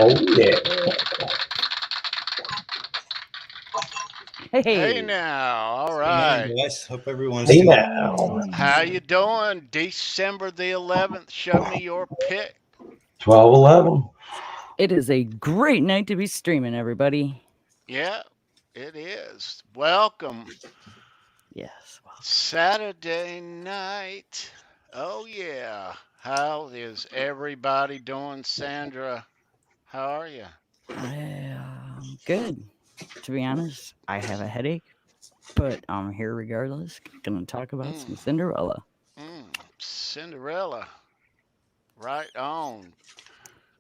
Oh, yeah. Hey now, all What's going on, right. guys? Hope everyone's Hey, doing now. How you doing? December the 11th. Show me your pick. 12/11. It is a great night to be streaming, everybody. Yeah, it is. Welcome. Yes. Well, Saturday night. Oh yeah. How is everybody doing, Sandra? How are you? good. To be honest, I have a headache, but I'm here regardless. Gonna talk about some Cinderella. Cinderella. Right on.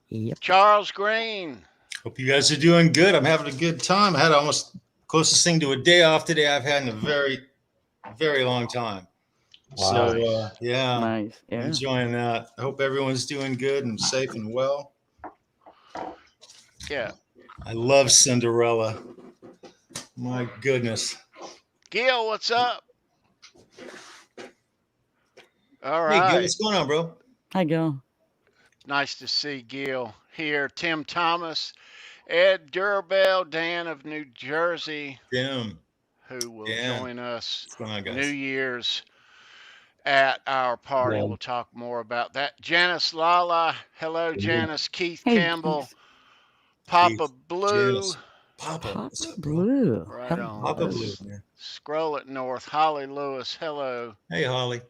Yep. Charles Green. Hope you guys are doing good. I'm having a good time. I had almost closest thing to a day off today I've had in a very, very long time. Wow. So, yeah, Nice. Yeah. enjoying that. I hope everyone's doing good and safe and well. Yeah. I love Cinderella. My goodness. Gil, what's up? All Hey, Gil, right. what's going on, bro? Hi, Gil. Nice to see Gil here. Tim Thomas, Ed Durbell, Dan of New Jersey, Jim. who will Yeah. join us What's going on, guys? New Year's at our party. Yeah. We'll talk more about that. Janice Lala, hello, Janice. Keith Hey, Campbell, Keith. Papa Keith, Blue. Janice. Papa. What's Papa up, bro? Blue. Right Hello. on. Papa Blue, Let's man. scroll it north. Holly Lewis, hello. Hey, Holly.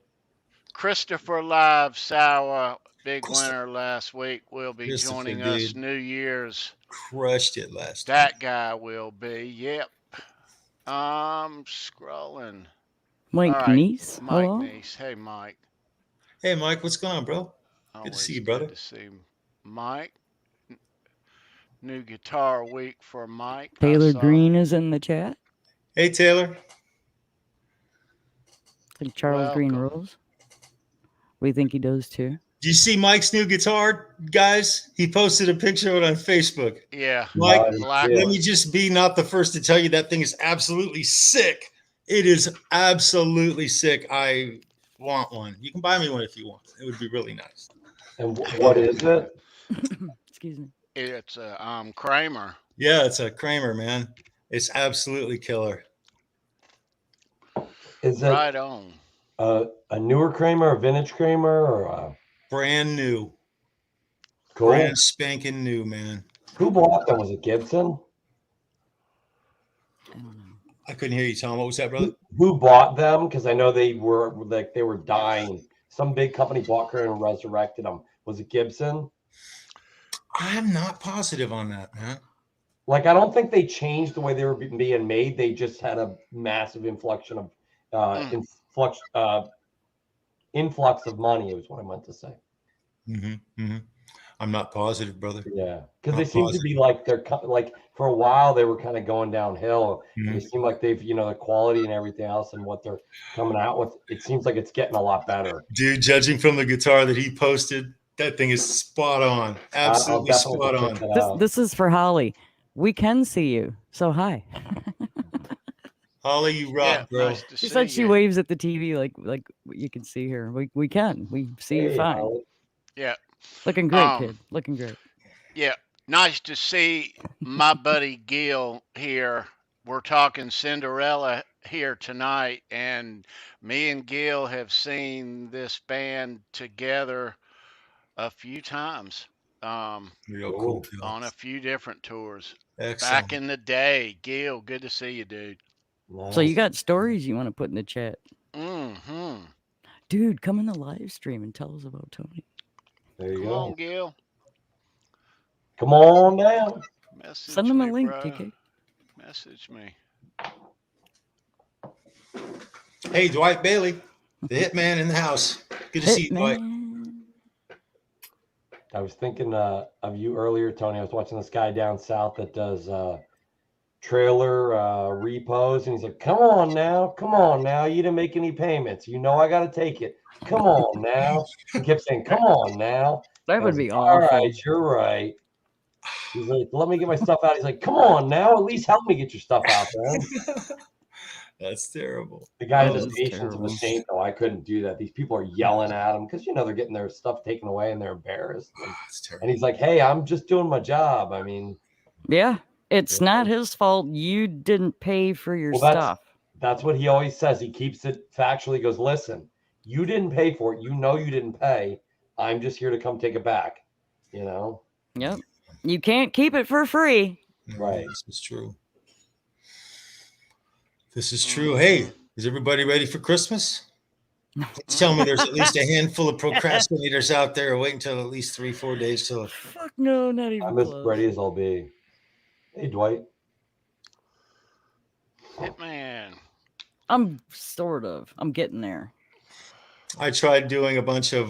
Christopher Live Sour, big Christopher. winner last week, will be Christopher, joining us dude. New Year's. Crushed it last week. That guy will be. Yep. Scrolling. Mike All right. Neese. Mike Hello. Neese. Hey, Mike. Hey, Mike, what's going on, bro? Good Always to see you, brother. Good to see Mike. New guitar week for Mike. Taylor Green is in the chat. Hey, Taylor. I think Charles Green Welcome. rules. We think he does too. Do you see Mike's new guitar, guys? He posted a picture of it on Facebook. Yeah. Mike, Black let one. me just be not the first to tell you that thing is absolutely sick. It is absolutely sick. I want one. You can buy me one if you want. It would be really nice. And what is it? Excuse me. It's a Kramer. Yeah, it's a Kramer, man. It's absolutely killer. Is it Right on. a newer Kramer, a vintage Kramer, or a Brand new. cool? Brand spanking new, man. Who bought them? Was it Gibson? I don't know. I couldn't hear you, Tom. What was that, brother? Who bought them? Because I know they were dying. Some big company bought them and resurrected them. Was it Gibson? I'm not positive on that, man. Like, I don't think they changed the way they were being made. They just had a massive influx of influx of money. Is what I meant to say. I'm not positive, brother. Yeah, because they seem to be like like for a while they were kind of going downhill. They seem like they've the quality and everything else and what they're coming out with. It seems like it's getting a lot better. Dude, judging from the guitar that he posted, that thing is spot on. Absolutely spot on. This is for Holly. We can see you, so hi. Holly, you rock, bro. Nice to She see said she you. waves at the TV like you can see her. We can. We see you fine. Holly. Yeah. Looking great, kid. Looking great. Yeah. Nice to see my buddy Gil here. We're talking Cinderella here tonight, and me and Gil have seen this band together a few times. Real cool. On a few different tours. Excellent. Back in the day. Gil, good to see you, dude. Nice. So you got stories you want to put in the chat? Mm-hmm. Dude, come in the live stream and tell us about Tony. There you Come go. on, Gil. Come on down. Message Send them me, a link, bro. TK. Message me. Hey, Dwight Bailey, the hitman in the house. Good to see you, Dwight. I was thinking of you earlier, Tony. I was watching this guy down south that does trailer repos, and he's like, come on now, you didn't make any payments, I got to take it, come on now. He kept saying, come on now. That would be like, all awful. right, you're right. He's like, let me get my stuff out. He's like, come on now, at least help me get your stuff out, man. That's terrible. The guy Oh, has the that's patience of a terrible. saint, though. I couldn't do that. These people are yelling at him because they're getting their stuff taken away and they're embarrassed. that's terrible. And he's like, "Hey, I'm just doing my job." I mean, Yeah, it's not his fault. You didn't pay for your well, stuff. that's what he always says. He keeps it factually. He goes, "Listen, you didn't pay for it. You know you didn't pay. I'm just here to come take it back." You know? Yep. You can't keep it for free. Right. This is true. This is true. Hey, is everybody ready for Christmas? Please tell me there's at least a handful of procrastinators out there waiting until at least 3-4 days till. Fuck no, not even I'm as close. ready as I'll be. Hey, Dwight. Man, I'm getting there. I tried doing a bunch of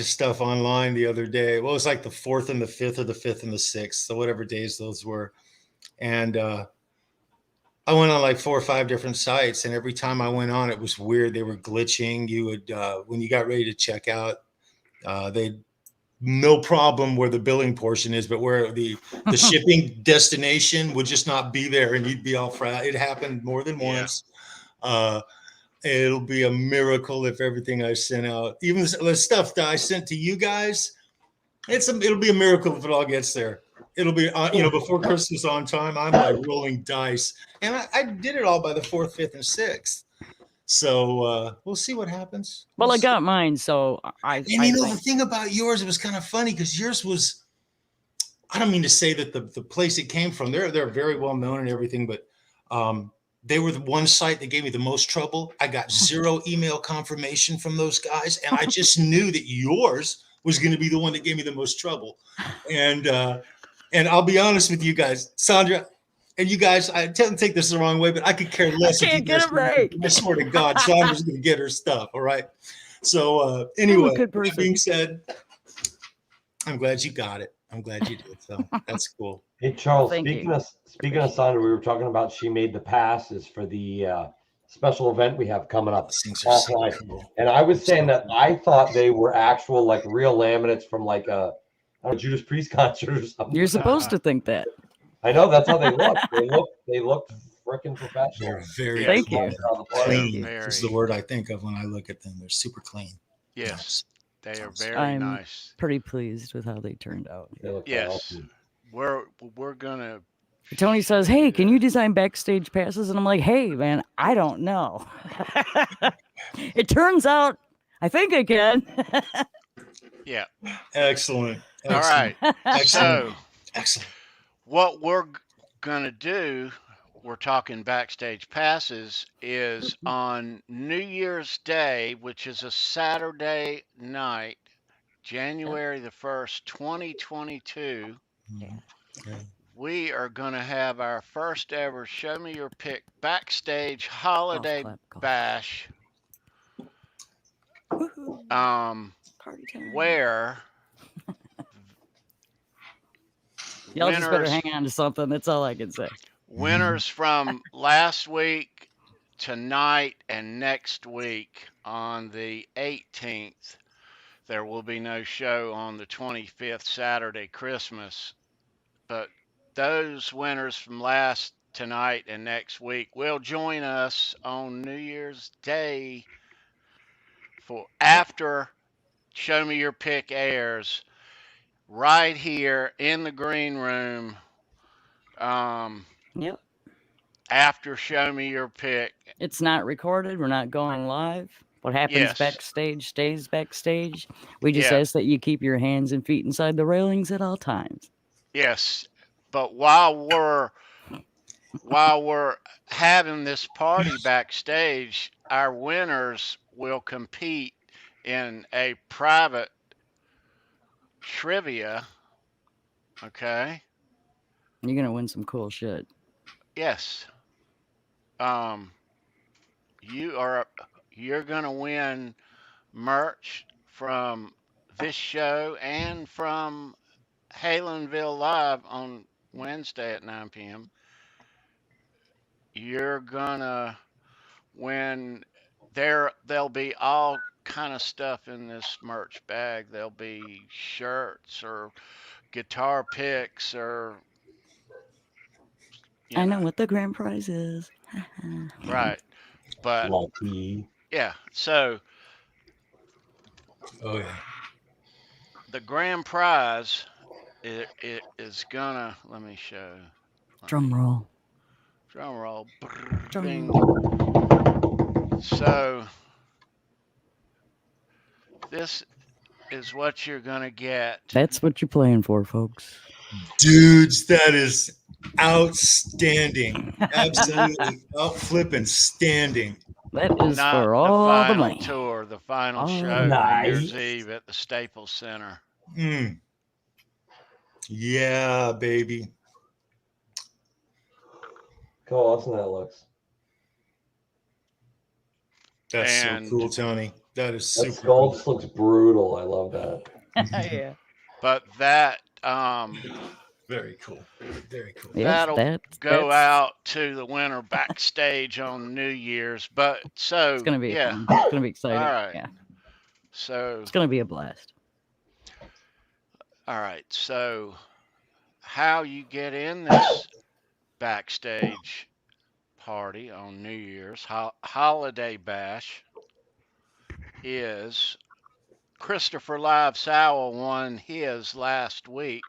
stuff online the other day. Well, it was like the 4th and the 5th, or the 5th and the 6th, so whatever days those were. And I went on like 4 or 5 different sites, and every time I went on, it was weird. They were glitching. You would when you got ready to check out, they'd no problem where the billing portion is, but where the shipping destination would just not be there, and you'd be all fried. It happened more than once. It'll be a miracle if everything I sent out, even the stuff that I sent to you guys, it'll be a miracle if it all gets there. It'll be before Christmas on time. I'm like rolling dice, and I did it all by the 4th, 5th, and 6th. So we'll see what happens. Well, I got mine, so the thing about yours, it was kind of funny because yours was, I don't mean to say that the place it came from, they're very well known and everything, but they were the one site that gave me the most trouble. I got 0 email confirmation from those guys, and I just knew that yours was going to be the one that gave me the most trouble. And I'll be honest with you guys, Sandra, and you guys, I don't take this the wrong way, but I could care less. I can't get a break. I swear to God, Sandra's going to get her stuff. All right. So anyway, that being said, I'm glad you got it. I'm glad you did. So that's cool. Hey, Charles, Thank speaking you. of Sandra, we were talking about she made the passes for the special event we have coming up offline. And I was saying that I thought they were actual, like, real laminates from like a Judas Priest concert or something. You're supposed to think that. I know, that's how they look. They look freaking professional. They're very Thank you. clean. This is the word I think of when I look at them. They're super clean. Yes, they are very I'm nice. pretty pleased with how they turned out. They look Yes, awesome. we're gonna. Tony says, "Hey, can you design backstage passes?" And I'm like, "Hey, man, I don't know." It turns out I think I can. Yeah. Excellent. All right. So, excellent. What we're gonna do, we're talking backstage passes, is on New Year's Day, which is a Saturday night, January the 1st, 2022. Okay. We are going to have our first ever Show Me Your Pick backstage holiday bash. Where y'all just better hang on to something. That's all I can say. Winners from last week, tonight, and next week on the 18th. There will be no show on the 25th, Saturday, Christmas. But those winners from last, tonight, and next week will join us on New Year's Day for after Show Me Your Pick airs right here in the green room. Yep. After Show Me Your Pick. It's not recorded. We're not going live. What happens backstage stays backstage. We just ask that you keep your hands and feet inside the railings at all times. Yes, but while we're having this party backstage, our winners will compete in a private trivia. Okay. You're gonna win some cool shit. Yes. You're gonna win merch from this show and from Halenville Live on Wednesday at 9 p.m. You're gonna win. There'll be all kind of stuff in this merch bag. There'll be shirts or guitar picks or. I know what the grand prize is. Right. But Lucky. yeah, so Oh yeah. the grand prize it is gonna, let me show. Drum roll. Drum roll. Drum Bing. roll. So this is what you're gonna get. That's what you're playing for, folks. Dudes, that is outstanding. Absolutely out flipping standing. That is Not for the all the final money. tour, the final All show, the New money. Year's Nice. Eve at the Staples Center. Mm. Yeah, baby. How awesome that looks. That's And- so cool, Tony. That is That super skull cool. just looks brutal. I love that. Yeah. But that Very cool. Very cool. Yes, that'll go that's- out to the winner backstage on New Year's. But so It's gonna be yeah. fun. It's gonna be exciting. All right. Yeah. So It's gonna be a blast. all right. So how you get in this backstage party on New Year's holiday bash is Christopher Live Sowell won his last week.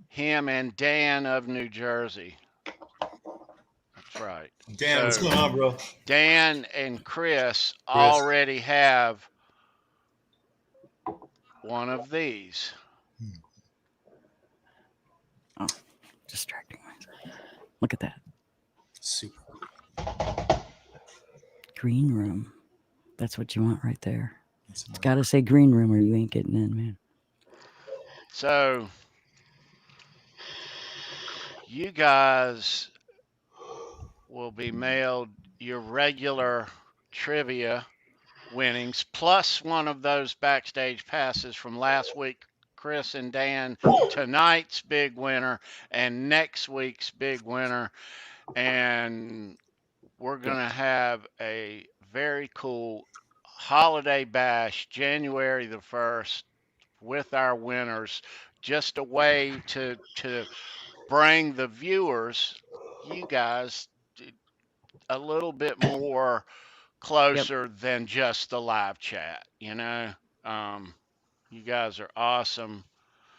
Him and Dan of New Jersey. That's right. Dan, what's So- going on, bro? Dan and Chris already have one of these. Distracting myself. Look at that. Super. Green room. That's what you want right there. It's gotta say green room or you ain't getting in, man. So you guys will be mailed your regular trivia winnings plus one of those backstage passes from last week. Chris and Dan, tonight's big winner and next week's big winner. And we're going to have a very cool holiday bash January the 1st with our winners. Just a way to bring the viewers, you guys, a little bit more closer than just the live chat, you know? You guys are awesome.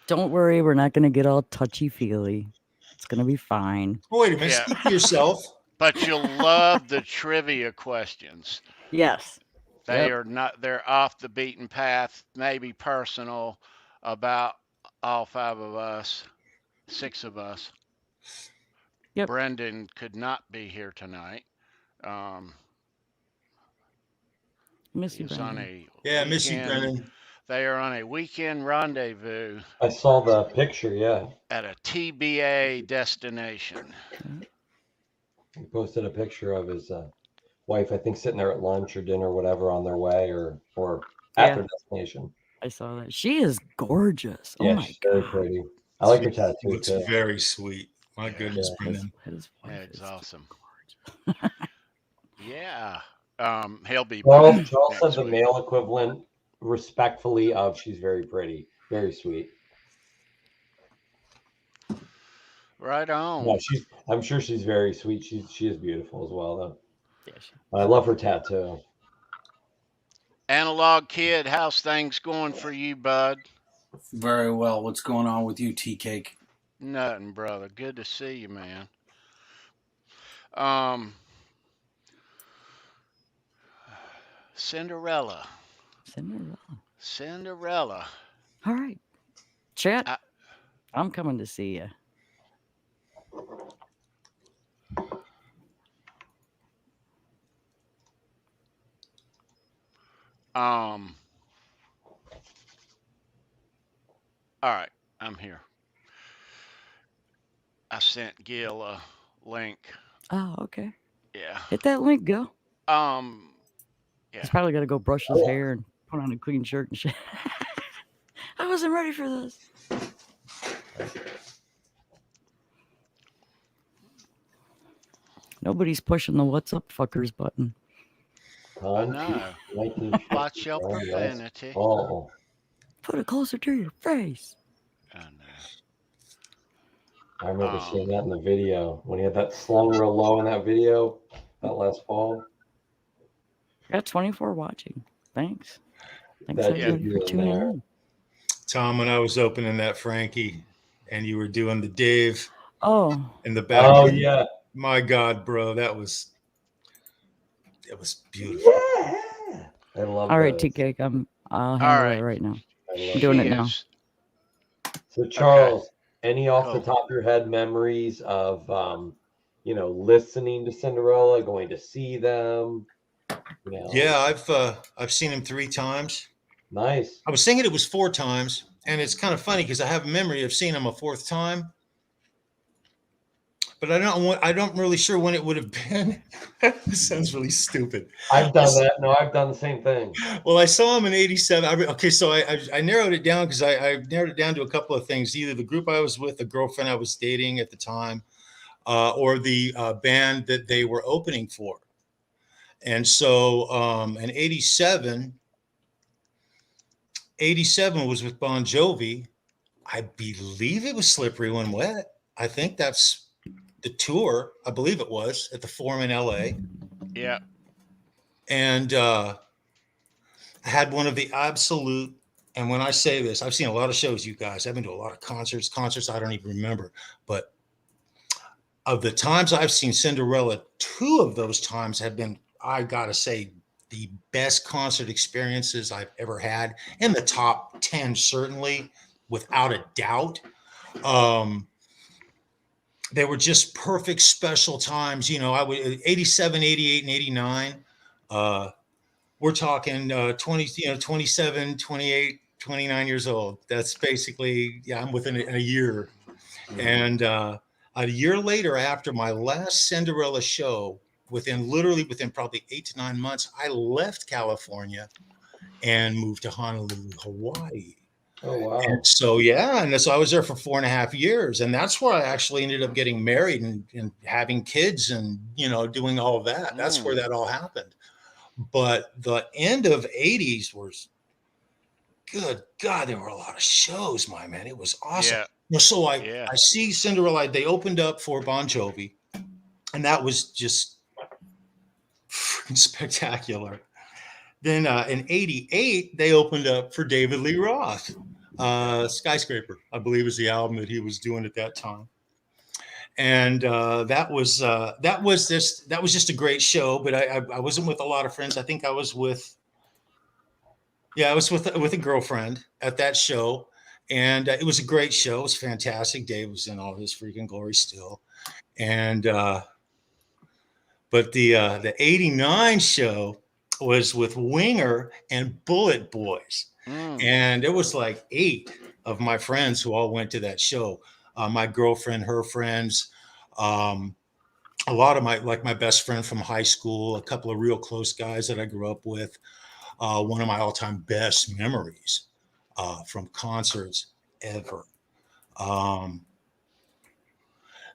Don't worry, we're not gonna get all touchy-feely. It's gonna be fine. Oh, wait a minute. Yeah. Speak for yourself. But you'll love the trivia questions. Yes. They are not, they're off the beaten path, maybe personal about all five of us, six of us. Yep. Brendan could not be here tonight. Miss you, He's on Brandon. a Yeah, I miss you, weekend- Brennan. They are on a weekend rendezvous I saw the picture. Yeah, at a TBA destination. he posted a picture of his wife. I think sitting there at lunch or dinner, or whatever, on their way or at Yeah. their destination. I saw that. She is gorgeous. Yeah, Oh my she's very god. pretty. I like her tattoo Looks too. very sweet. My goodness, Yeah. Brennan. His wife It's is awesome. gorgeous. Yeah. He'll be Charles back said next the week. male equivalent, respectfully, of she's very pretty, very sweet. Right on. No, I'm sure she's very sweet. She is beautiful as well, though. Yeah, I love her tattoo. Analog Kid, how's things going for you, bud? Very well. What's going on with you, Tea Cake? Nothing, brother. Good to see you, man. Cinderella. Cinderella. All right. Chat. I- I'm coming to see you. All right, I'm here. I sent Gil a link. Oh, okay. Yeah. Hit that link, go. Yeah. He's probably got to go brush his hair and put on a clean shirt and shit. I wasn't ready for this. Nobody's pushing the what's up fuckers button. I know. Watch your profanity. Oh, Put it closer to your face. I know. I remember seeing that in the video when he had that slung real low in that video that last fall. Got 24 watching. Thanks. Thanks That everybody for debut in tuning there. in. Tom, when I was opening that Frankie and you were doing the Dave Oh, in the back. Oh yeah. My God, bro, it was beautiful. Yeah. I love all right, those. T-Cake. I'll All handle right. it right now. I love I'm doing He it now. is So Charles, okay. any off the Cool. top of your head memories of listening to Cinderella, going to see them? Yeah, I've seen him 3 times. Nice. I was thinking it was 4 times, and it's kind of funny because I have a memory of seeing him a 4th time, but I don't really sure when it would have been. This sounds really stupid. I've done that. No, I've done the same thing. Well, I saw him in '87. Okay, so I narrowed it down because I narrowed it down to a couple of things: either the group I was with, the girlfriend I was dating at the time, or the band that they were opening for. And so in '87 was with Bon Jovi. I believe it was Slippery When Wet. I think that's the tour. I believe it was at the Forum in LA. Yeah. And I had one of the absolute, and when I say this, I've seen a lot of shows, you guys. I've been to a lot of concerts I don't even remember. But of the times I've seen Cinderella, 2 of those times have been, I gotta say, the best concert experiences I've ever had. In the top 10, certainly, without a doubt. They were just perfect special times. I would 87, 88, and 89. We're talking 27, 28, 29 years old. That's basically, I'm within a year. And a year later, after my last Cinderella show, within probably 8 to 9 months, I left California and moved to Honolulu, Hawaii. Oh wow. And so and so I was there for 4.5 years, and that's where I actually ended up getting married and having kids and doing all of that. That's where that all happened. But the end of '80s was, good God, there were a lot of shows, my man. It was awesome. Yeah. So I see Cinderella. They opened up for Bon Jovi, and that was just freaking spectacular. Then in '88, they opened up for David Lee Roth. Skyscraper, I believe, is the album that he was doing at that time. And that was just a great show. But I wasn't with a lot of friends. I think I was with a girlfriend at that show, and it was a great show. It was fantastic. Dave was in all his freaking glory still. And but the '89 show was with Winger and Bullet Boys. And it was like 8 of my friends who all went to that show. My girlfriend, her friends, a lot of my best friend from high school, a couple of real close guys that I grew up with. One of my all-time best memories from concerts ever.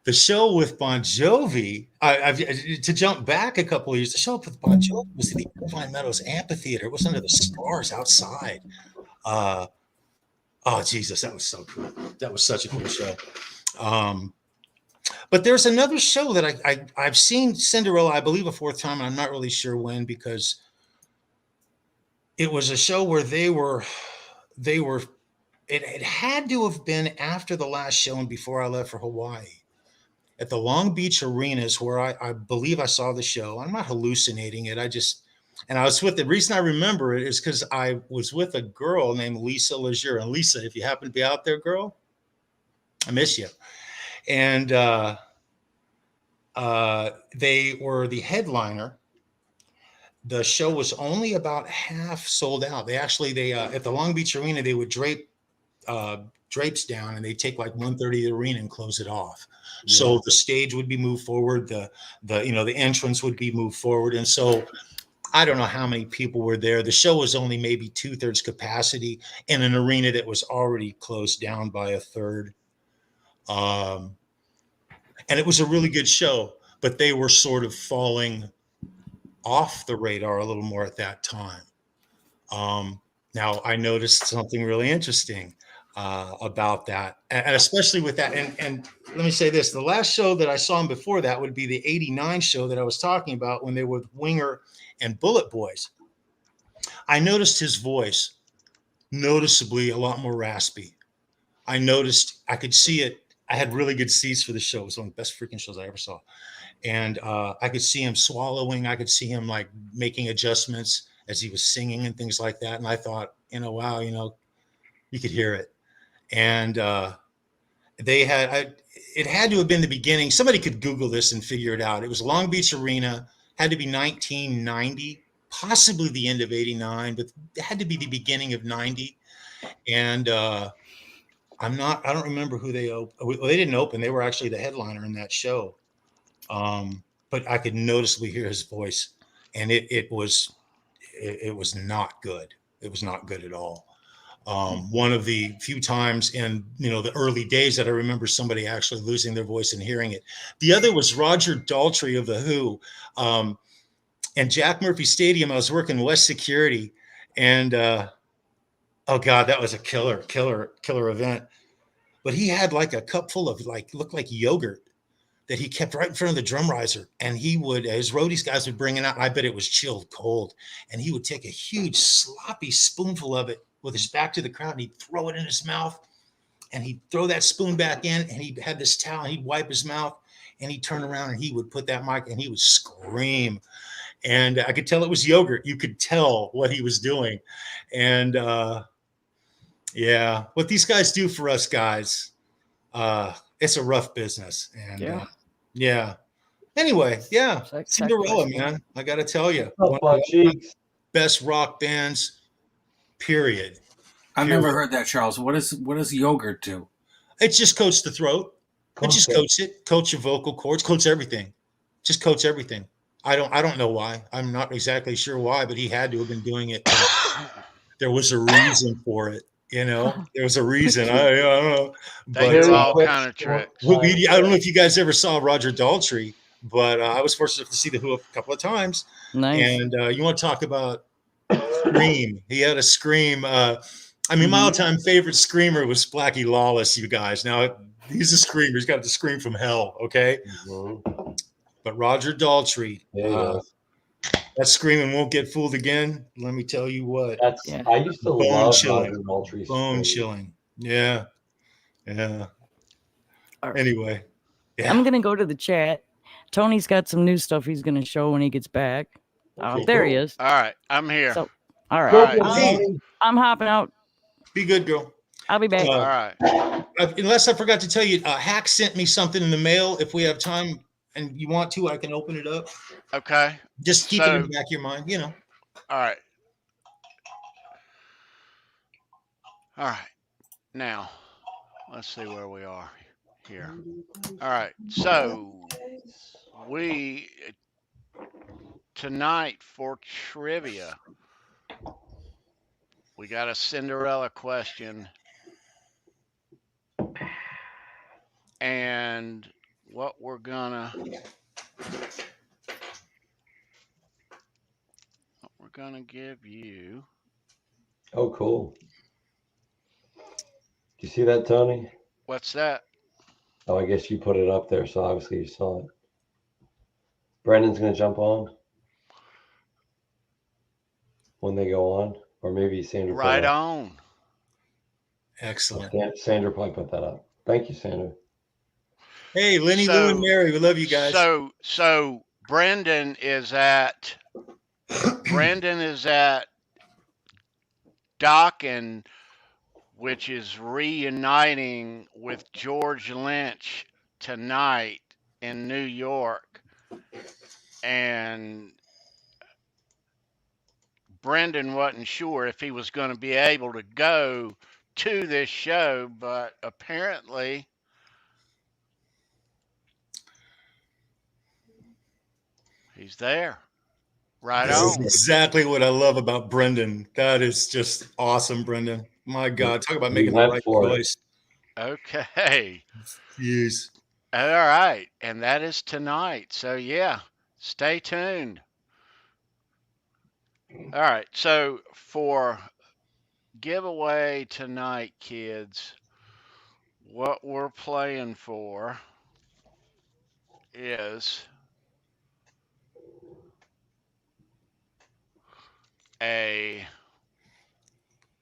The show with Bon Jovi, to jump back a couple of years, the show with Bon Jovi was in the Irvine Meadows Amphitheater. It was under the stars outside. Oh Jesus, that was so cool. That was such a cool show. But there's another show that I've seen Cinderella, I believe, a 4th time, and I'm not really sure when, because it was a show where it had to have been after the last show and before I left for Hawaii. At the Long Beach Arenas, where I believe I saw the show. I'm not hallucinating it. And I was with, the reason I remember it is because I was with a girl named Lisa Lejeune. And Lisa, if you happen to be out there, girl, I miss you. And they were the headliner. The show was only about half sold out. They at the Long Beach Arena, they would drape drapes down, and they take like 1/3 of the arena and close it off. Yeah. So the stage would be moved forward, the entrance would be moved forward, and so I don't know how many people were there. The show was only maybe 2/3 capacity in an arena that was already closed down by 1/3. And it was a really good show, but they were sort of falling off the radar a little more at that time. Now I noticed something really interesting. about that, and especially with that. And let me say this: the last show that I saw him before that would be the '89 show that I was talking about when they were with Winger and Bullet Boys. I noticed his voice noticeably a lot more raspy. I noticed, I could see it. I had really good seats for the show. It was one of the best freaking shows I ever saw. And I could see him swallowing. I could see him like making adjustments as he was singing and things like that. And I thought, wow, you could hear it. And they had, it had to have been the beginning. Somebody could Google this and figure it out. It was Long Beach Arena, had to be 1990, possibly the end of '89, but it had to be the beginning of '90. And I don't remember who they opened. Well, they didn't open. They were actually the headliner in that show. But I could noticeably hear his voice, and it was not good. It was not good at all. One of the few times in the early days that I remember somebody actually losing their voice and hearing it. The other was Roger Daltrey of the Who, and Jack Murphy Stadium. I was working West Security, and oh God, that was a killer event. But he had like a cup full of looked like yogurt that he kept right in front of the drum riser, and he would, his roadies guys would bring it out. I bet it was chilled cold, and he would take a huge sloppy spoonful of it with his back to the crowd, and he'd throw it in his mouth, and he'd throw that spoon back in, and he had this towel, and he'd wipe his mouth, and he'd turn around, and he would put that mic, and he would scream, and I could tell it was yogurt. You could tell what he was doing, and yeah, what these guys do for us guys, it's a rough business, and yeah. Anyway, yeah, Cinderella, man. I got to tell you, one of the best rock bands. Period. I've never heard that, Charles. What does yogurt do? It just coats the throat. It just coats it. Coats your vocal cords. Coats everything. Just coats everything. I don't know why. I'm not exactly sure why, but he had to have been doing it. There was a reason for it. There was a reason. I don't know. They do all kind of tricks. I don't know if you guys ever saw Roger Daltrey, but I was fortunate to see the Who a couple of times. Nice. And you want to talk about scream? He had a scream. My all-time favorite screamer was Blackie Lawless. You guys, now he's a screamer. He's got the scream from hell. Okay, but Roger Daltrey. That screaming won't get fooled again. Let me tell you what. I used to love Roger Daltrey's bone chilling. Yeah. Right. Anyway, I'm gonna go to the chat. Tony's got some new stuff he's gonna show when he gets back. Okay, there he is. All right, I'm here. So, all right, I'm hopping out. Be good, girl. I'll be back. All right. Unless I forgot to tell you, Hack sent me something in the mail. If we have time and you want to, I can open it up. Okay. Just keep it in the back of your mind, All right. All right. Now, let's see where we are here. All right. So, tonight for trivia, we got a Cinderella question. And what we're gonna give you. Oh, cool. Do you see that, Tony? What's that? Oh, I guess you put it up there, so obviously you saw it. Brendan's going to jump on when they go on, or maybe Sandra. Right on. Excellent. Sandra probably put that up. Thank you, Sandra. Hey, Lenny, Lou, and Mary, we love you guys. So Brendan is at DOKKEN, which is reuniting with George Lynch tonight in New York. And Brendan wasn't sure if he was going to be able to go to this show, but apparently he's there. Right on. This is exactly what I love about Brendan. That is just awesome, Brendan. My God, talk about making the right choice. Okay. Yes. All right. And that is tonight. So, yeah, stay tuned. All right. So, for giveaway tonight, kids. What we're playing for is a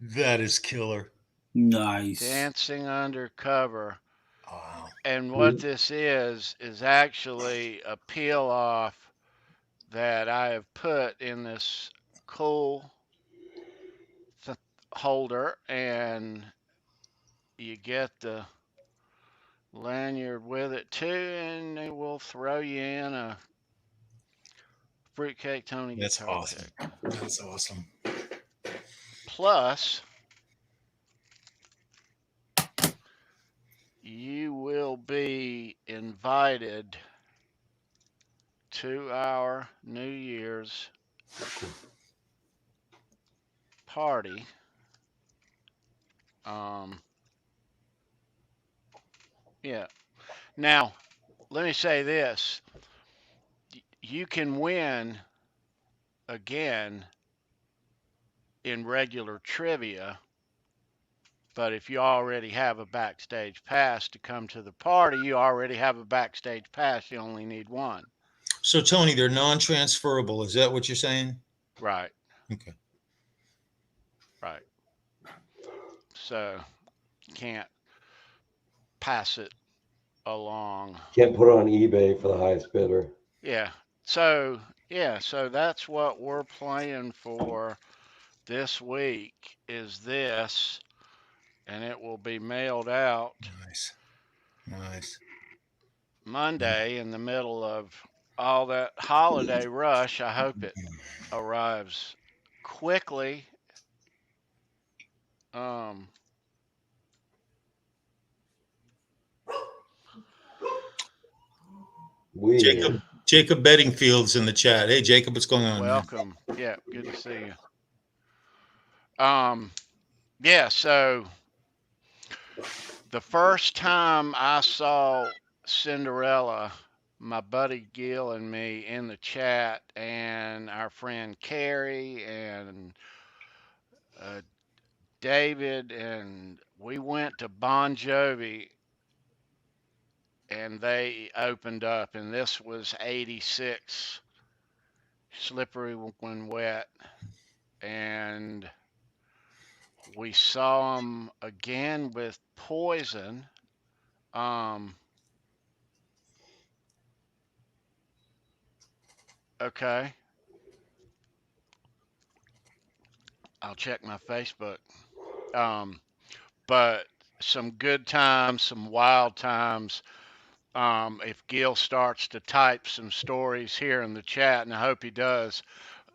That is killer. Nice. dancing undercover. Wow. And what this is actually a peel off that I have put in this cool holder, and you get the lanyard with it too, and they will throw you in a Fruitcake Tony That's guitar awesome. pick. That's awesome. Plus, you will be invited to our New Year's party. Yeah. Now, let me say this. You can win again in regular trivia, but if you already have a backstage pass to come to the party, you already have a backstage pass. You only need one. So, Tony, they're non-transferable. Is that what you're saying? Right. Okay. Right. So, can't pass it along. Can't put it on eBay for the highest bidder. Yeah. So, so that's what we're playing for this week is this, and it will be mailed out Nice. Monday in the middle of all that holiday rush. I hope it arrives quickly. Jacob Bedingfield's in the chat. Hey, Jacob, what's going on? Welcome. Man? Yeah, good to see you. Yeah, so the first time I saw Cinderella, my buddy Gil and me in the chat, and our friend Carrie and David, and we went to Bon Jovi, and they opened up, and this was 86, Slippery When Wet, and we saw them again with Poison. Okay. I'll check my Facebook. But some good times, some wild times. If Gil starts to type some stories here in the chat, and I hope he does,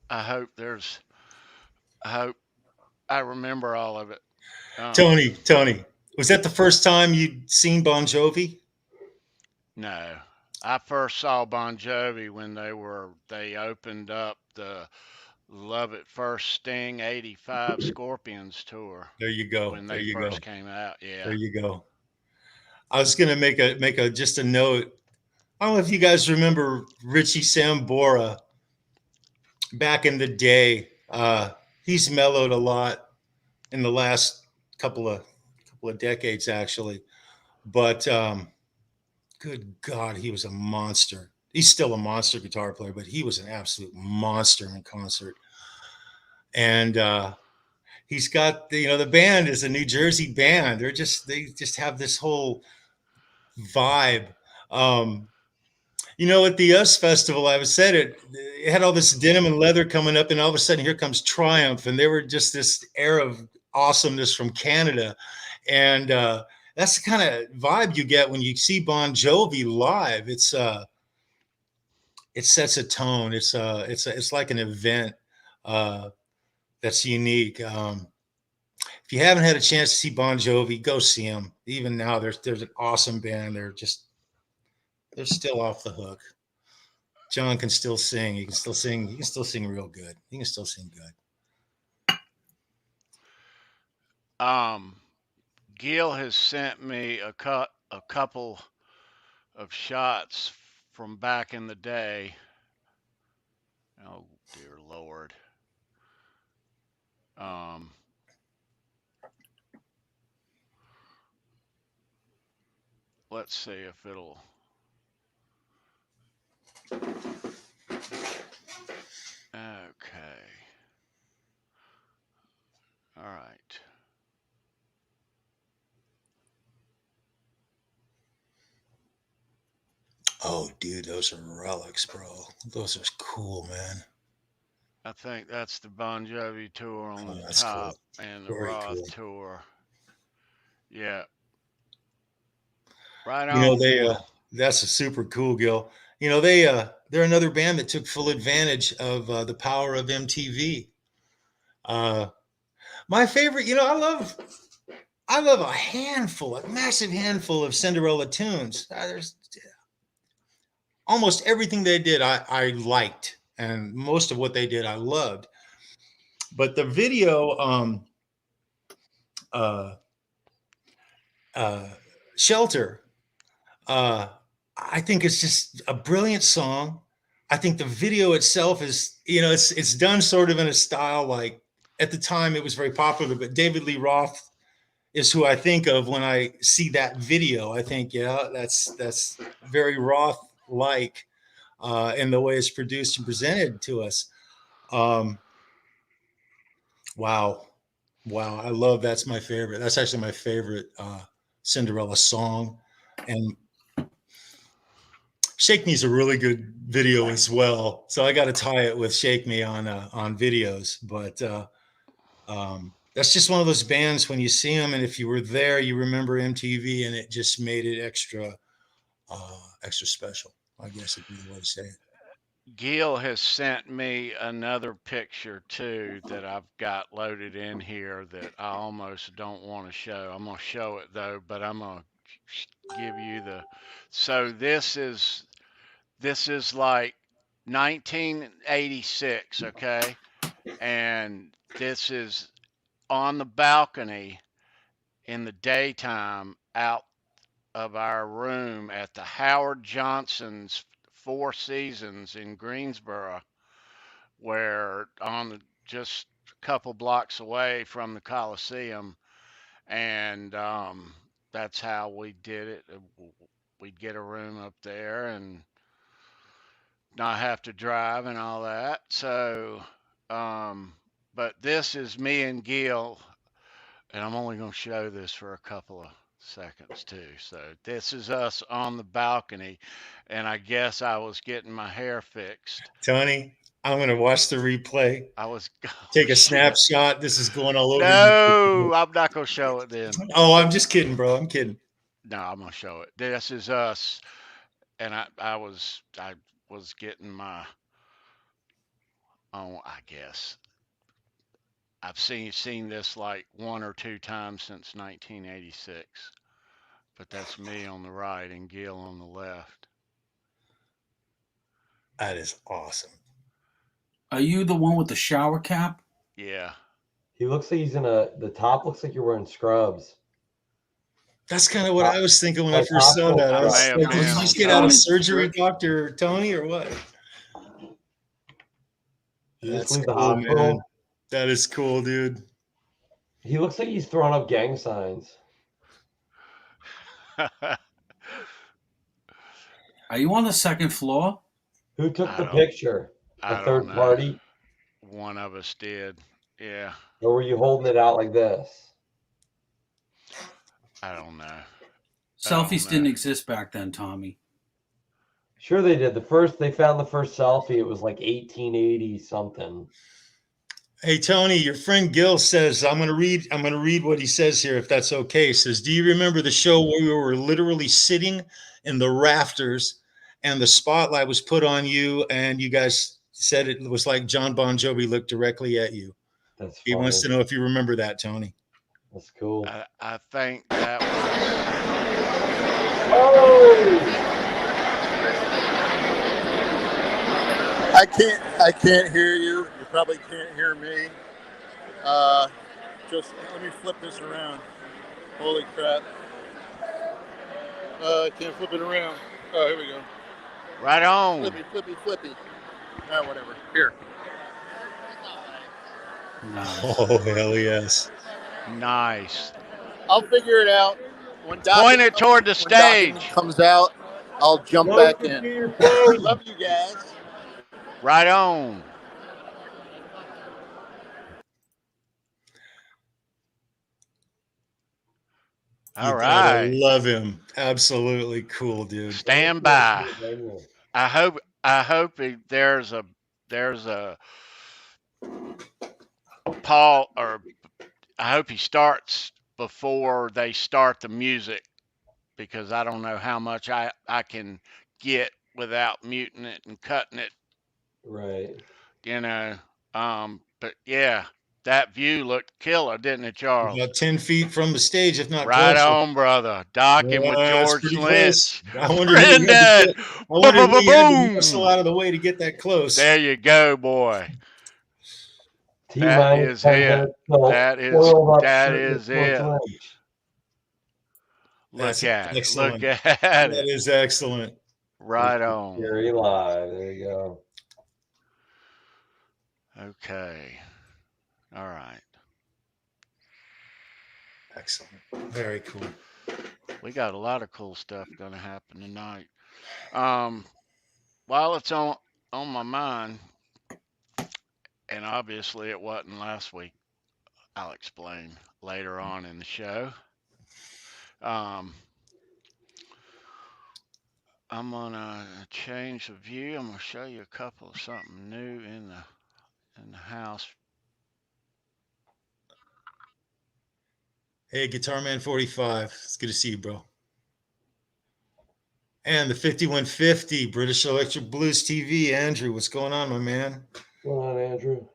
I hope I remember all of it. Tony, was that the first time you'd seen Bon Jovi? No, I first saw Bon Jovi when they opened up the Love at First Sting '85 Scorpions tour. There you go. When they first came out, yeah. There you go. I was gonna make just a note. I don't know if you guys remember Richie Sambora back in the day. He's mellowed a lot in the last couple of decades, actually. But good God, he was a monster. He's still a monster guitar player, but he was an absolute monster in concert. And he's got the band is a New Jersey band. They just have this whole vibe. At the US Festival, I was said it had all this denim and leather coming up, and all of a sudden here comes Triumph, and they were just this air of awesomeness from Canada. And that's the kind of vibe you get when you see Bon Jovi live. It sets a tone. It's like an event that's unique. If you haven't had a chance to see Bon Jovi, go see them. Even now, there's an awesome band. They're still off the hook. Jon can still sing. He can still sing. He can still sing real good. He can still sing good. Gil has sent me a couple of shots from back in the day. Oh dear Lord. let's see if it'll. Okay. All right. Oh, dude, those are relics, bro. Those are cool, man. I think that's the Bon Jovi tour on the That's top cool. and the Very Roth cool. tour. Yeah. Right You know, on, Gil. that's a super cool, Gil. You know, they're another band that took full advantage of the power of MTV. My favorite, you know, I love a massive handful of Cinderella tunes. There's almost everything they did I liked, and most of what they did I loved. But the video, uh, Shelter, I think it's just a brilliant song. I think the video itself is, you know, it's done sort of in a style like at the time it was very popular, but David Lee Roth is who I think of when I see that video. I think, yeah, that's very Roth like in the way it's produced and presented to us. Wow. I love, that's my favorite. That's actually my favorite Cinderella song. And Shake Me is a really good video as well. So I got to tie it with Shake Me on videos. But that's just one of those bands when you see them, and if you were there, you remember MTV, and it just made it extra special. I guess would be the way to say it. Gil has sent me another picture too that I've got loaded in here that I almost don't want to show. I'm gonna show it though, but I'm gonna give you the. So this is like 1986, okay, and this is on the balcony in the daytime out of our room at the Howard Johnson's Four Seasons in Greensboro, where just a couple blocks away from the Coliseum, and that's how we did it. We'd get a room up there and not have to drive and all that. So, but this is me and Gil, and I'm only going to show this for a couple of seconds too. So this is us on the balcony, and I guess I was getting my hair fixed. Tony, I'm going to watch the replay. I was take a snapshot. This is going all over. No, I'm not going to show it then. Oh, I'm just kidding, bro. I'm kidding. No, I'm going to show it. This is us, and I was getting my own, I guess. I've seen this like one or two times since 1986, but that's me on the right and Gil on the left. That is awesome. Are you the one with the shower cap? Yeah. He looks like he's in the top looks like you're wearing scrubs. That's kind of what I was thinking when I first saw that. I was like, did you just get out of surgery, Dr. Tony, or what? That's cool, man. That is cool, dude. He looks like he's throwing up gang signs. Are you on the second floor? Who took the picture? A third party? One of us did. Yeah. Or were you holding it out like this? I don't know. Selfies didn't exist back then, Tommy. Sure they did. They found the first selfie. It was like 1880 something. Hey Tony, your friend Gil says I'm gonna read what he says here, if that's okay. He says, do you remember the show where we were literally sitting in the rafters and the spotlight was put on you and you guys said it was like John Bon Jovi looked directly at you? That's funny. He wants to know if you remember that, Tony. That's cool. I think that was. Oh! I can't hear you. You probably can't hear me. Just let me flip this around. Holy crap. I can't flip it around. Oh, here we go. Right on. Flippy. Ah, whatever. Here. Nice. Oh, hell yes. Nice. I'll figure it out. When Point it toward the stage. Dokken comes out, I'll jump back in. Love you guys. Right on. All You gotta right. love him. Absolutely cool, dude. Stand by. I hope there's a Paul, or I hope he starts before they start the music, because I don't know how much I can get without muting it and cutting it, Right. you know. But yeah, that view looked killer, didn't it, Charles? About 10 feet from the stage, if not Right closer. on, brother. Docking with That's George pretty Lynch. close. I wonder who had to muscle Boom. out of the way to get that close. There you go, boy. That is 10 it. minutes till That is oiled up that shirt with is George it. Lynch. Look That's at it. excellent. Look at That it. is excellent. Right on. Gary Live. There you go. Okay. All right. Excellent. Very cool. We got a lot of cool stuff going to happen tonight. While it's on my mind, and obviously it wasn't last week, I'll explain later on in the show. I'm gonna change the view. I'm gonna show you a couple of something new in the house. Hey, Guitar Man 45. It's good to see you, bro. And the 5150 British Electric Blues TV. Andrew, what's going on, my man? What's going on, Andrew?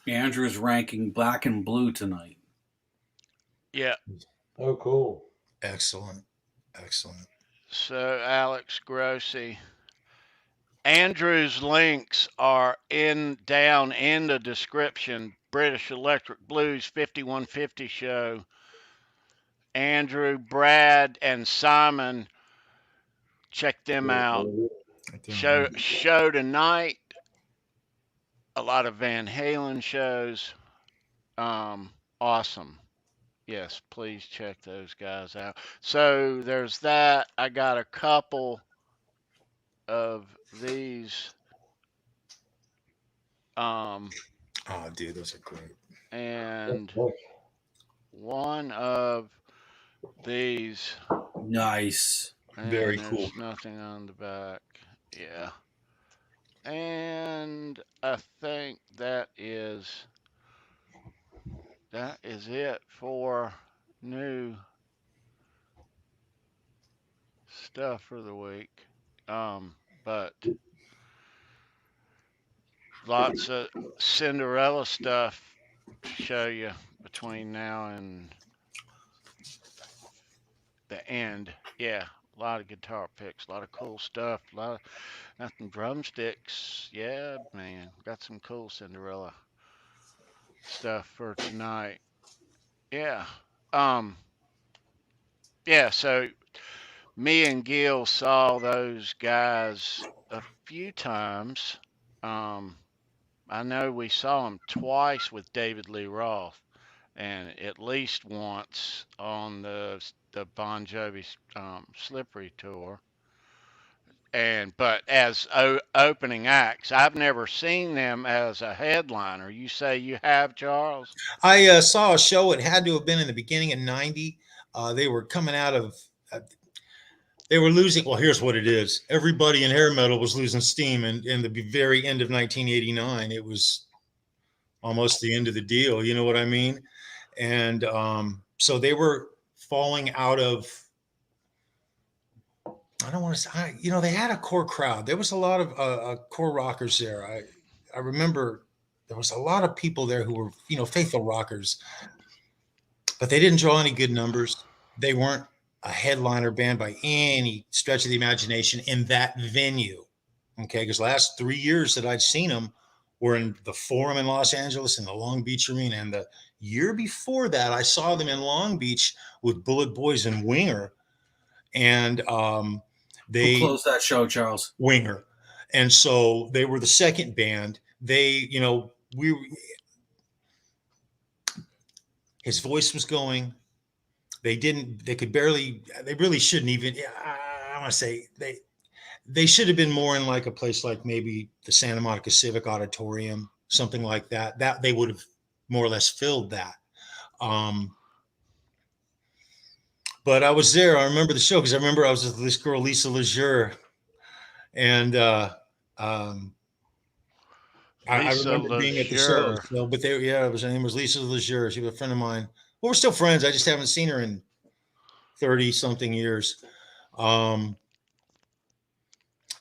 Andrew's ranking black and blue tonight. Yeah. Oh, cool. Excellent. Excellent. So, Alex Grossi, Andrew's links are down in the description. British Electric Blues 5150 show. Andrew, Brad, and Simon, check them out. Show tonight. A lot of Van Halen shows. Awesome. Yes, please check those guys out. So there's that. I got a couple of these. Oh, dude, those are great. And one of these. Nice. Very cool. There's nothing on the back. Yeah. And I think that is it for new stuff for the week. But lots of Cinderella stuff to show you between now and the end. Yeah, a lot of guitar picks, a lot of cool stuff, a lot of nothing drumsticks. Yeah, man, got some cool Cinderella stuff for tonight. Yeah. Yeah, so me and Gil saw those guys a few times. I know we saw them twice with David Lee Roth, and at least once on the Bon Jovi Slippery tour. But as opening acts, I've never seen them as a headliner. You say you have, Charles? I saw a show. It had to have been in the beginning of '90. They were coming out of. They were losing. Well, here's what it is. Everybody in hair metal was losing steam, and in the very end of 1989, it was almost the end of the deal. You know what I mean? And so they were falling out of. I don't want to say. They had a core crowd. There was a lot of core rockers there. I remember there was a lot of people there who were, faithful rockers, but they didn't draw any good numbers. They weren't a headliner band by any stretch of the imagination in that venue. Okay. Because last 3 years that I'd seen them were in the Forum in Los Angeles and the Long Beach Arena. And the year before that, I saw them in Long Beach with Bullet Boys and Winger. And Who closed that show, Charles? Winger. And so they were the second band. They, His voice was going. They really shouldn't even, I want to say they should have been more in like a place like maybe the Santa Monica Civic Auditorium, something like that. That they would have more or less filled that. But I was there. I remember the show because I remember I was with this girl, Lisa Lejeune, and I Lisa remember being at the show. Lejeune. So, but her name was Lisa Lejeune. She was a friend of mine. Well, we're still friends. I just haven't seen her in 30 something years. And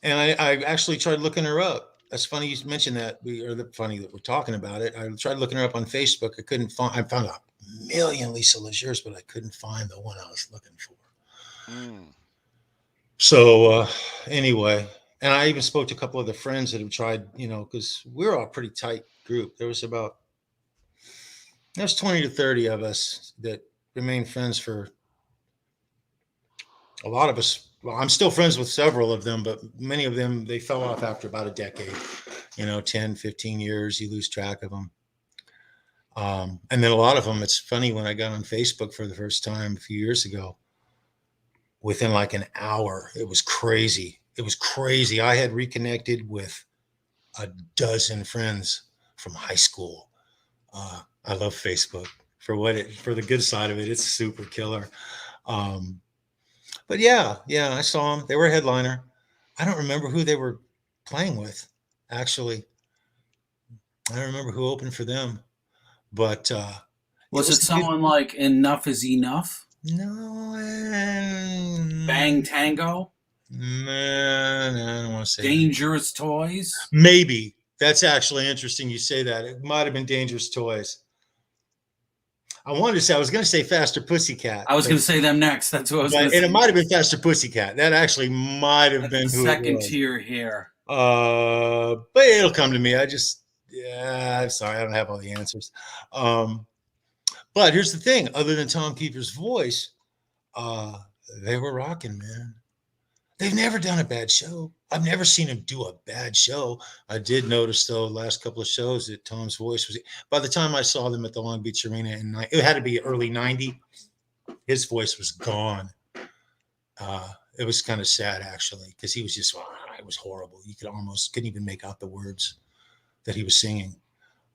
I actually tried looking her up. That's funny you mentioned that. Funny that we're talking about it. I tried looking her up on Facebook. I found a million Lisa Legeurs, but I couldn't find the one I was looking for. So anyway, and I even spoke to a couple other friends that have tried, because we're all a pretty tight group. There's 20 to 30 of us that remain friends for a lot of us. Well, I'm still friends with several of them, but many of them, they fell off after about a decade, 10, 15 years, you lose track of them. And then a lot of them, it's funny, when I got on Facebook for the first time a few years ago, within like an hour, it was crazy. It was crazy. I had reconnected with a dozen friends from high school. I love Facebook for the good side of it. It's super killer. But yeah, I saw them. They were a headliner. I don't remember who they were playing with, actually. I don't remember who opened for them. But was it someone like Enough Is Enough? No. Bang Tango? Man, I don't want to say Dangerous Toys? Maybe. That's actually interesting you say that. It might have been Dangerous Toys. I was going to say Faster Pussycat. I was going to say them next. That's what I was going to say. And it might have been Faster Pussycat. That actually might have been who second it was. tier here. But it'll come to me. I'm sorry. I don't have all the answers. But here's the thing. Other than Tom Keeper's voice, they were rocking, man. They've never done a bad show. I've never seen him do a bad show. I did notice, though, last couple of shows that Tom's voice was, by the time I saw them at the Long Beach Arena, it had to be early 90, his voice was gone. It was kind of sad, actually, because he was just, it was horrible. You couldn't even make out the words that he was singing.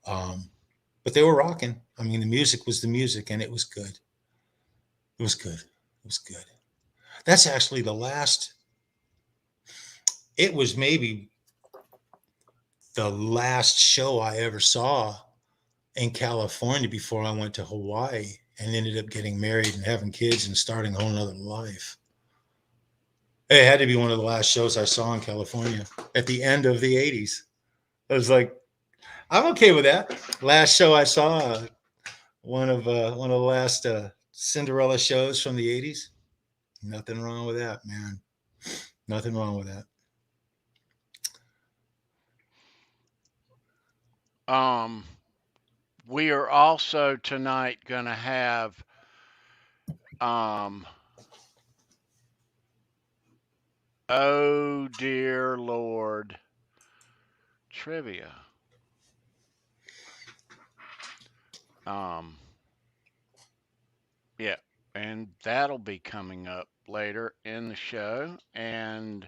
But they were rocking. I mean, the music was the music, and it was good. It was good. It was good. That's actually the last. It was maybe the last show I ever saw in California before I went to Hawaii and ended up getting married and having kids and starting a whole nother life. It had to be one of the last shows I saw in California at the end of the 80s. I was like, I'm okay with that. Last show I saw, one of the last Cinderella shows from the 80s. Nothing wrong with that, man. Nothing wrong with that. We are also tonight going to have oh dear Lord trivia. Yeah, and that'll be coming up later in the show, and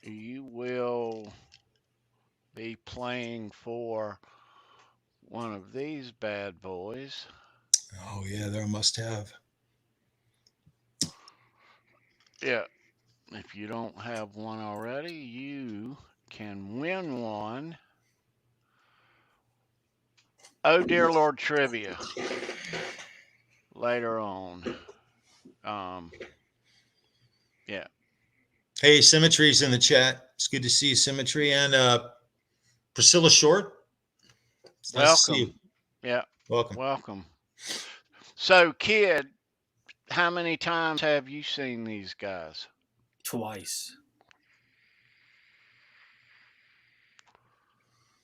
you will be playing for one of these bad boys. Oh yeah, they're a must-have. Yeah, if you don't have one already, you can win one. Oh dear Lord trivia later on. Yeah. Hey, Symmetry's in the chat. It's good to see you, Symmetry. And Priscilla Short. It's nice to see you. Yeah. Welcome. Welcome. So, kid, how many times have you seen these guys? Twice.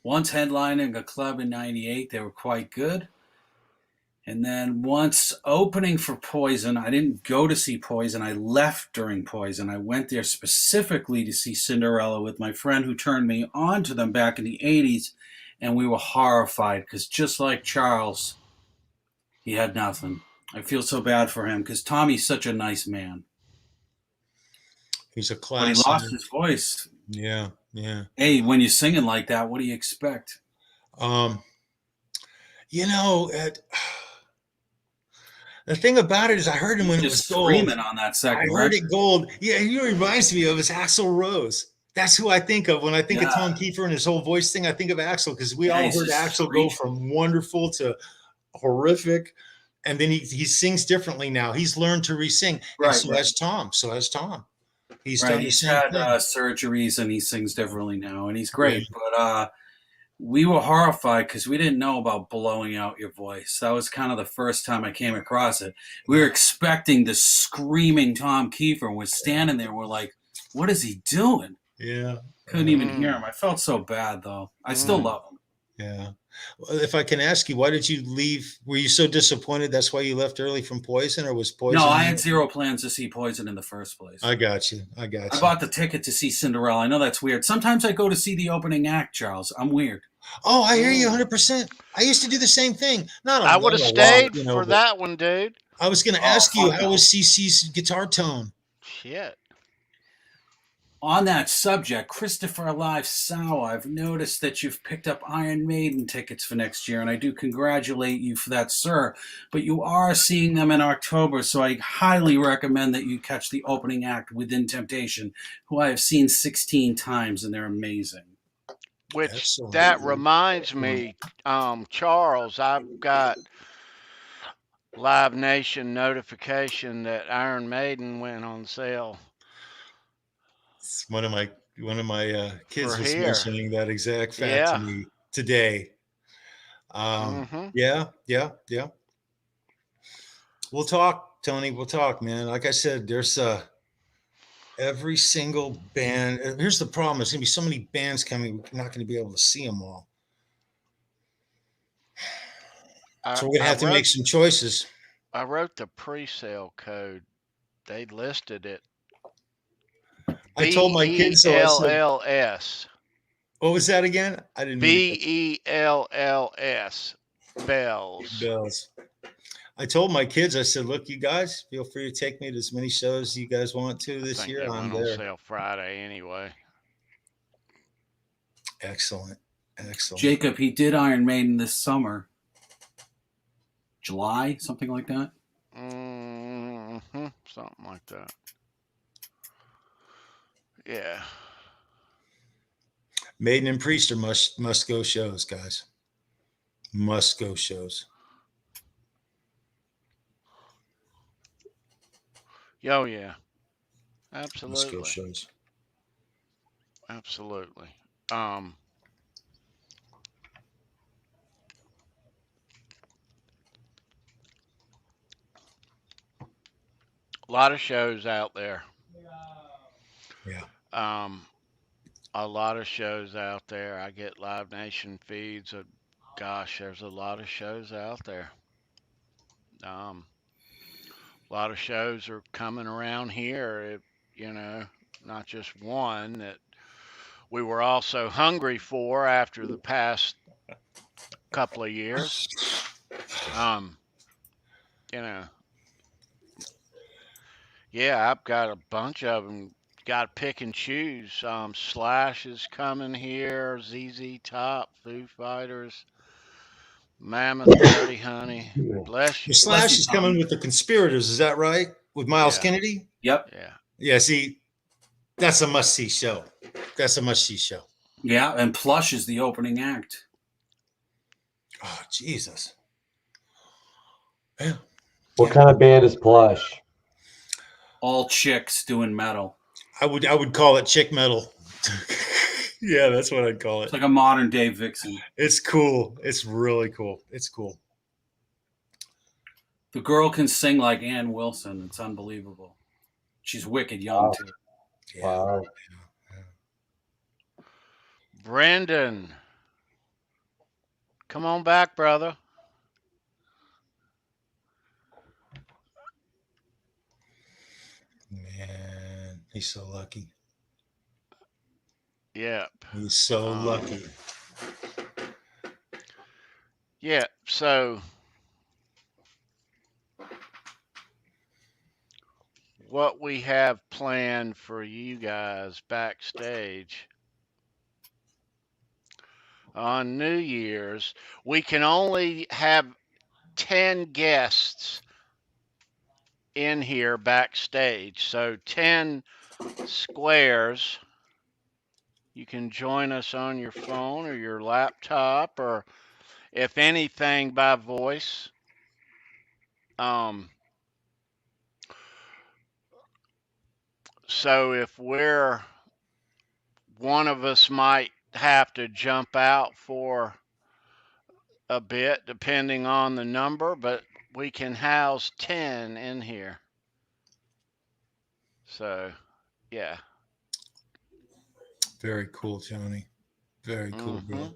Once headlining a club in 98, they were quite good. And then once opening for Poison, I didn't go to see Poison. I left during Poison. I went there specifically to see Cinderella with my friend who turned me on to them back in the 80s. And we were horrified because just like Charles, He had nothing. I feel so bad for him because Tommy's such a nice man. He's a But class. he lost his voice. Yeah, yeah. Hey, when you're singing like that, what do you expect? You know, the thing about it is, I heard him when it was gold. Screaming on that second. I heard it gold. Yeah, he reminds me of his Axl Rose. That's who I think of when I think of Tom Kiefer and his whole voice thing. I think of Axl because we all heard Axl go from wonderful to horrific, and then he sings differently now. He's learned to re-sing, and so has Tom. So has Tom. He's done the same had thing. Surgeries, and he sings differently now, and he's great. But we were horrified because we didn't know about blowing out your voice. That was kind of the first time I came across it. We were expecting the screaming Tom Kiefer, and we're standing there. We're like, what is he doing? Yeah. Couldn't even hear him. I felt so bad, though. I still love him. Yeah. Well, if I can ask you, why did you leave? Were you so disappointed that's why you left early from Poison, or was Poison? No, I had zero plans to see Poison in the first place. I got you. I bought the ticket to see Cinderella. I know that's weird. Sometimes I go to see the opening act, Charles. I'm weird. Oh, I hear you 100%. I used to do the same thing. I would have stayed for that one, dude. I was going to ask you, how was CC's guitar tone? Shit. On that subject, Christopher Alive Sow, I've noticed that you've picked up Iron Maiden tickets for next year, and I do congratulate you for that, sir. But you are seeing them in October, so I highly recommend that you catch the opening act Within Temptation, who I have seen 16 times, and they're amazing. Which, that reminds me, Charles, I've got Live Nation notification that Iron Maiden went on sale. One of my kids was mentioning that exact fact to me today. Yeah. We'll talk, Tony. We'll talk, man. Like I said, there's every single band. Here's the problem: there's gonna be so many bands coming. We're not gonna be able to see them all. So we're gonna have to make some choices. I wrote the pre-sale code. They listed it. I told my kids so. BELLS. What was that again? I didn't. BELLS. Bells. I told my kids. I said, "Look, you guys, feel free to take me to as many shows as you guys want to this year. I'm there." On sale Friday anyway. Excellent. Jacob, he did Iron Maiden this summer. July, something like that. Something like that. Yeah. Maiden and Priest are must go shows, guys. Must go shows. Oh yeah. Absolutely. Must go shows. Absolutely. A lot of shows out there. Yeah. A lot of shows out there. I get Live Nation feeds. Gosh, there's a lot of shows out there. A lot of shows are coming around here. Not just one that we were all so hungry for after the past couple of years. Yeah, I've got a bunch of them. Got to pick and choose. Slash is coming here. ZZ Top, Foo Fighters, Mammoth, Dirty Honey. Bless you. Slash is coming with the Conspirators. Is that right? With Miles Kennedy? Yep. Yeah. See, that's a must-see show. Yeah, and Plush is the opening act. Oh, Jesus. Yeah. What kind of band is Plush? All chicks doing metal. I would call it chick metal. Yeah, that's what I'd call it. It's like a modern day Vixen. It's cool. It's really cool. It's cool. The girl can sing like Ann Wilson. It's unbelievable. She's wicked young too. Wow. Brendan, come on back, brother. Man, he's so lucky. Yep. He's so lucky. Yeah, so what we have planned for you guys backstage. On New Year's, we can only have 10 guests in here backstage. So 10 squares. You can join us on your phone or your laptop, or if anything by voice. So if one of us might have to jump out for a bit depending on the number, but we can house 10 in here. So, yeah. Very cool, Johnny. Very cool, bro.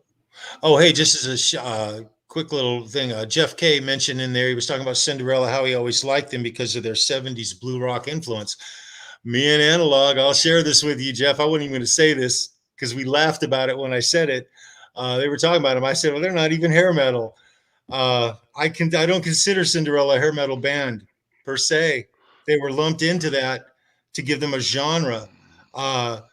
Oh, hey, just as a quick little thing, Jeff K mentioned in there, he was talking about Cinderella, how he always liked them because of their 70s blue rock influence. Me and Analog, I'll share this with you, Jeff. I wasn't even going to say this because we laughed about it when I said it. They were talking about them. I said, well, they're not even hair metal. I don't consider Cinderella a hair metal band per se. They were lumped into that to give them a genre. But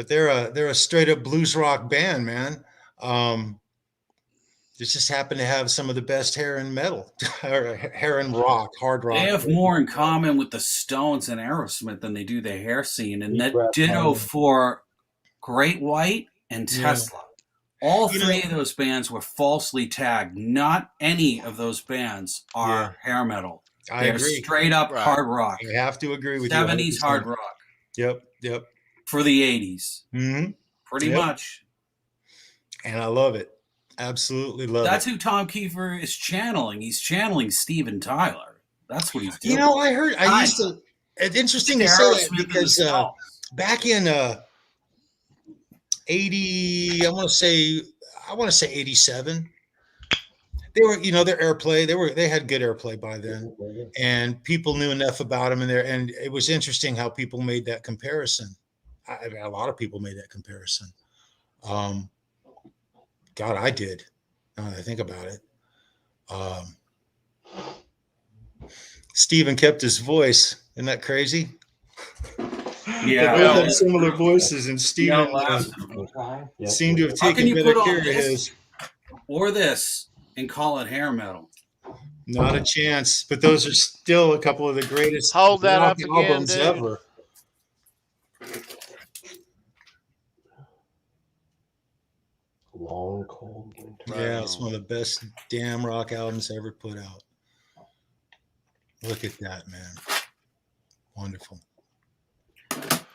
they're a straight up blues rock band, man. They just happen to have some of the best hair in metal, or hair and rock, hard rock. They have more in common with the Stones and Aerosmith than they do the hair scene, and that ditto for Great White and Tesla. All three of those bands were falsely tagged. Not any of those bands are hair metal. They're straight up hard rock. I have to agree with 70s you. 70s hard rock. Yep. For the 80s. Pretty much. And I love it. Absolutely love it. That's who Tom Kiefer is channeling. He's channeling Steven Tyler. That's what he's doing. You know, it's interesting to say that because back in 80, I want to say 87, they were, their airplay, they had good airplay by then, and people knew enough about them and it was interesting how people made that comparison. A lot of people made that comparison. God, I did. Now that I think about it. Steven kept his voice. Isn't that crazy? Yeah. They both had similar voices, and Steven seemed to have taken better care of his. Or this and call it hair metal. Not a chance. But those are still a couple of the greatest Hold that up again, albums dude. ever. Long Cold Winter. Yeah, it's one of the best damn rock albums ever put out. Look at that, man. Wonderful.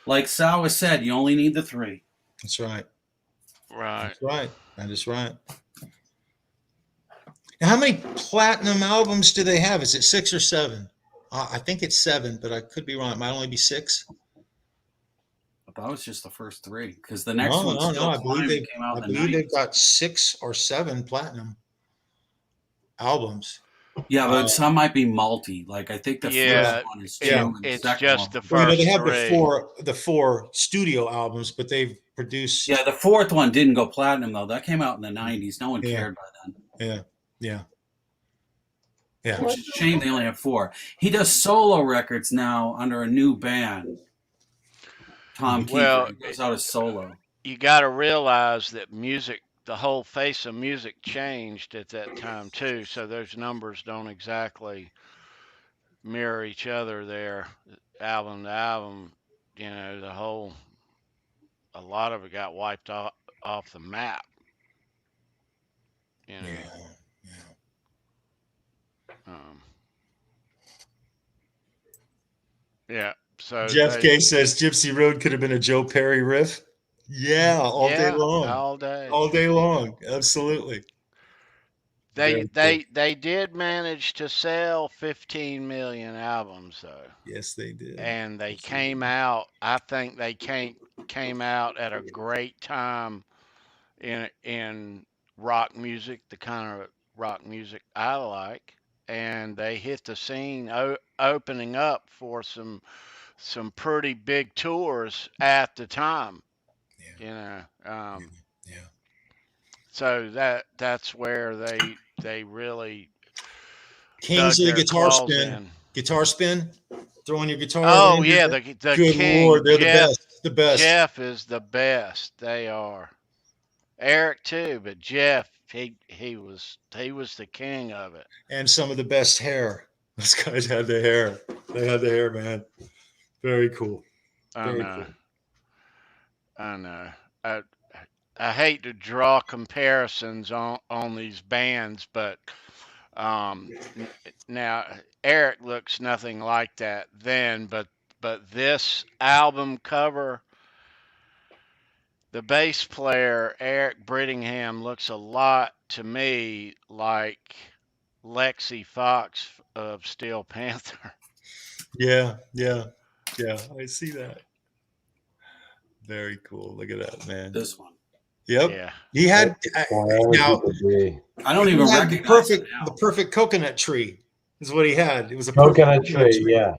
Like Sawa said, you only need the 3. That's right. Right. That's right. That is right. Now, how many platinum albums do they have? Is it 6 or 7? I think it's 7, but I could be wrong. It might only be 6. That was just the first 3, because the next one I believe they've got 6 or 7 platinum albums. Yeah, but some might be multi. Like I think the first one is 2. It's just the first. They have the four studio albums, but they've produced. Yeah, the 4th one didn't go platinum though. That came out in the 90s. No one cared by then. Yeah. Which is a shame they only have 4. He does solo records now under a new band. Tom Kiefer goes out as solo. You got to realize that the whole face of music changed at that time too, so those numbers don't exactly mirror each other there, album to album. A lot of it got wiped off the map. So Jeff K says Gypsy Road could have been a Joe Perry riff. Yeah, all day long. All day long. Absolutely. They did manage to sell 15 million albums though. Yes, they did. And they came out, I think they came out at a great time in rock music, the kind of rock music I like, and they hit the scene opening up for some pretty big tours at the time. So that's where they really Kings of the Guitar Spin. guitar spin, throwing your guitar. Oh around yeah, your- the Good king. Lord, they're Jeff, the best. Jeff is the best. They are. Eric too, but Jeff, he was the king of it. And some of the best hair. Those guys had the hair. They had the hair, man. Very cool. I Very know. cool. I know. I hate to draw comparisons on these bands, but now Eric looks nothing like that then, but this album cover, the bass player Eric Brittingham looks a lot to me like Lexi Fox of Steel Panther. Yeah. I see that. Very cool. Look at that, man. This one. Yep. Yeah. He had now. I don't even recognize the perfect coconut tree is what he had. It was a Coconut perfect tree, yeah.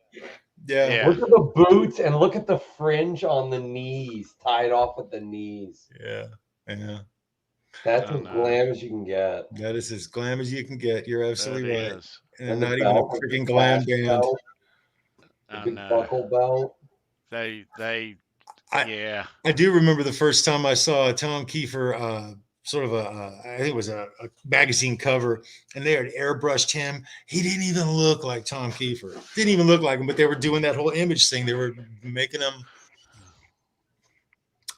Yeah. Look at the boots and look at the fringe on the knees, tied off at the knees. Yeah. That's as glam as you can get. That is as glam as you can get. You're absolutely right. Is. And not even a freaking glam band. Belt, the big buckle belt. Yeah. I do remember the first time I saw Tom Kiefer, sort of I think it was a magazine cover, and they had airbrushed him. He didn't even look like Tom Kiefer. Didn't even look like him, but they were doing that whole image thing. They were making him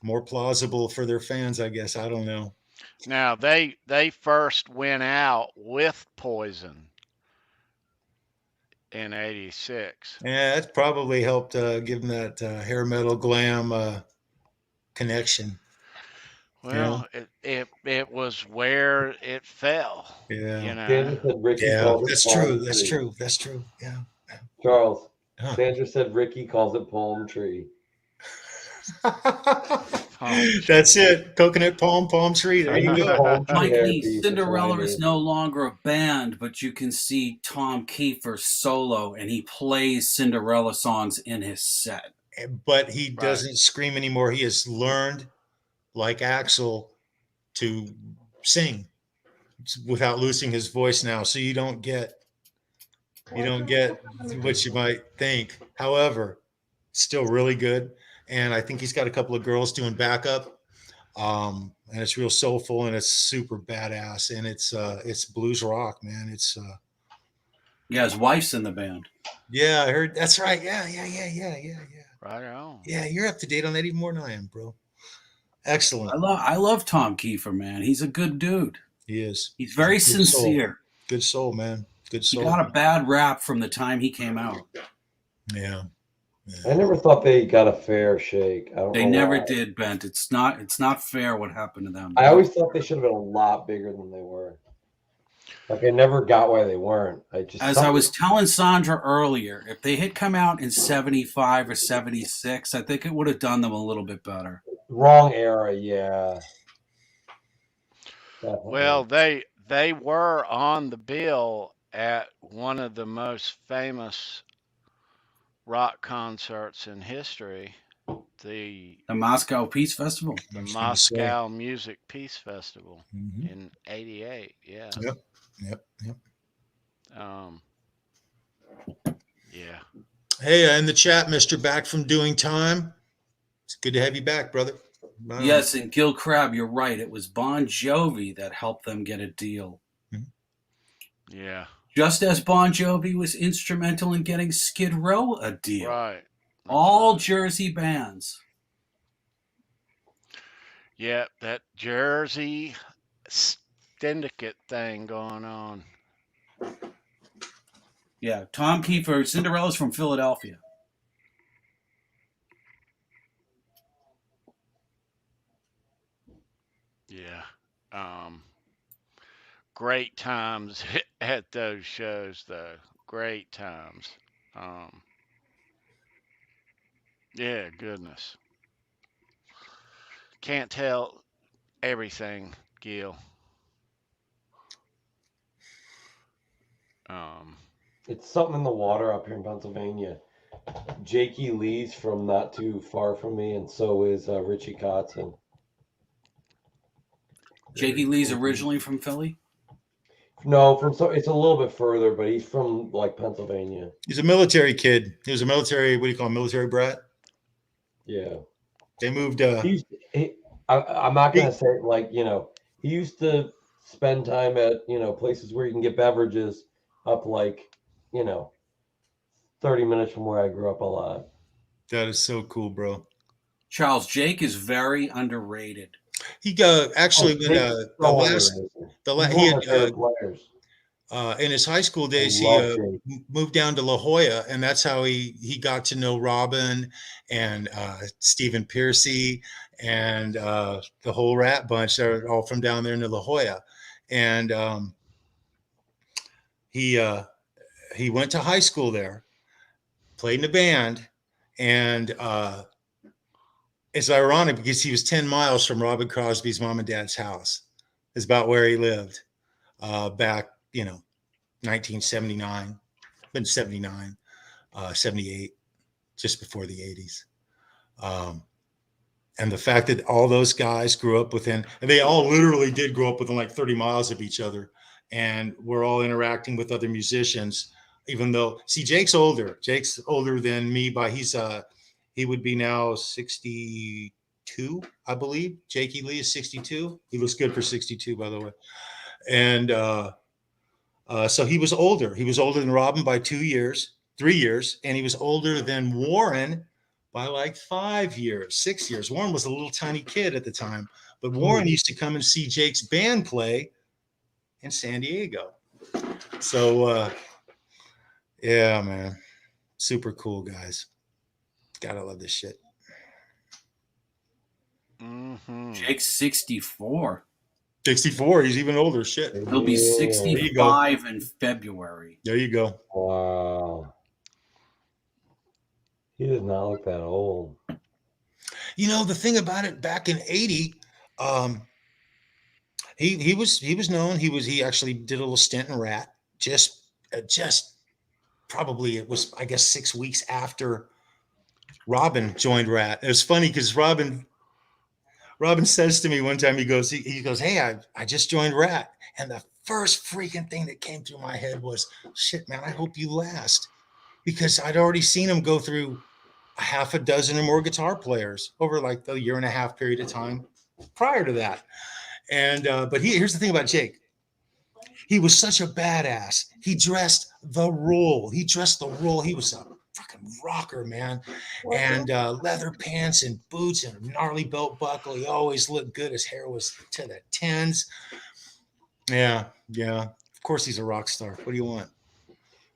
more plausible for their fans, I guess. I don't know. Now they first went out with Poison in '86. Yeah, that's probably helped give them that hair metal glam connection. Well, it was where it fell. Yeah. You know. Sandra said Ricky That's true. Yeah. Charles. Sandra said Ricky calls it palm tree. That's it. Coconut palm tree. There you go. Mike Lee, Cinderella is no longer a band, but you can see Tom Kiefer solo, and he plays Cinderella songs in his set. But he doesn't scream anymore. He has learned, like Axl, to sing without losing his voice now. So you don't get what you might think. However, still really good. And I think he's got a couple of girls doing backup. And it's real soulful and it's super badass. And it's blues rock, man. It's yeah, his wife's in the band. Yeah, I heard that's right. Yeah. Right on. Yeah, you're up to date on that even more than I am, bro. Excellent. I love Tom Kiefer, man. He's a good dude. He is. He's very sincere. Good soul, man. Good soul. He got a bad rap from the time he came out. Yeah. I never thought they got a fair shake. They never did, Bent. It's not fair what happened to them. I always thought they should have been a lot bigger than they were. Like I never got why they weren't. I was telling Sandra earlier, if they had come out in '75 or '76, I think it would have done them a little bit better. Wrong era, yeah. Definitely. Well, they were on the bill at one of the most famous rock concerts in history, the Moscow Peace Festival. The Moscow Music Peace Festival in '88. Yeah. Yep. Yeah. Hey, in the chat, Mr. Back from Doing Time. It's good to have you back, brother. Bye. Yes, and Gil Crab, you're right. It was Bon Jovi that helped them get a deal. Yeah. Just as Bon Jovi was instrumental in getting Skid Row a deal. Right. All Jersey bands. Yeah, that Jersey syndicate thing going on. Yeah, Tom Kiefer, Cinderella's from Philadelphia. Yeah. Great times at those shows, though. Great times. Yeah, goodness. Can't tell everything, Gil. It's something in the water up here in Pennsylvania. Jakey Lee's from not too far from me, and so is Richie Kotzen. Jakey Lee's originally from Philly? No, it's a little bit further, but he's from like Pennsylvania. He's a military kid. He was a military, what do you call him, military brat? Yeah. They moved. I'm not gonna say like, he used to spend time at, places where you can get beverages up like, 30 minutes from where I grew up a lot. That is so cool, bro. Charles, Jake is very underrated. He actually when in his high school days he moved down to La Jolla, and that's how he got to know Robin and Stephen Piercy and the whole Rat bunch. They're all from down there in La Jolla, and he went to high school there, played in a band, and it's ironic because he was 10 miles from Robin Crosby's mom and dad's house. Is about where he lived back, 1979, been 79, 78, just before the 80s. And the fact that all those guys grew up within, and they all literally did grow up within like 30 miles of each other, and we're all interacting with other musicians, even though, see, Jake's older than me by, he would be now 62, I believe. Jakey Lee is 62. He looks good for 62, by the way. And so he was older. He was older than Robin by 3 years, and he was older than Warren by like 5 years, 6 years. Warren was a little tiny kid at the time, but Warren used to come and see Jake's band play in San Diego. So, yeah, man, super cool guys. Gotta love this shit. Mm-hmm. Jake's 64. 64. He's even older. Shit. He'll be 65 in February. There you go. Wow. He does not look that old. The thing about it, back in 80, he was known. He actually did a little stint in Rat. Just probably, it was, I guess, 6 weeks after Robin joined Rat. It was funny because Robin says to me one time, he goes, hey, I just joined Rat. And the first freaking thing that came through my head was, shit, man, I hope you last. Because I'd already seen him go through a half a dozen or more guitar players over like the 1.5 year period of time prior to that. And, but here's the thing about Jake. He was such a badass. He dressed the role. He was a fucking rocker, man. And leather pants and boots and a gnarly belt buckle. He always looked good. His hair was to the tens. Yeah. Of course he's a rock star. What do you want?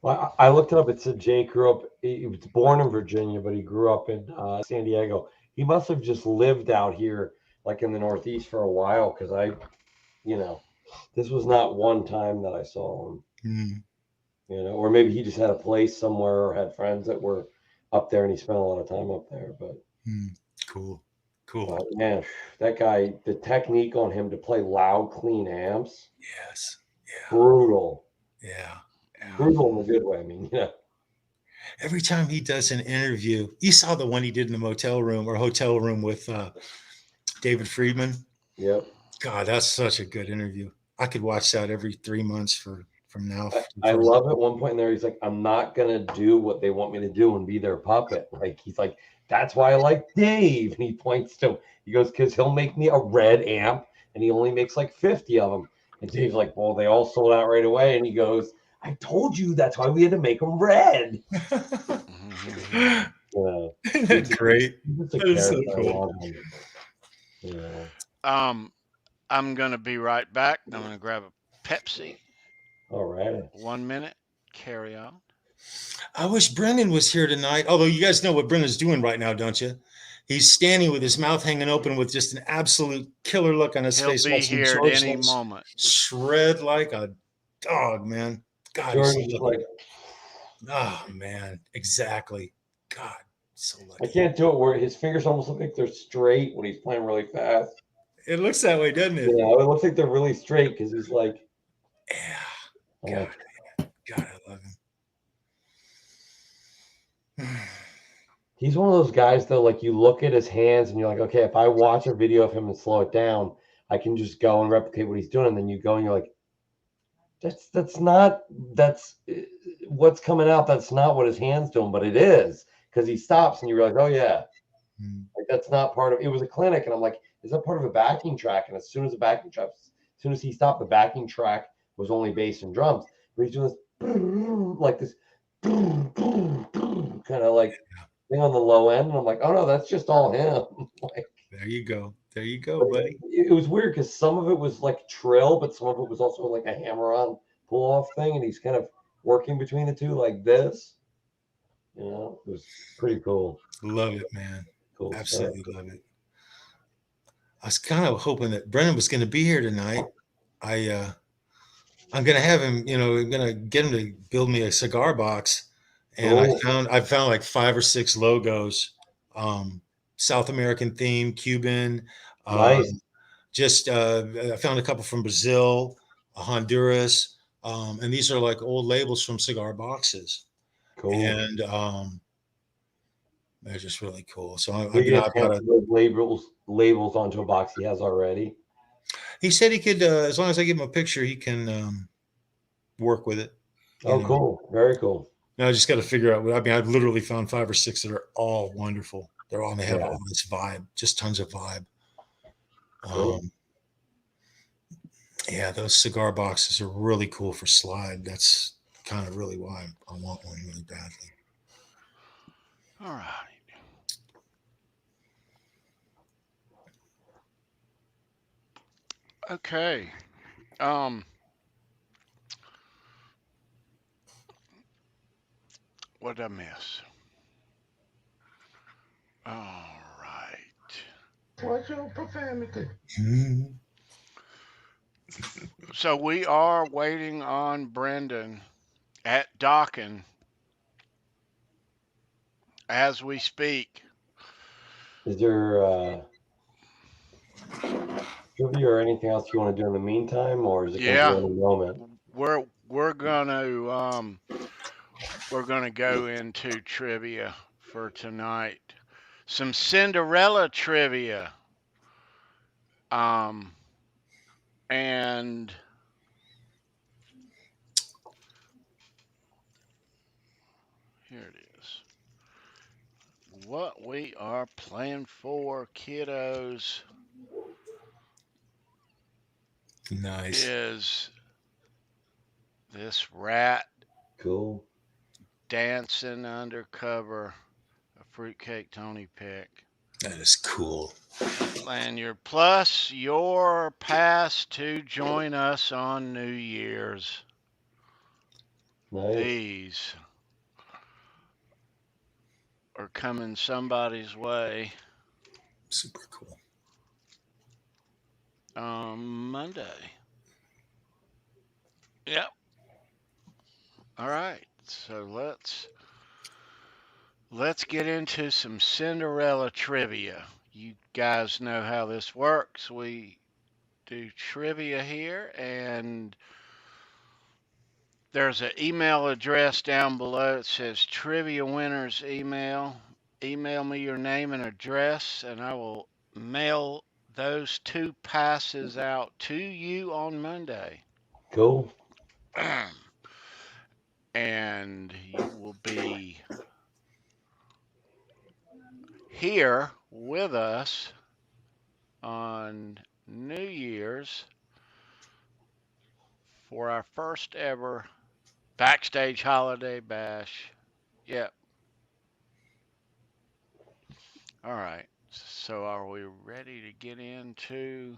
Well, I looked it up. It said Jake grew up, he was born in Virginia, but he grew up in San Diego. He must have just lived out here, like in the Northeast for a while, because this was not one time that I saw him. Or maybe he just had a place somewhere or had friends that were up there and he spent a lot of time up there. But cool. Man, that guy, the technique on him to play loud, clean amps. Yes. Yeah. Brutal. Yeah. Brutal in a good way. I mean, every time he does an interview, you saw the one he did in the motel room or hotel room with David Friedman. Yep. God, that's such a good interview. I could watch that every 3 months from now. I love it. One point in there, he's like, I'm not going to do what they want me to do and be their puppet. Like, he's like, that's why I like Dave. And he points to him. He goes, because he'll make me a red amp and he only makes like 50 of them. And Dave's like, well, they all sold out right away. And he goes, I told you that's why we had to make them red. That's great. That is so cool. I'm going to be right back. I'm going to grab a Pepsi. All right. 1 minute. Carry on. I wish Brendan was here tonight. Although you guys know what Brendan's doing right now, don't you? He's standing with his mouth hanging open with just an absolute killer look on his face. He'll be here at any moment. Shred like a dog, man. God, he's so lucky. Oh, man. Exactly. God, so lucky. I can't do it where his fingers almost look like they're straight when he's playing really fast. It looks that way, doesn't it? Yeah, it looks like they're really straight because he's like, yeah. God, I love him. He's one of those guys, though, like you look at his hands and you're like, okay, if I watch a video of him and slow it down, I can just go and replicate what he's doing. And then you go and you're like, That's not what's coming out. That's not what his hand's doing, but it is, because he stops and you realize, oh yeah, like that's not part of it. Was a clinic, and I'm like, is that part of a backing track? And as soon as he stopped, the backing track was only bass and drums. But he's doing this like this kind of like thing on the low end, and I'm like, oh no, that's just all him. Like, there you go, buddy. It was weird because some of it was like trill, but some of it was also like a hammer-on pull-off thing, and he's kind of working between the two like this. You know, it was pretty cool. Love it, man. Cool. Absolutely love it. I was kind of hoping that Brennan was going to be here tonight. I'm going to have him, I'm going to get him to build me a cigar box. And I found like 5 or 6 logos, South American theme, Cuban. Nice. I found a couple from Brazil, Honduras. And these are like old labels from cigar boxes. Cool. And they're just really cool. So I've got those labels onto a box he has already. He said he could, as long as I give him a picture, he can work with it. Cool. Very cool. Now I just got to figure out. I've literally found 5 or 6 that are all wonderful. They have all this vibe, just tons of vibe. Cool. Yeah, those cigar boxes are really cool for slide. That's kind of really why I want one really badly. All right. Okay. What did I miss? All right. What's your profanity? So we are waiting on Brendan at DOKKEN as we speak. Is there trivia or anything else you want to do in the meantime, or is it going to be in a moment? We're gonna go into trivia for tonight. Some Cinderella trivia. And here it is. What we are playing for, kiddos, nice, is this rat cool dancing undercover a Fruitcake Tony pick. That is cool. Lanyard plus your pass to join us on New Year's. Nice. These are coming somebody's way. Super cool. Monday. Yep. All right. So let's get into some Cinderella trivia. You guys know how this works. We do trivia here, and there's an email address down below. It says trivia winners email. Email me your name and address, and I will mail those 2 passes out to you on Monday. Cool. And you will be here with us on New Year's for our first ever backstage holiday bash. Yep. All right. So are we ready to get into?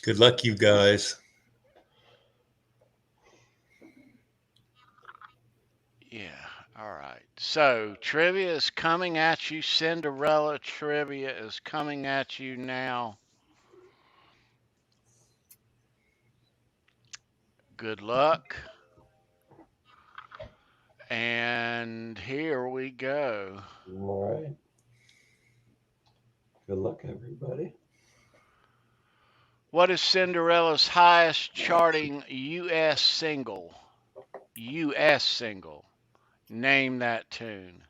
Good luck, you guys. Yeah. All right. So trivia is coming at you. Cinderella trivia is coming at you now. Good luck. And here we go. All right. Good luck, everybody. What is Cinderella's highest charting U.S. single? U.S. single. Name that tune.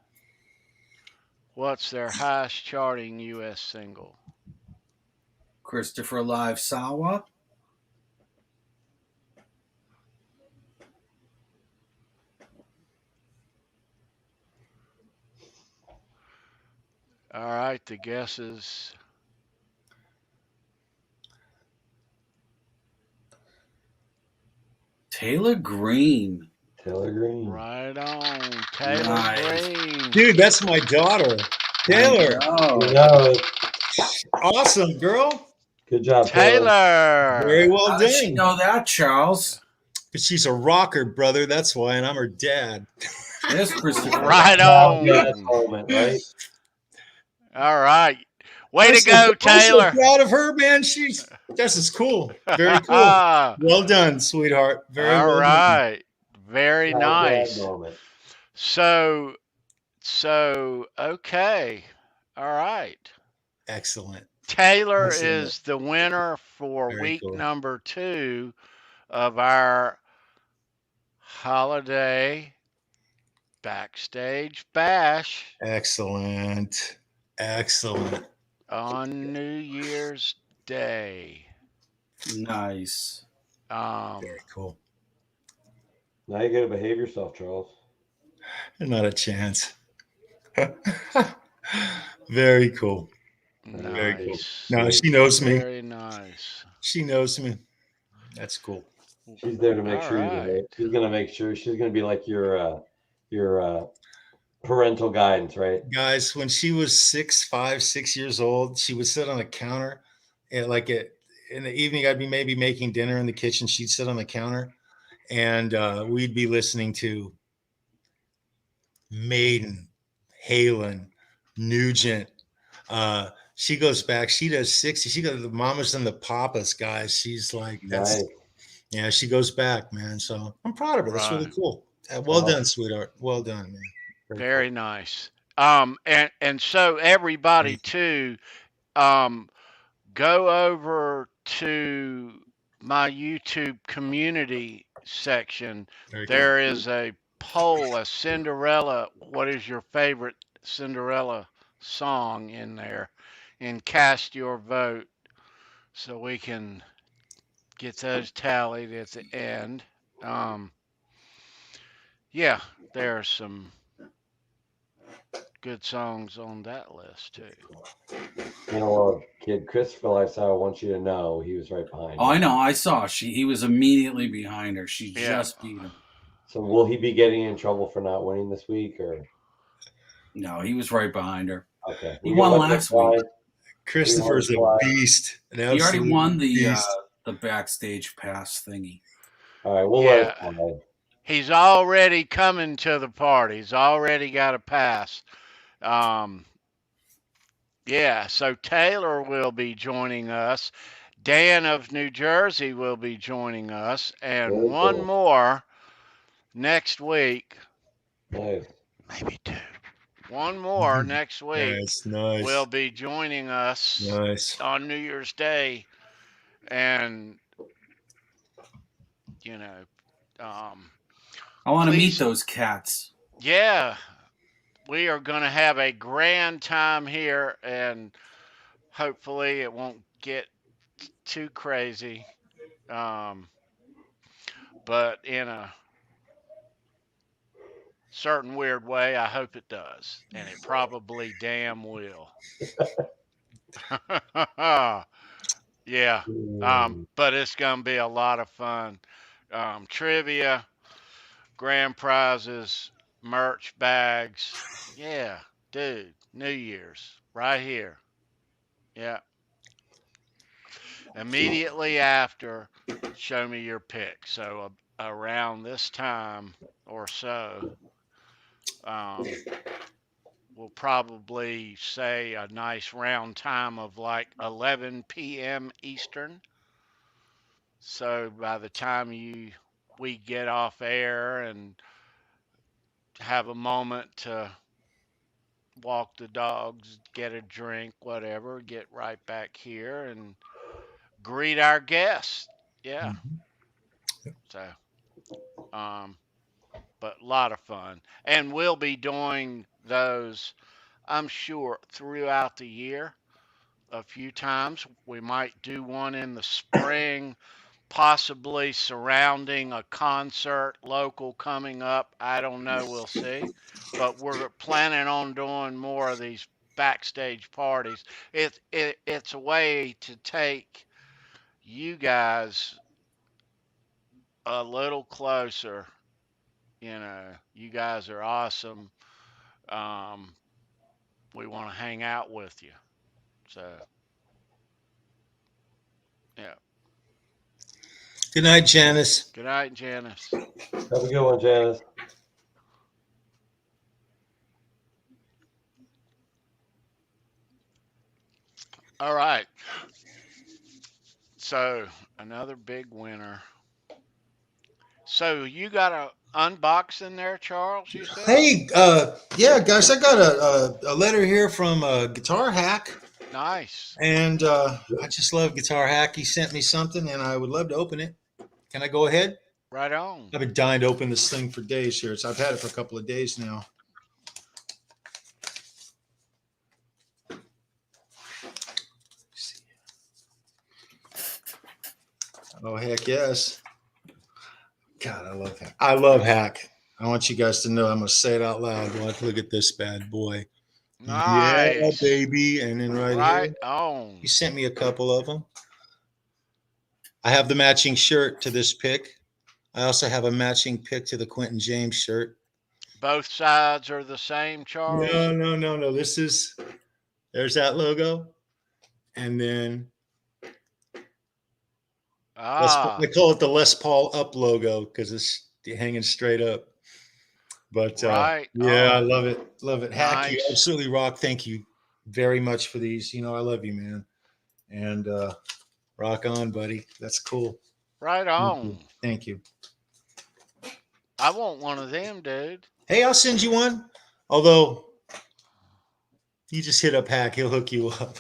What's their highest charting U.S. single? Christopher Live Sawa. All right, the guesses. Taylor Green. Taylor Green. Right on, Taylor Nice. Green. Dude, that's my daughter. Taylor. You know, Awesome, girl. good job, Taylor. Very Taylor. well How does she done. know that, Charles? But she's a rocker, brother. That's why, and I'm her dad. There's Christopher. Right Proud dad on. moment, right? All right. Way I'm to so- go, I'm so Taylor. proud of her, man. This is cool. Very cool. Well done, sweetheart. Very All well done. right. Very Proud dad nice. moment. So, okay. All right. Excellent. Taylor Excellent. is the winner for Very week cool. number 2 of our holiday backstage bash Excellent. Excellent. on New Year's Day. Nice. Very cool. Now you gotta behave yourself, Charles. Not a chance. Very cool. Very cool. Nice. No, she knows me. Very nice. She knows me. That's cool. She's there to make All sure you right. behave. She's gonna make sure. She's gonna be like your parental guidance, right? Guys, when she was 5, 6 years old, she would sit on a counter, and in the evening, I'd be maybe making dinner in the kitchen. She'd sit on the counter, and we'd be listening to Maiden, Halen, Nugent. She goes back. She does 60. She got the mamas and the papas, guys. She's like, Nice. yeah, she goes back, man. So I'm proud of her. That's really Right. cool. Well done, sweetheart. Well done, man. Very cool. nice. And so everybody too, go over to my YouTube community section. Very There is a poll, a Cinderella. What is your favorite Cinderella song in there? And cast your vote so we can get those tallied at the end. Yeah, there are some good songs on that list too. You know, kid, Christopher Lifestyle wants you to know he was right behind Oh, you. I know. I saw. He was immediately behind her. She Yeah. just beat him. So will he be getting in trouble for not winning this week, or No, he was right behind her. okay? He We won can let last that slide. week. Christopher's a Slide. beast. An He already absolute won the beast. backstage pass thingy. All right, we'll let it slide. He's already coming to the party. He's already got a pass. Yeah, so Taylor will be joining us. Dan of New Jersey will be joining us. And Very one cool. more next week. Nice. Maybe 2. One more next week Nice. will be joining us Nice. on New Year's Day. And, you know, I want to meet please- those cats. yeah, we are going to have a grand time here, and hopefully it won't get too crazy. But in a certain weird way, I hope it does, and it probably damn will. Yeah, but it's going to be a lot of fun. Trivia, grand prizes, merch bags. Yeah, dude, New Year's right here. Yeah. Immediately after, show me your pick. So around this time or so, we'll probably say a nice round time of like 11 p.m. Eastern. So by the time we get off air and have a moment to walk the dogs, get a drink, whatever, get right back here and greet our guests. Yeah. So, but a lot of fun. And we'll be doing those, I'm sure, throughout the year a few times. We might do one in the spring, possibly surrounding a concert local coming up. I don't know. We'll see. But we're planning on doing more of these backstage parties. It's a way to take you guys a little closer. You know, you guys are awesome. Um, we want to hang out with you. So, yeah. Good night, Janice. Good night, Janice. Have a good one, Janice. All right. So, another big winner. So, you got a unboxing there, Charles, you said? Hey, yeah, guys, I got a letter here from Guitar Hack. Nice. And I just love Guitar Hack. He sent me something, and I would love to open it. Can I go ahead? Right on. I've been dying to open this thing for days here. I've had it for a couple of days now. Oh, heck yes. God, I love Hack. I love Hack. I want you guys to know. I'm going to say it out loud. Look at this bad boy. Nice. Yeah, baby. And then right here, on. he sent me a couple of them. I have the matching shirt to this pick. I also have a matching pick to the Quentin James shirt. Both sides are the same, Charles? No. There's that logo. And then I call it the Les Paul Up logo because it's hanging straight up. But right. Yeah, I love it. Love it. Hack, Nice. you absolutely rock. Thank you very much for these. You know, I love you, man. And rock on, buddy. That's cool. Right on. Thank you. I want one of them, dude. Hey, I'll send you one. Although you just hit up Hack, he'll hook you up.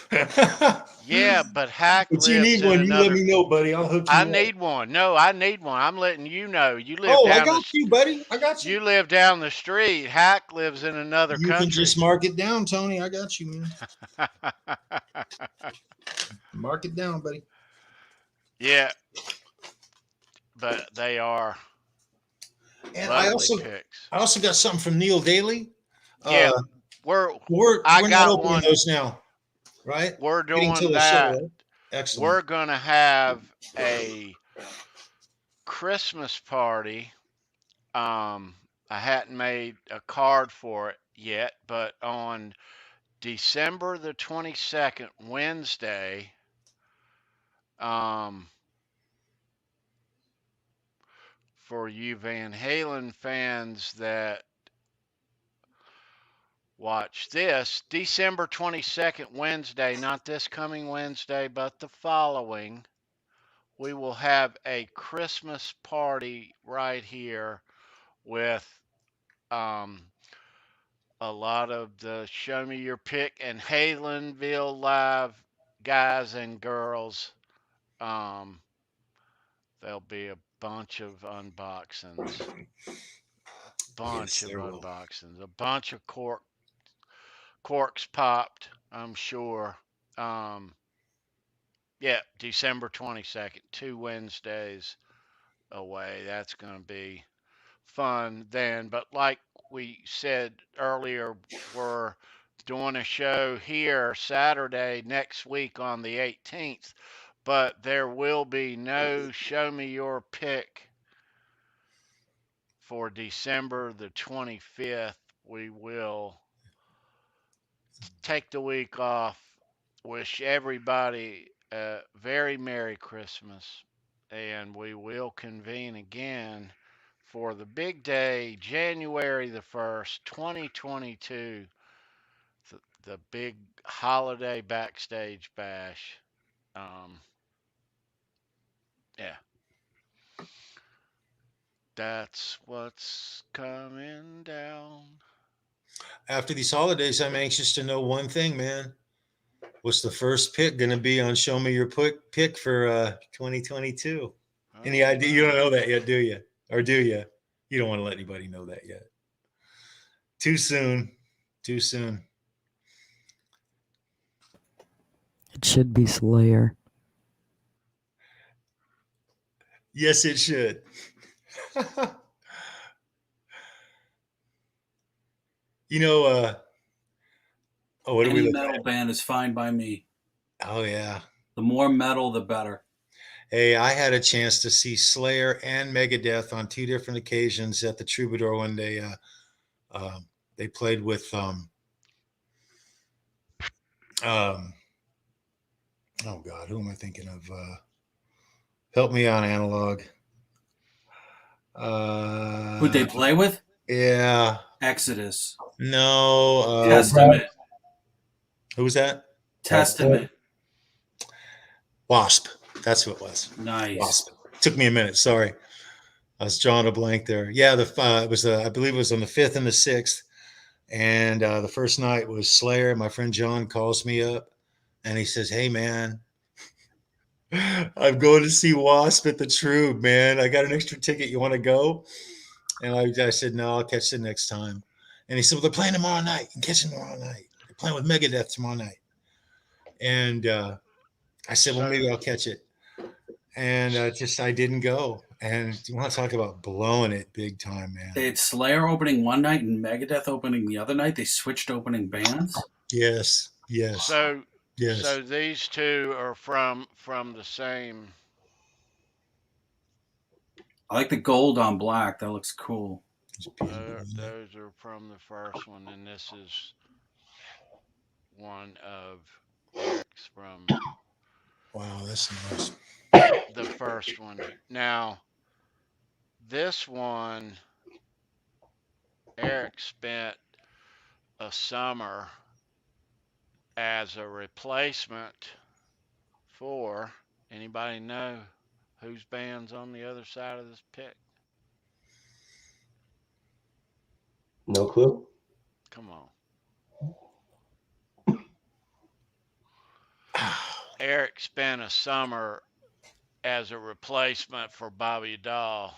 Yeah, but Hack But lives you need in one. another... You let me know, buddy. I'll hook you I up. need one. No, I need one. I'm letting you know. You live Oh, down I got you, buddy. I got you. You live down the street. Hack lives in another You country. can just mark it down, Tony. I got you, man. Mark it down, buddy. Yeah. But they are And I also got something from Neil Daly. Yeah, we're I not got opening one. those now, right? We're Getting doing to that. The show, right? Excellent. We're gonna have a Christmas party. I hadn't made a card for it yet, but on December the 22nd, Wednesday, for you Van Halen fans that watch this, December 22nd, Wednesday, not this coming Wednesday, but the following, we will have a Christmas party right here with a lot of the Show Me Your Pick and Halenville Live guys and girls. There'll be a bunch of unboxings. A bunch of corks popped, I'm sure. Yeah, December 22nd, 2 Wednesdays away. That's going to be fun then. But like we said earlier, we're doing a show here Saturday next week on the 18th, but there will be no Show Me Your Pick for December the 25th. We will take the week off. Wish everybody a very Merry Christmas, and we will convene again for the big day, January the 1st, 2022, the big holiday backstage bash. Yeah. That's what's coming down. After these holidays, I'm anxious to know one thing, man. What's the first pick going to be on Show Me Your Pick for 2022? Any idea? You don't know that yet, do you? Or do you? You don't want to let anybody know that yet. Too soon. Too soon. It should be Slayer. Yes, it should. You know, Oh, what do we Any look metal at? band is fine by me. Oh yeah. The more metal, the better. Hey, I had a chance to see Slayer and Megadeth on 2 different occasions at the Troubadour one day. They played with oh God, who am I thinking of? Help me on analog. Who'd they play with? Yeah. Exodus. No. Testament. Who was that? Testament. Wasp. That's who it was. Nice. Wasp. Took me a minute. Sorry. I was drawing a blank there. Yeah, it was I believe it was on the 5th and the 6th. And the first night was Slayer. My friend John calls me up and he says, "Hey man, I'm going to see Wasp at the Trube, man. I got an extra ticket. You want to go?" And I said, "No, I'll catch it next time." And he said, "Well, they're playing tomorrow night. You can catch them tomorrow night. They're playing with Megadeth tomorrow night." And I said, "Well, maybe I'll catch it." And I didn't go. And you want to talk about blowing it big time, man. They had Slayer opening one night and Megadeth opening the other night. They switched opening bands. Yes. So Yes. so these two are from the same. I like the gold on black. That looks cool. Those are from the first one, and this is one of Eric's from Wow, that's nice. the first one. Now, this one, Eric spent a summer as a replacement for. Anybody know whose band's on the other side of this pick? No clue. Come on. Eric spent a summer as a replacement for Bobby Dahl.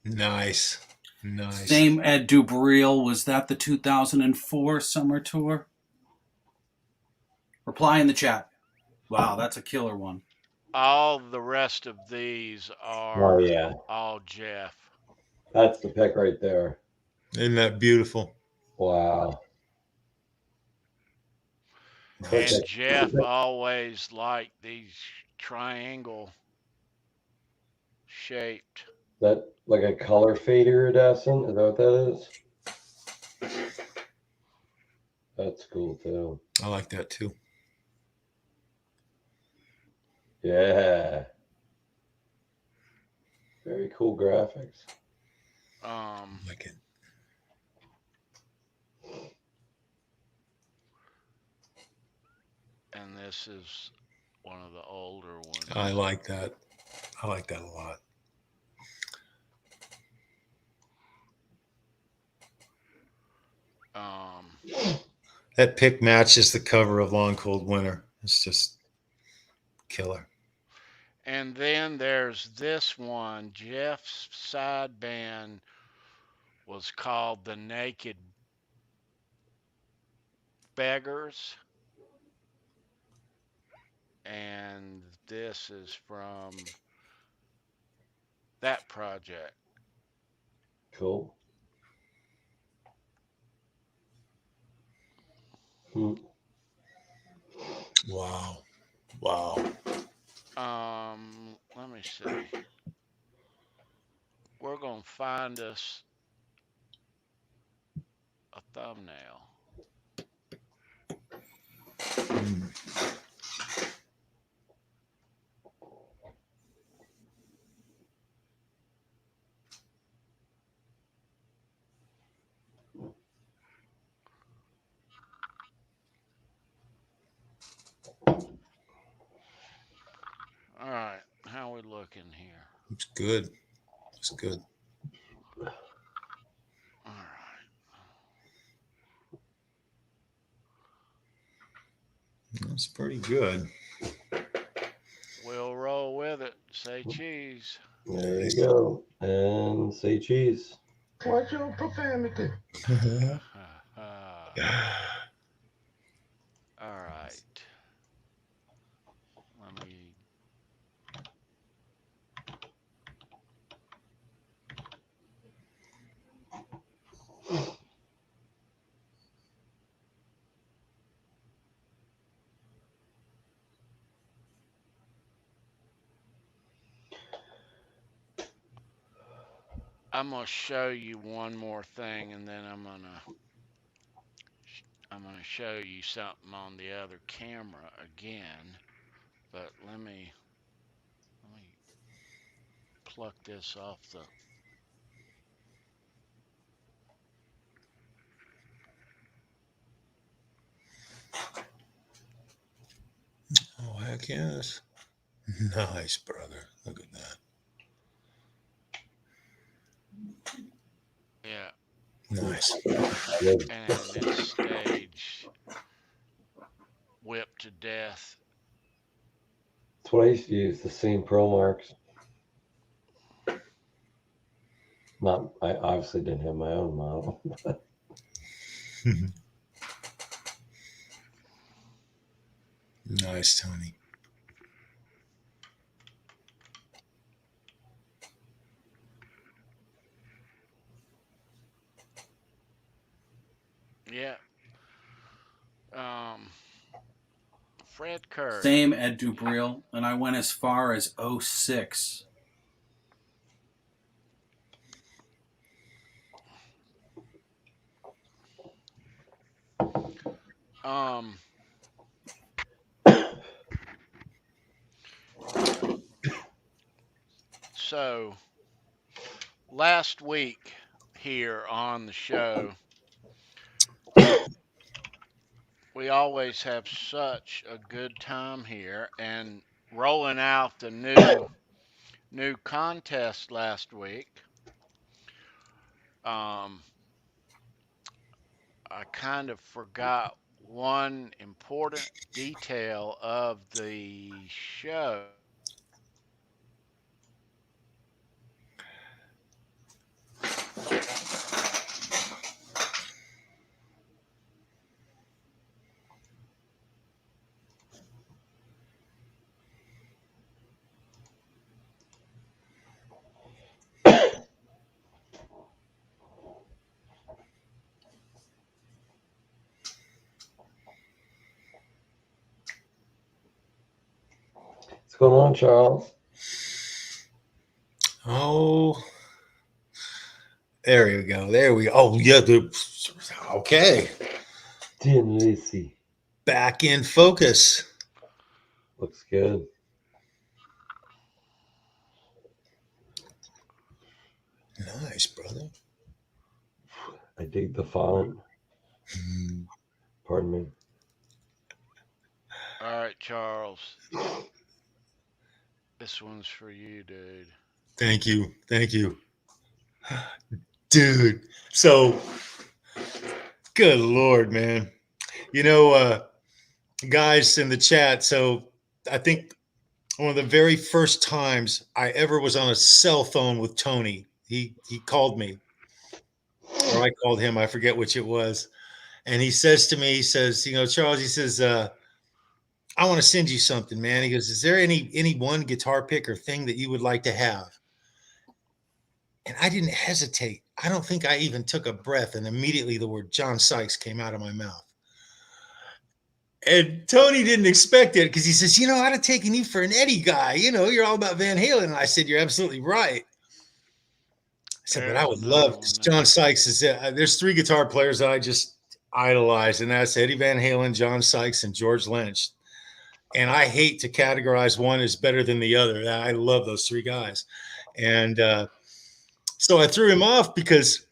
Nice. Same Ed Dubril. Was that the 2004 summer tour? Reply in the chat. Wow, that's a killer one. All the rest of these are all Jeff. That's the pick right there. Isn't that beautiful? Wow. And Jeff always liked these triangle shaped. That like a color fader iridescent? Is that what that is? That's cool too. I like that too. Yeah. Very cool graphics. Like it. And this is one of the older ones. I like that. I like that a lot. That pick matches the cover of Long Cold Winter. It's just killer. And then there's this one. Jeff's side band was called the Naked Beggars. And this is from that project. Cool. Wow. Let me see. We're going to find us a thumbnail. All right, how are we looking here? It's good. It's good. All right. That's pretty good. We'll roll with it. Say cheese. There you go. And say cheese. Watch your profanity. All right. Let me. I'm gonna show you one more thing, and then I'm gonna show you something on the other camera again. But let me pluck this off the. Oh, heck yes. Nice, brother. Look at that. Yeah. Nice. And it's stage whipped to death. That's what I used to use, the same Pro Marks. Not, I obviously didn't have my own model. Nice, Tony. Yeah. Fred Curry. Same Ed Dubril, and I went as far as 06. So last week here on the show, we always have such a good time here, and rolling out the new contest last week. I kind of forgot one important detail of the show. What's going on, Charles? Oh, there we go. There we go. Oh, yeah. Okay. Lacey. Back in focus. Looks good. Nice, brother. I dig the font. Pardon me. All right, Charles. This one's for you, dude. Thank you. Thank you. Dude. So, good Lord, man. You know, guys in the chat, so I think one of the very first times I ever was on a cell phone with Tony, he called me, or I called him, I forget which it was. And he says to me, he says, you know, Charles, he says, I want to send you something, man. He goes, is there any one guitar pick or thing that you would like to have? And I didn't hesitate. I don't think I even took a breath. And immediately the word John Sykes came out of my mouth. And Tony didn't expect it because he says, you know, I'd have taken you for an Eddie guy. You know, you're all about Van Halen. And I said, you're absolutely right. I said, but I would love this. John Sykes is there's three guitar players that I just idolize, and that's Eddie Van Halen, John Sykes, and George Lynch. And I hate to categorize one as better than the other. I love those three guys. And so I threw him off because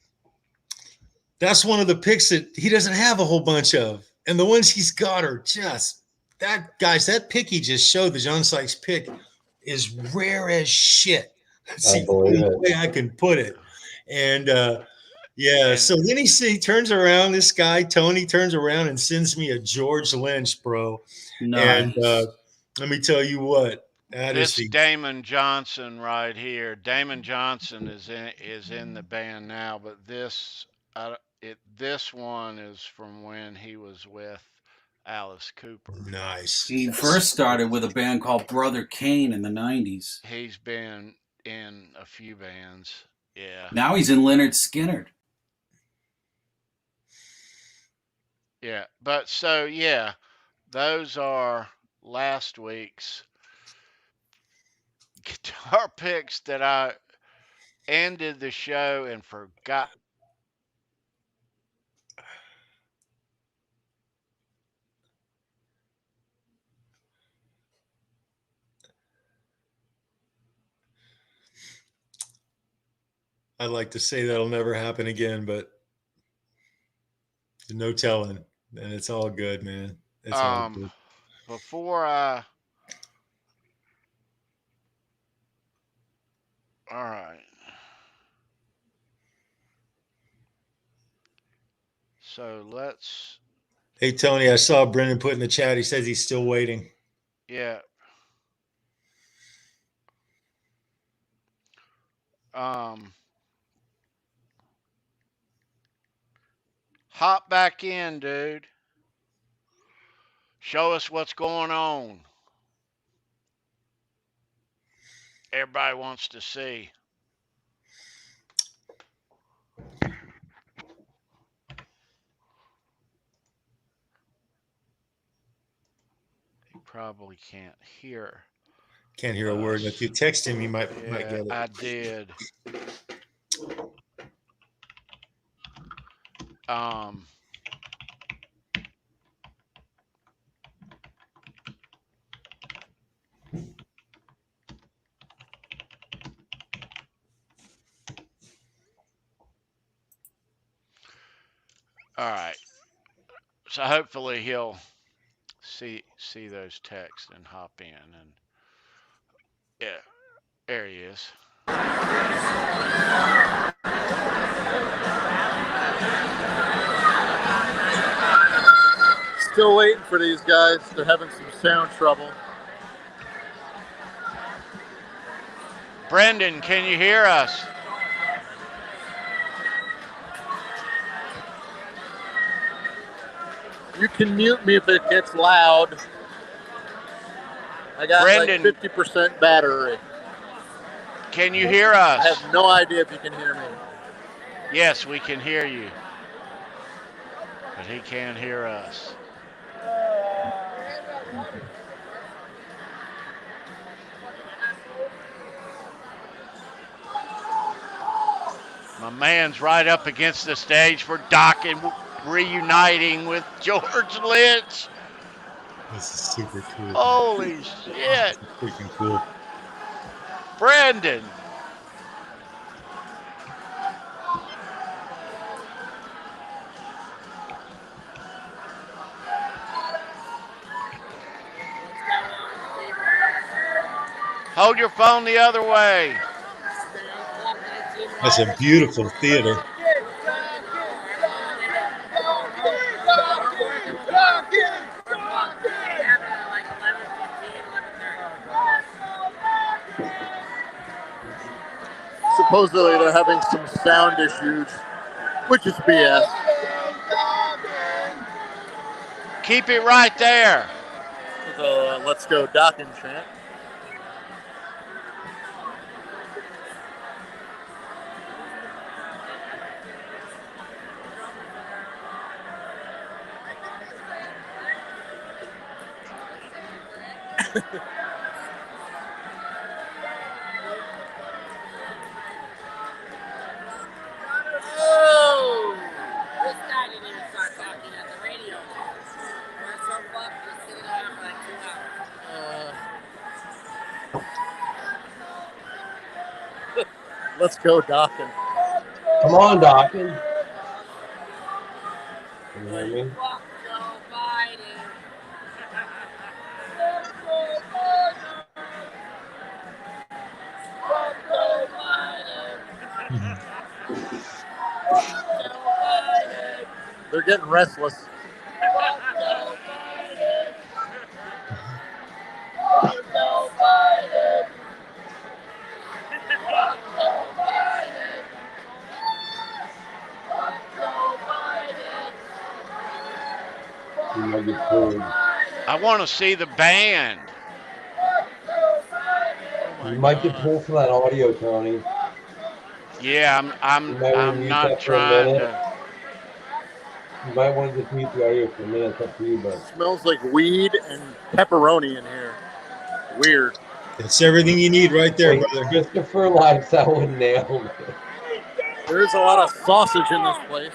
that's one of the picks that he doesn't have a whole bunch of. And the ones he's got are just that pick he just showed, the John Sykes pick, is rare as shit. That's the only way I can put it. And yeah, so then he turns around, this guy, Tony, turns around and sends me a George Lynch, bro. Nice. And let me tell you what. This Damon Johnson right here. Damon Johnson is in the band now, but this one is from when he was with Alice Cooper. Nice. He first started with a band called Brother Kane in the 90s. He's been in a few bands. Yeah. Now he's in Lynyrd Skynyrd. Yeah, but so yeah, those are last week's guitar picks that ended the show and forgot. I'd like to say that'll never happen again, but no telling. And it's all good, man. It's all good. Before I, all right. So let's. Hey, Tony, I saw Brendan put in the chat. He says he's still waiting. Yeah. Hop back in, dude. Show us what's going on. Everybody wants to see. He probably can't hear. Can't hear a word. If you text him, he might get it. I did. All right. So hopefully he'll see those texts and hop in, and yeah, there he is. Still waiting for these guys. They're having some sound trouble. Brendan, can you hear us? You can mute me if it gets loud. I got Brendan, like 50% battery. Can you hear us? I have no idea if you can hear me. Yes, we can hear you. But he can't hear us. My man's right up against the stage for Dokken reuniting with George Lynch. This is super cool. Holy shit. Freaking cool. Brendan. Hold your phone the other way. That's a beautiful theater. Supposedly they're having some sound issues, which is BS. Keep it right there. The Let's Go Dokken chant. Let's go, Dokken. Come on, Dokken. Can you hear me? They're getting restless. I want to see the band. You might get pulled for that audio, Tony. Yeah, I'm not trying to. You might want to just mute the audio for a minute. It's up to you, but Smells like weed and pepperoni in here. Weird. That's everything you need right there, brother. Christopher Lifestyle nailed it. There's a lot of sausage in this place.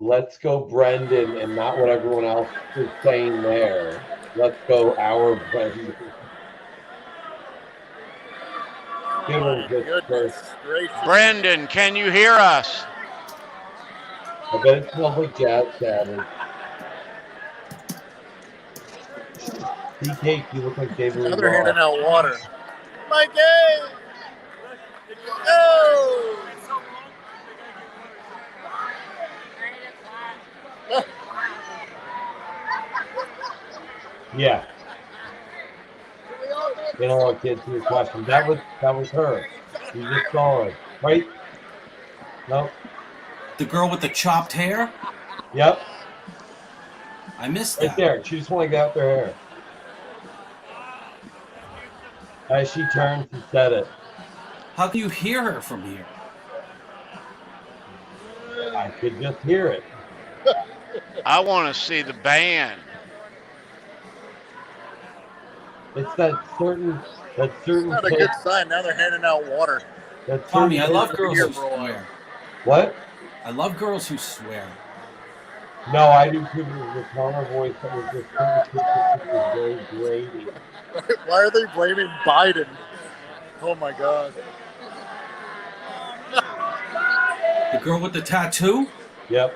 Let's go Brendan and not what everyone else is saying there. Let's go our Brendan. Good one, My Christopher. goodness gracious. Brendan, can you hear us? I bet it smells like jazz cabbage. Cake, you look like David Now Lee they're handing Roth. out water. Mikey! Go! Yeah. You know what, kid, to your question. That was her. She's just gone. Right? Nope. The girl with the chopped hair? Yep. I missed Right that. there. She just wanted to get out their hair. As she turned, she said it. How can you hear her from here? I could just hear it. I want to see the band. It's that certain It's not a good sign. Now they're handing out water. That Tommy, I certain love taste- girls here who for a while. swear. What? I love girls who swear. No, I do too. The tone of voice that was just was very grating. Why are they blaming Biden? Oh my God. The girl with the tattoo? Yep.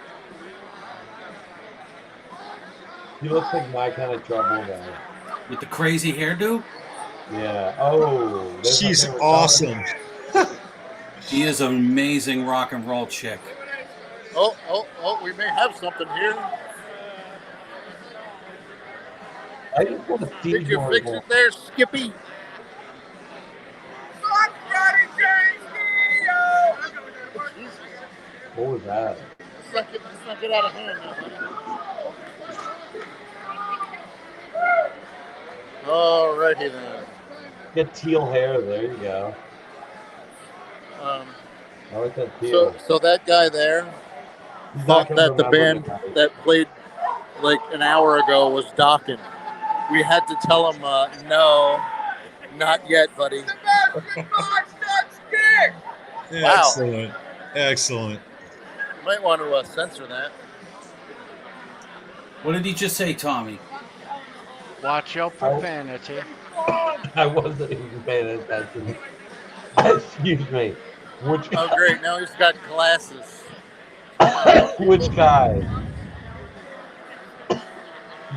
He looks like my kind of trouble guy. With the crazy hairdo? Yeah. Oh, that's my She's favorite awesome. She is an amazing rock and roll chick. Oh, we may have something here. I just want to see Did you more fix of it there, Skippy? What was that? Let's not get out of hand now. Alrighty then. Get teal hair. There you go. I like that teal. So that guy there He's not thought gonna that the remember band me. that played like an hour ago was Dokken. We had to tell him, no, not yet, buddy. Wow. Excellent. Excellent. You might want to censor that. What did he just say, Tommy? Watch your profanity. I wasn't even paying attention. Excuse me. Which Oh, great. Now he's got glasses. which guy?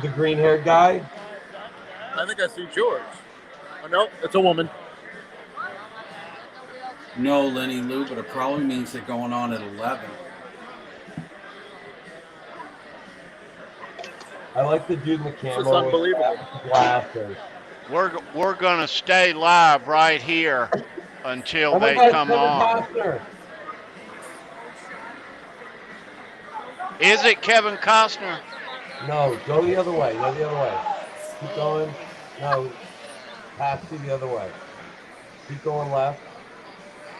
The green-haired guy? I think I see George. Oh, no, it's a woman. No, Lenny Lou, but it probably means they're going on at 11. I like the dude in the camera. This is unbelievable. With glasses. We're gonna stay live right here until Oh my they God, come Kevin on. Costner. Is it Kevin Costner? No, go the other way. Go the other way. Keep going. No, pass you the other way. Keep going left.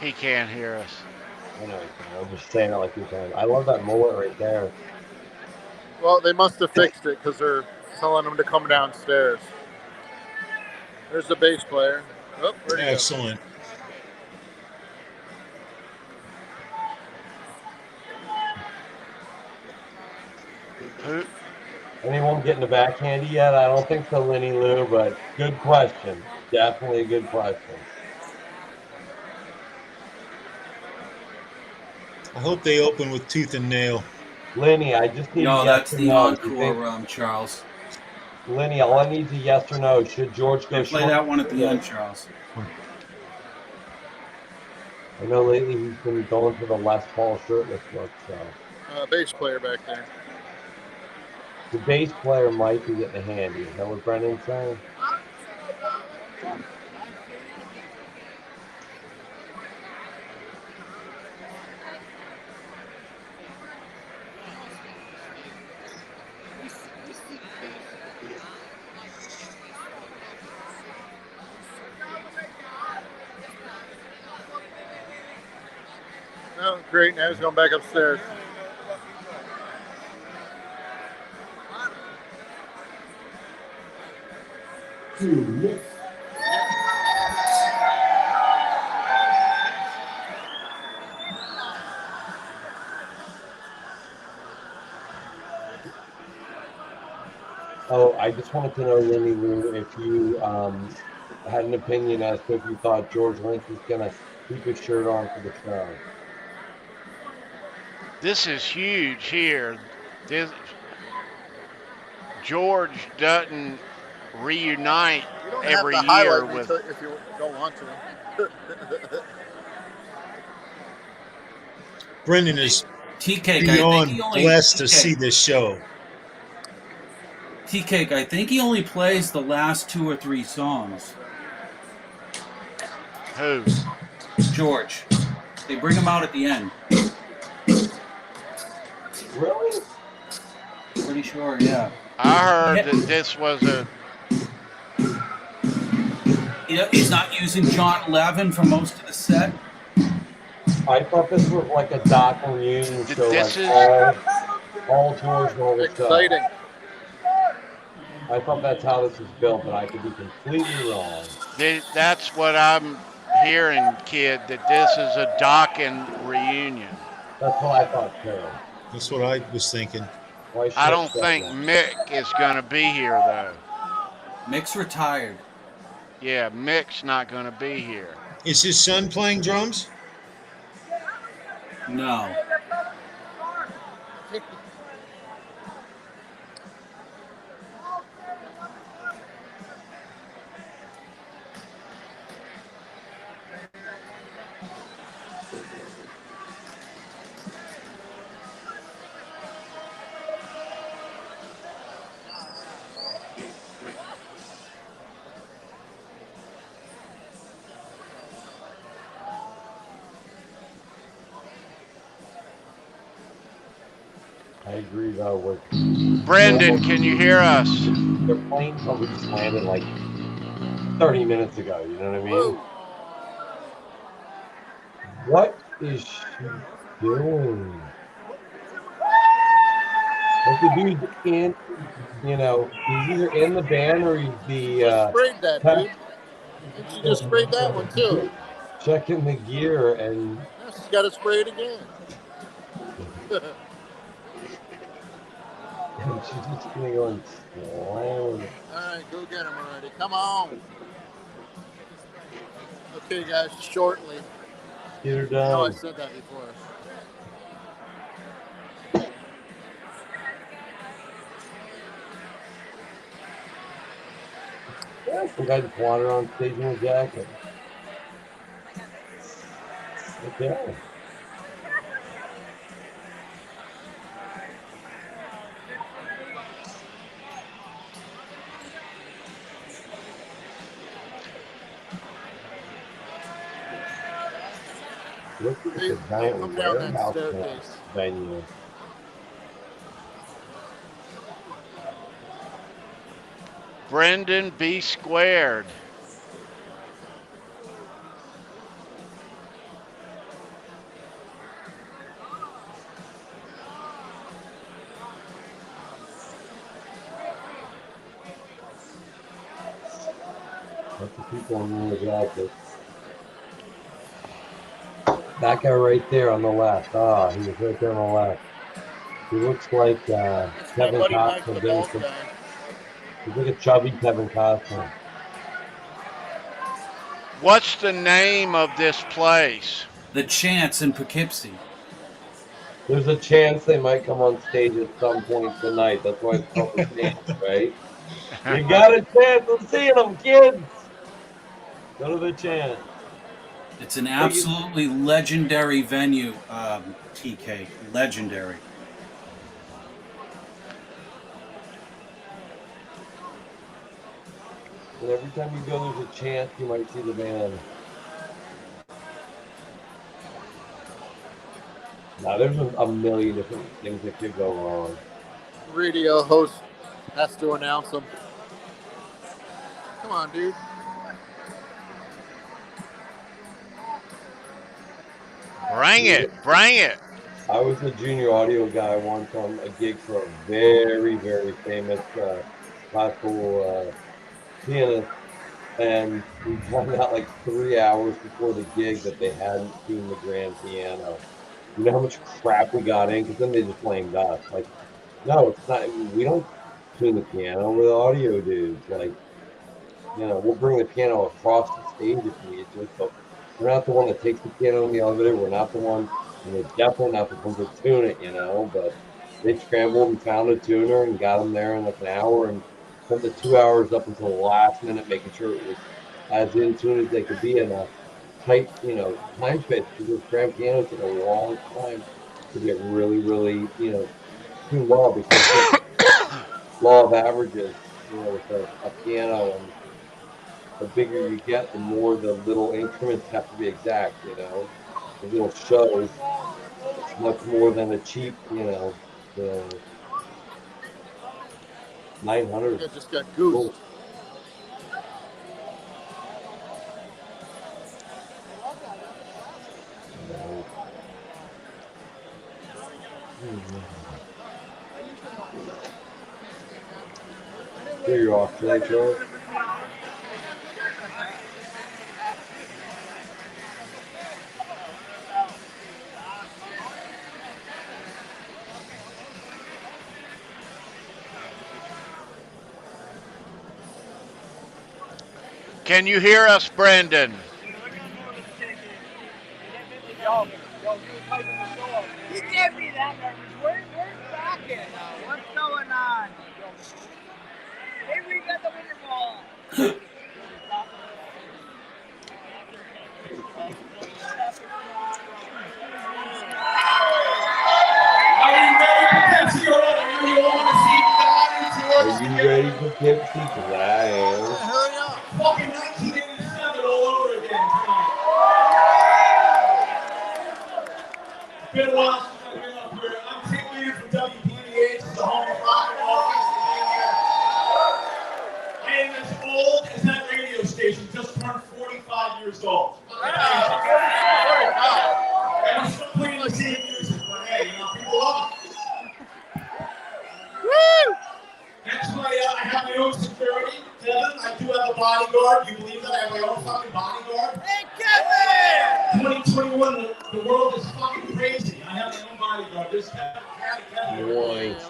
He can't hear us. I know. I'm just saying it like you can. I love that mullet right there. Well, they must have fixed it because they're telling him to come downstairs. There's the bass player. Oh, where'd he go? Excellent. Who? Anyone getting a backhandy yet? I don't think so, Lenny Lou, but good question. Definitely a good question. I hope they open with tooth and nail. Lenny, I just need a No, yes that's or the no. Do you think- encore, Charles. Lenny, all I need is a yes or no. Should George go They play short? that one at the end, Charles. I know lately he's been going for the Les Paul shirtless look, so. Bass player back there. The bass player might be getting a handy. Is that what Brendan's saying? No, great. Now he's going back upstairs. Oh, I just wanted to know, Lenny Lou, if you had an opinion as to if you thought George Lynch was going to keep his shirt on for the show. This is huge here. This George doesn't reunite You don't every have to year highlight me with. if you don't want to. Brendan is Tea-Cake, beyond blessed to see this show. Tea-Cake, I think he only plays the last 2 or 3 songs. Who? George. They bring him out at the end. Really? Pretty sure, yeah. I heard that this was a. He's not using John Levin for most of the set. I thought this was like a Doc reunion show, This like is all George and all the stuff. Exciting. I thought that's how this was built, but I could be completely wrong. that's what I'm hearing, kid. That this is a Dokken reunion. That's what I thought too. That's what I was thinking. I don't think Mick is going to be here though. Mick's retired. Yeah, Mick's not going to be here. Is his son playing drums? No. I agree though with Brendan, can you hear us? their plane probably just landed like 30 minutes ago, you know what I mean? What is she doing? Like the dude can't, you know, he's either in the band or he's the Sprayed that, dude. And she just sprayed that one too. checking the gear and Now she's got to spray it again. and she's just gonna go and slam. All right, go get him already. Come on. Okay, guys, shortly. Get her I know I done. said that before. Yeah, some guy just wandered on stage in a jacket. Okay. Look at the giant Come down that warehouse staircase. venue. Brendan B squared. Lots of people in the jackets. That guy right there on the left. Ah, he was right there on the left. He looks like That's my Kevin buddy Mike, the Costner. bald guy. He's like a chubby Kevin Costner. What's the name of this place? The Chance in Poughkeepsie. There's a chance they might come on stage at some point tonight. That's why it's called the chance, right? You got a chance of seeing them, kids. Go to the chance. It's an absolutely legendary venue, TK. Legendary. And every time you go, there's a chance you might see the band. Now, there's a million different things that could go wrong. Radio host has to announce them. Come on, dude. Bring it, bring it. I was a junior audio guy once on a gig for a very, very famous classical pianist, and we found out like 3 hours before the gig that they hadn't seen the grand piano. You know how much crap we got in? Because then they just blamed us. Like, no, it's not. We don't tune the piano. We're the audio dudes. Like, you know, we'll bring the piano across the stage if we need to, but we're not the one that takes the piano in the elevator. We're not the one, and we're definitely not the ones that tune it, you know. But they scrambled and found a tuner and got them there in like an hour and spent the 2 hours up until the last minute making sure it was as in tune as they could be in a tight, you know, time space. Because those grand pianos take a long time to get really, really, you know, tuned well because law of averages, you know, with a piano, and the bigger you get, the more the little increments have to be exact, you know. The little shows, it's much more than a cheap, you know, the 900. I just got goose. Cool. Here you're off today, Charlie. Can you hear us, Brendan? You can't be that nervous. Where's Rocket? What's going on? Maybe we got the winter ball. Are you ready for Poughkeepsie? Because I am. Hurry up. Fucking 1987 all over again. Been a while since I've been up here. I'm team leader for WPDH, the home of rock and roll. I am as old as that radio station, just turned 45 years old. And I'm still playing the same music, but hey, you know, people love it. Woo! That's why I have my own security, Kevin. I do have a bodyguard. You believe that? I have my own fucking bodyguard. Hey, Kevin! 2021, the world is fucking crazy. I have my own bodyguard. This Kevin. Nice.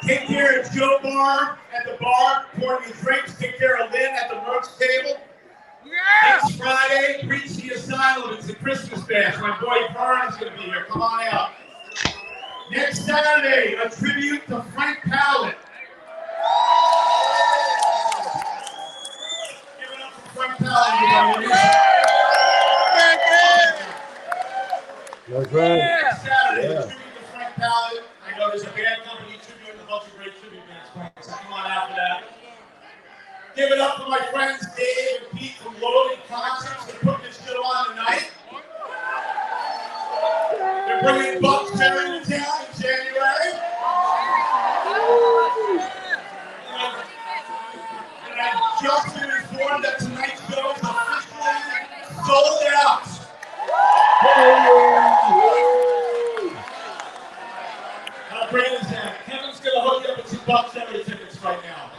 Take care of Joe Barr at the bar, pouring you drinks. Take care of Lynn at the merch table. Yeah! Next Friday, preach the asylum. It's the Christmas bash. My boy Vern is going to be here. Come on out. Next Saturday, a tribute to Frank Pallet. Give it up for Frank Pallet, everybody. That's right. Next Saturday, Yeah. a tribute to Frank Pallet. I know there's a band company tributing a bunch of great tribute bands playing, so come on out for that. Give it up for my friends Dave and Pete from Loaded Concerts. They're putting this show on tonight. They're bringing Buck Terry to town in January. And I've just been informed that tonight's show is officially sold out. How great is that? Kevin's going to hook you up with some Buck Terry tickets right now.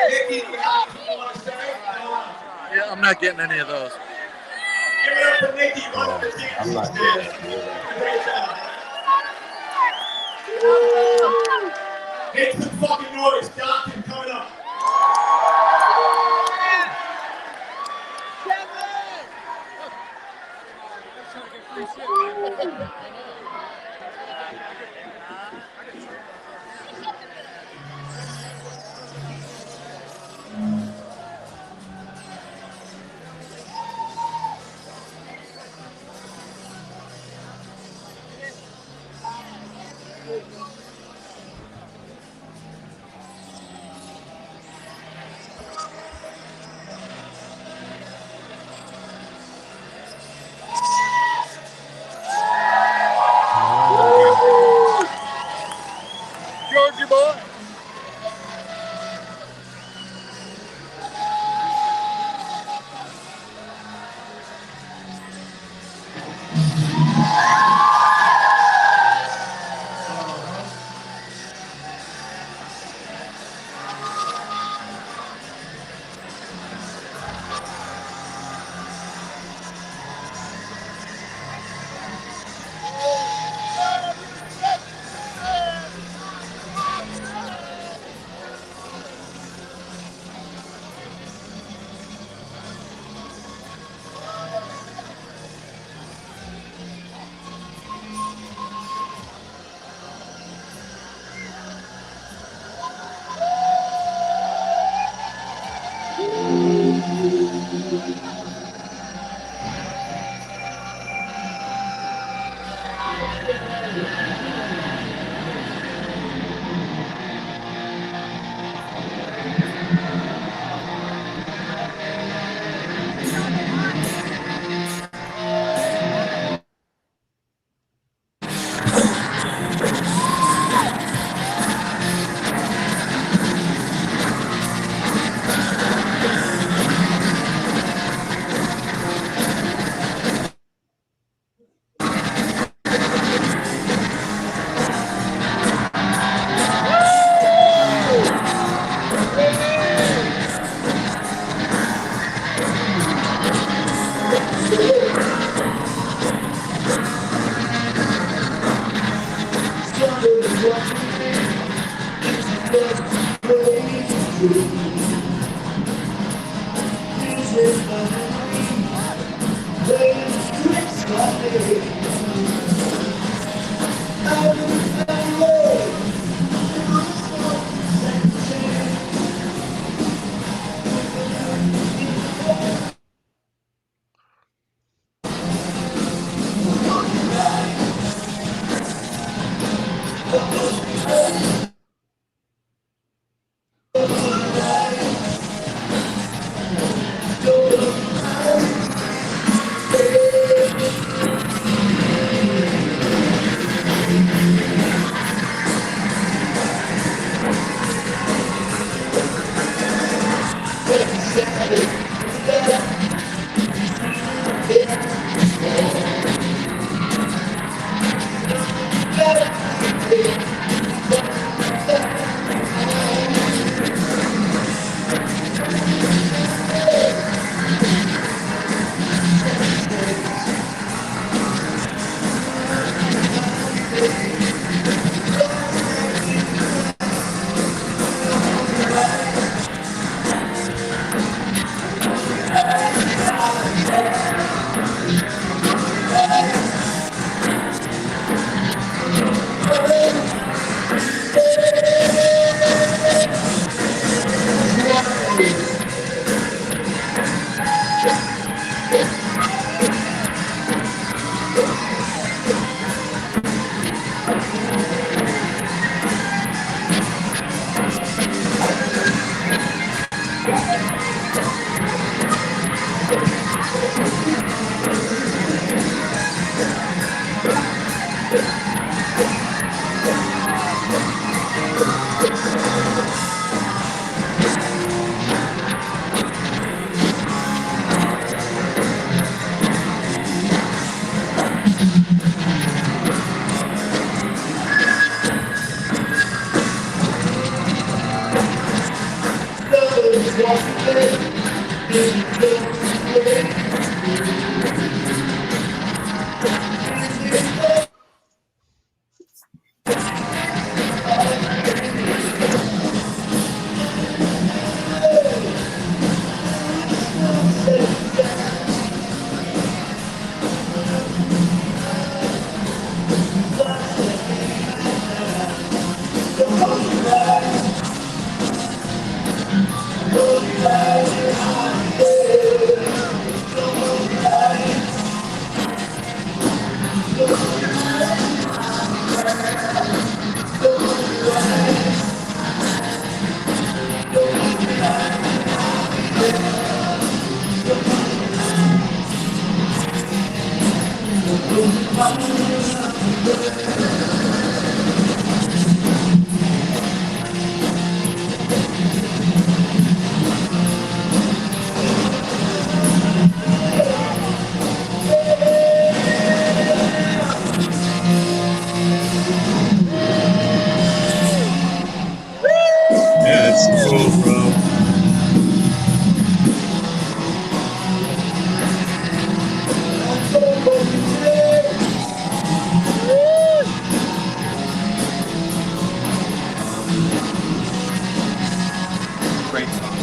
Nikki, do you have anything you want to say? Yeah, I'm not getting any of those. Give it up for Nikki, running the tickets. I'm not doing that. Great job. Make some fucking noise. Dokken coming up. Georgie boy. Yeah, it's cool, bro. Great song.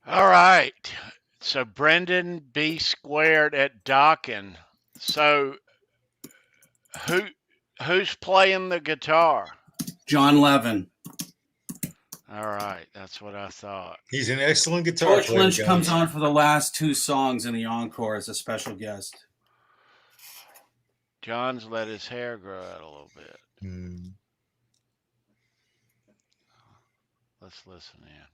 All right. So Brendan B squared at Dokken. So who's playing the guitar? John Levin. All right, that's what I thought. He's an excellent guitar George player. Lynch guys. comes on for the last 2 songs in the encore as a special guest. John's let his hair grow out a little bit. Let's listen in.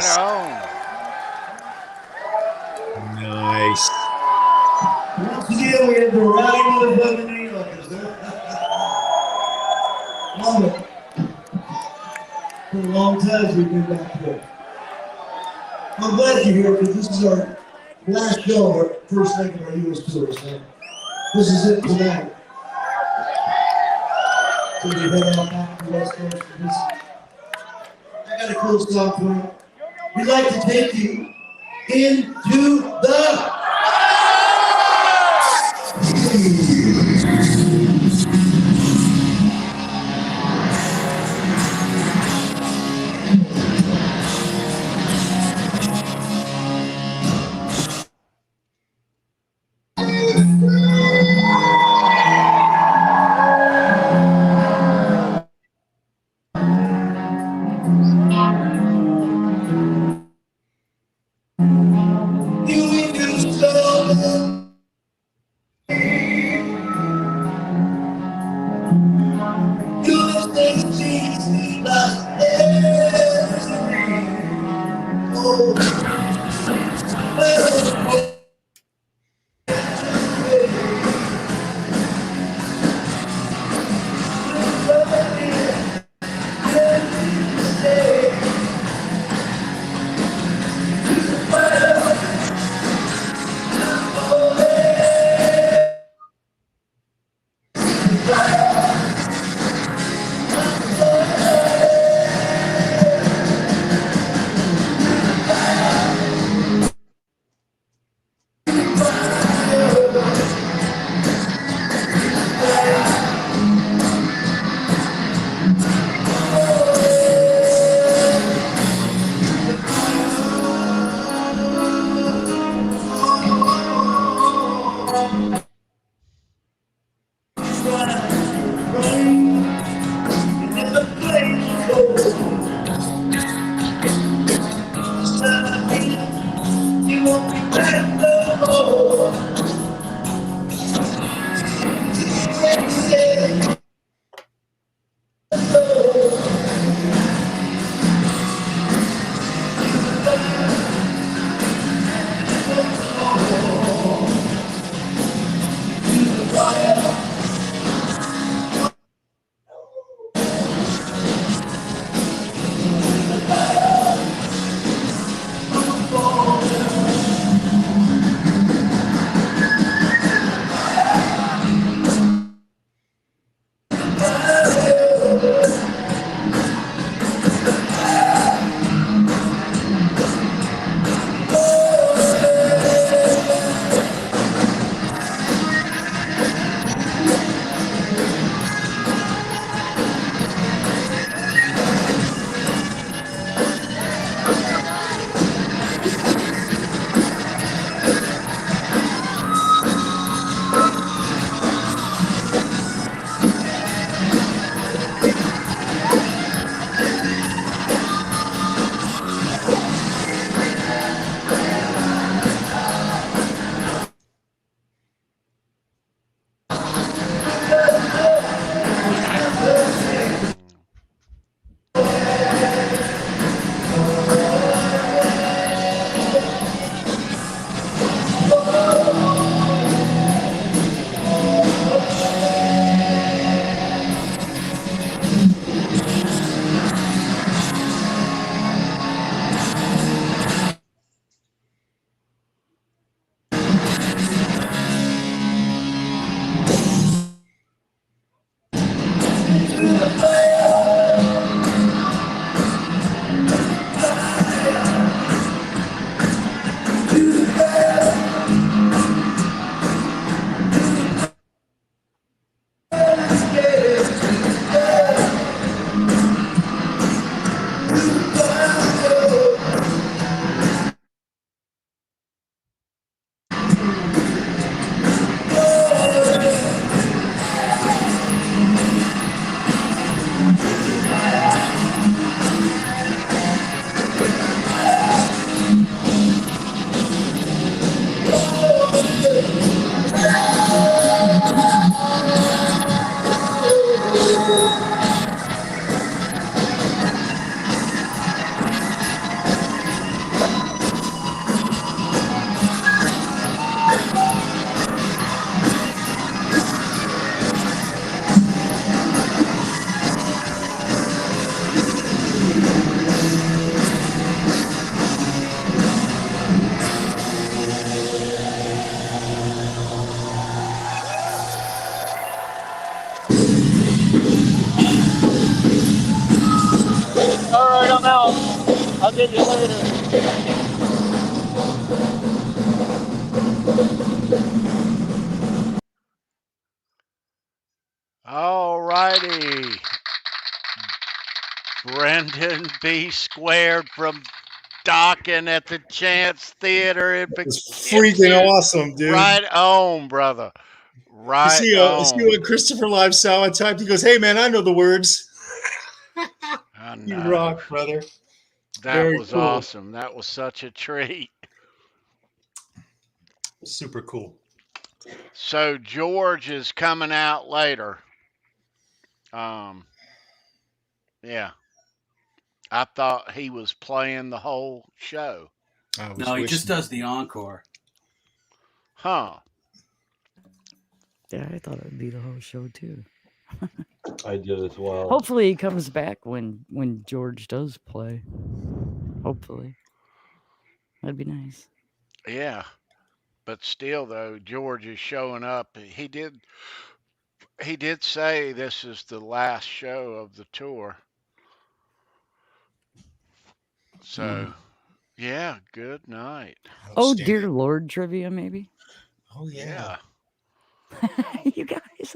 Nice. Nice. Once again, we have the right motherfucking name on this, Love it. For a long time, we've been back here. I'm glad you're here because this is our last show, our first leg of our U.S. tour. So this is it tonight. So we head on back to the West Coast for this. I got a cool song for you. We'd like to take you into the you See you later. All righty. Brendan B. Squared from Dokken at the Chance Theater in It's Poughkeepsie. freaking awesome, dude. Right on, brother. Right you on. see what Christopher Live Sawa typed? He goes, "Hey man, I know the words." I know. You rock, brother. That Very was cool. awesome. That was such a treat. Super cool. So George is coming out later. Yeah. I thought he was playing the whole show. No, he just does the encore. Huh. Yeah, I thought it would be the whole show too. I did as well. Hopefully he comes back when George does play. Hopefully. That'd be nice. Yeah. But still though, George is showing up. He did say this is the last show of the tour. So yeah, good night. Oh dear Lord trivia, maybe? Oh yeah. You guys.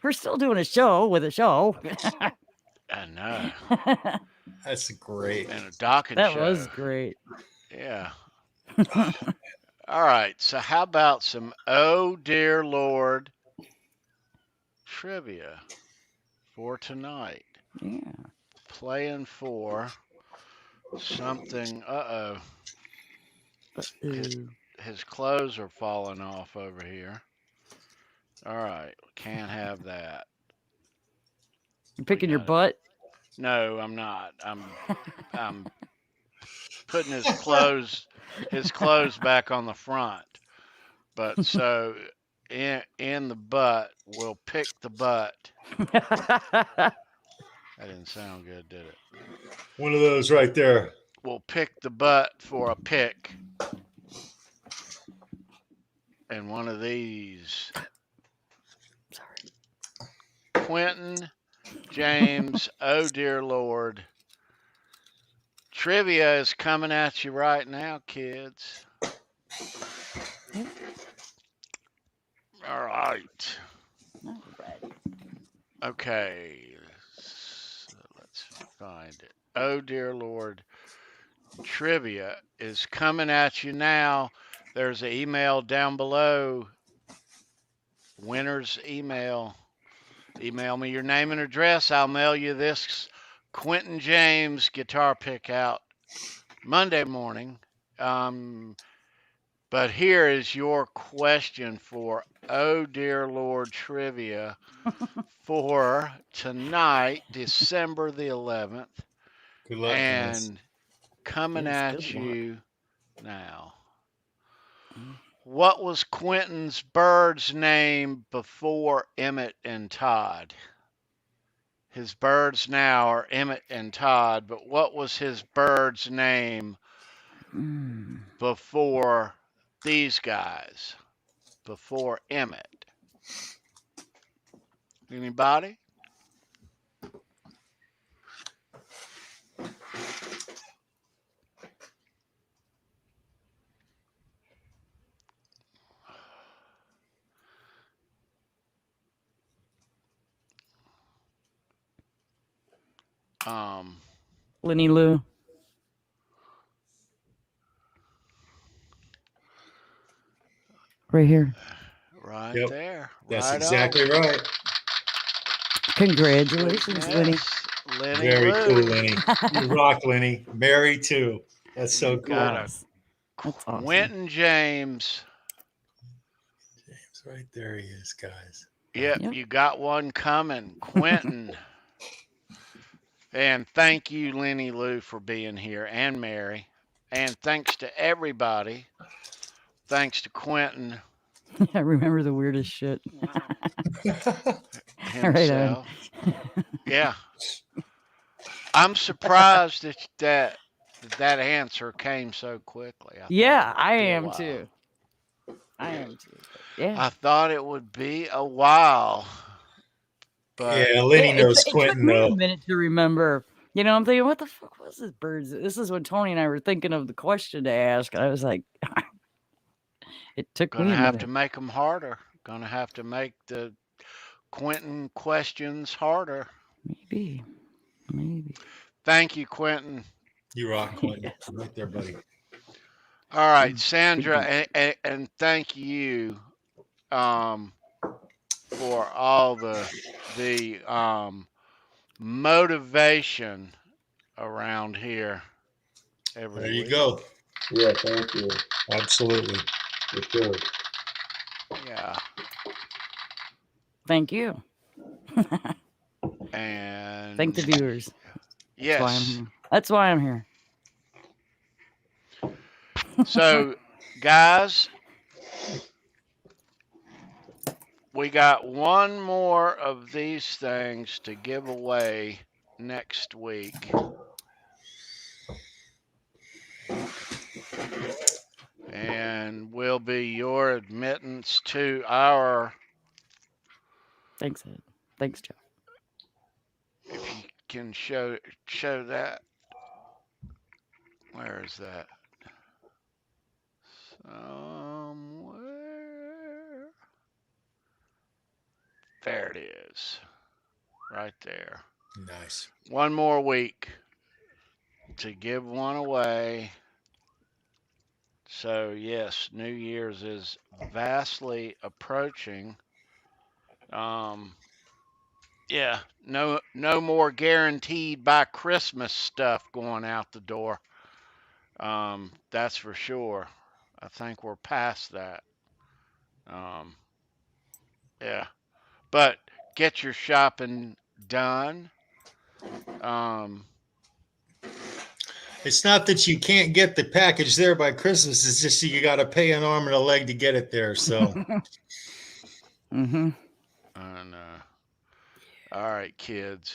We're still doing a show with a show. I know. That's great. And a Dokken That show. was great. Yeah. All right. So how about some Oh Dear Lord trivia for tonight? Yeah. Playing for something. His clothes are falling off over here. All right. Can't have that. You picking your butt? No, I'm not. I'm putting his clothes back on the front. But so in the butt, we'll pick the butt. That didn't sound good, did it? One of those right there. We'll pick the butt for a pick. And one of these. Sorry. Quentin James, oh dear Lord. Trivia is coming at you right now, kids. All right. Okay. So let's find it. Oh dear Lord. Trivia is coming at you now. There's an email down below. Winner's email. Email me your name and address. I'll mail you this Quentin James guitar pick out Monday morning. But here is your question for Oh Dear Lord trivia for tonight, December the 11th. Good luck, guys. And coming Yes, at good you now. What was Quentin's bird's name before Emmett and Todd? His birds now are Emmett and Todd, but what was his bird's name before these guys? Before Emmett? Anybody? Lenny Lou. Right here. Right Yep. there. That's right exactly on. right. Congratulations, Lenny. Lenny Very Lou. cool, Lenny. You rock, Lenny. Mary too. That's so cool. Got a That's awesome. Quentin James. James, right there he is, guys. Yep, Yep. you got one coming. Quentin. And thank you, Lenny Lou, for being here, and Mary. And thanks to everybody. Thanks to Quentin I remember the weirdest shit. himself. Yeah. I'm surprised that answer came so quickly. Yeah, I am too. I am too. Yeah. I thought it would be a while. But yeah, Lenny knows it Quentin took me though. a minute to remember You know, I'm thinking, what the fuck was this birds? This is when Tony and I were thinking of the question to ask. I was like, it took me Gonna a have minute. to make them harder. Gonna have to make the Quentin questions harder. Maybe. Thank you, Quentin. You rock, Quentin. Right there, buddy. All right, Sandra, and thank you for all the motivation around here every There you week. go. Yeah, thank you. Absolutely. For sure. Yeah. Thank you. And thank the viewers. Yes. That's why I'm here. So, guys, we got one more of these things to give away next week. And will be your admittance to our... Thanks, Ed. Thanks, Joe. If you can show that. Where is that? Somewhere. There it is. Right there. Nice. One more week to give one away. So, yes, New Year's is vastly approaching. Yeah, no more guaranteed by Christmas stuff going out the door. That's for sure. I think we're past that. Yeah, but get your shopping done. It's not that you can't get the package there by Christmas. It's just you got to pay an arm and a leg to get it there. So. Mm-hmm. And all right, kids.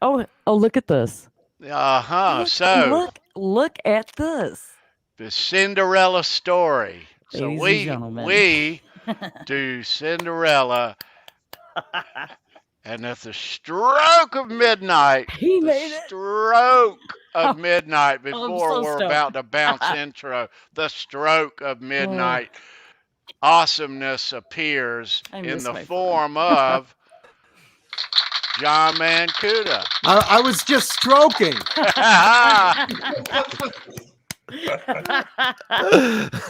Oh, look at this. So look at this. The Cinderella story. So Ladies and gentlemen. we do Cinderella, and at the stroke of midnight, before we're about to bounce intro, the stroke of midnight, awesomeness appears in the form of Jon Mankuta. I was just stroking.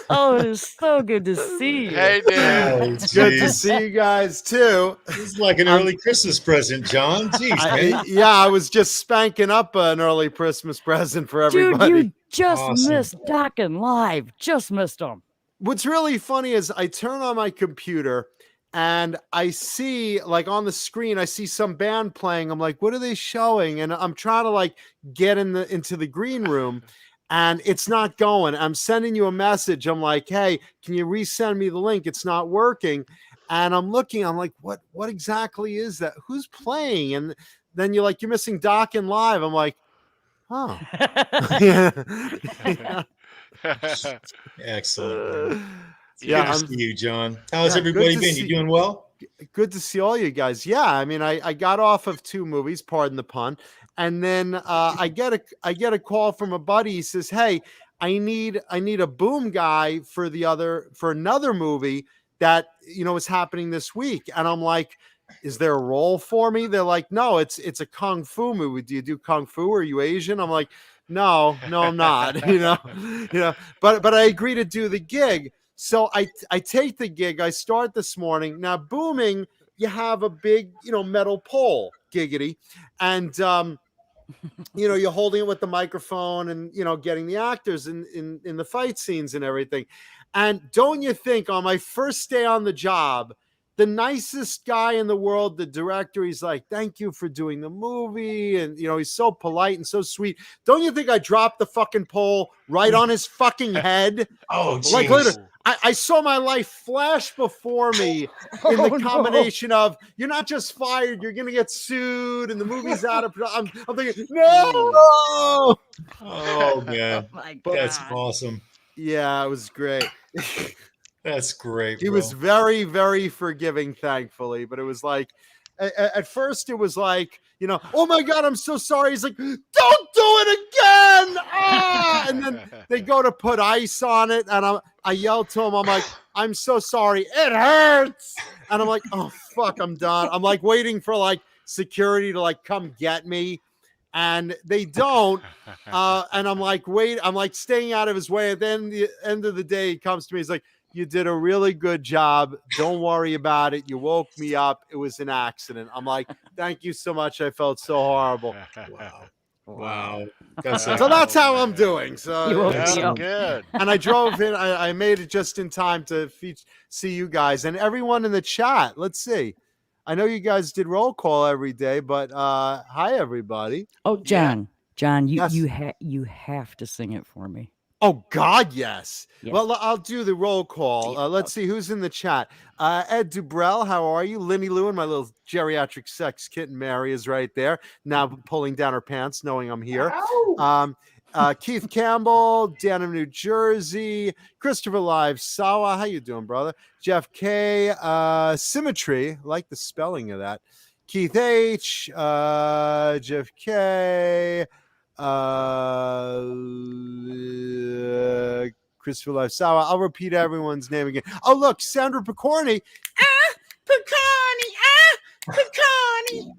Oh, it is so good to see you. Hey, dude. It's good to see you guys too. It's like an early Christmas present, John. Jeez, man. I was just spanking up an early Christmas present for everybody. Dude, you just missed Dokken Live. Just missed them. What's really funny is I turn on my computer and I see, like, on the screen, I see some band playing. I'm like, what are they showing? And I'm trying to, like, get into the green room. And it's not going. I'm sending you a message. I'm like, hey, can you resend me the link? It's not working. And I'm looking. I'm like, what exactly is that? Who's playing? And then you're like, you're missing Dokken Live. I'm like, oh. Excellent. Yeah, good to see you, John. How's everybody been? You doing well? Good to see all you guys. Yeah, I mean, I got off of 2 movies, pardon the pun. And then I get a call from a buddy. He says, "Hey, I need a boom guy for another movie that is happening this week." And I'm like, "Is there a role for me?" They're like, "No, it's a kung fu movie. Do you do kung fu? Are you Asian?" I'm like, "No, I'm not." But I agree to do the gig. So I take the gig. I start this morning. Now booming, you have a big metal pole, giggity, and you're holding it with the microphone and, getting the actors in the fight scenes and everything. And don't you think on my first day on the job, the nicest guy in the world, the director, he's like, "Thank you for doing the movie." And, he's so polite and so sweet. Don't you think I dropped the fucking pole right on his fucking head? Oh, geez. Like, literally, I saw my life flash before me in the combination of, you're not just fired, you're going to get sued, and the movie's out of I'm thinking, no! Oh, man. Oh my God. That's awesome. Yeah, it was great. That's great, He bro. was very, very forgiving, thankfully, but it was like, at first it was like, you know, oh my God, I'm so sorry. He's like, don't do it again. Ah! And then they go to put ice on it. And I yelled to him, I'm like, I'm so sorry. It hurts. And I'm like, oh, fuck, I'm done. I'm like waiting for like security to like come get me. And they don't. And I'm like, wait, I'm like staying out of his way. At the end of the day, he comes to me. He's like, you did a really good job. Don't worry about it. You woke me up. It was an accident. I'm like, thank you so much. I felt so horrible. Wow. So that's how I'm doing. So good. And I drove in. I made it just in time to see you guys and everyone in the chat. Let's see. I know you guys did roll call every day, but hi everybody. Oh, John, John, Yes. you have to sing it for me. Oh God, yes. Yes. Well, I'll do the roll call. Let's see who's in the chat. Ed Dubrell, how are you? Linny Lewin, my little geriatric sex kitten Mary is right there, now pulling down her pants, knowing I'm here. Keith Campbell, Dan of New Jersey, Christopher Live, Sawa, how you doing, brother? Jeff K, Symmetry, like the spelling of that. Keith H, Jeff K, Christopher Live, Sawa. I'll repeat everyone's name again. Oh, look, Sandra Picorni. Picorni, Picorni,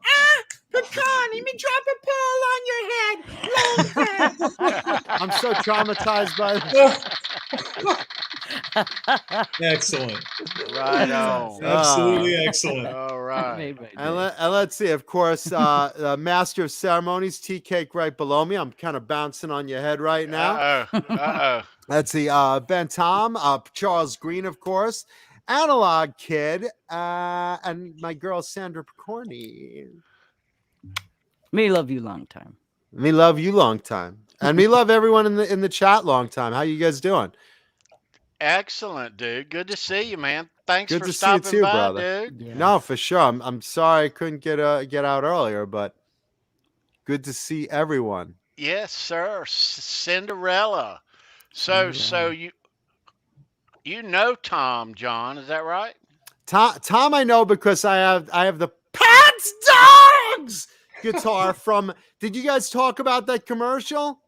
Picorni, me drop a pearl on your head. Long head. I'm so traumatized by this. Excellent. Right on. Absolutely excellent. All right. And let's see, of course, Master of Ceremonies, tea cake right below me. I'm kind of bouncing on your head right now. Let's see, Ben Tom, Charles Green, of course, Analog Kid, and my girl Sandra Picorni. Me love you long time. Me love you long time. And me love everyone in the chat long time. How you guys doing? Excellent, dude. Good to see you, man. Thanks Good for to see you stopping too, by, brother. dude. Yeah. No, for sure. I'm sorry I couldn't get out earlier, but good to see everyone. Yes, sir. Cinderella. So you know Tom, John, is that right? Tom, I know because I have the Pats Dogs guitar from. Did you guys talk about that commercial?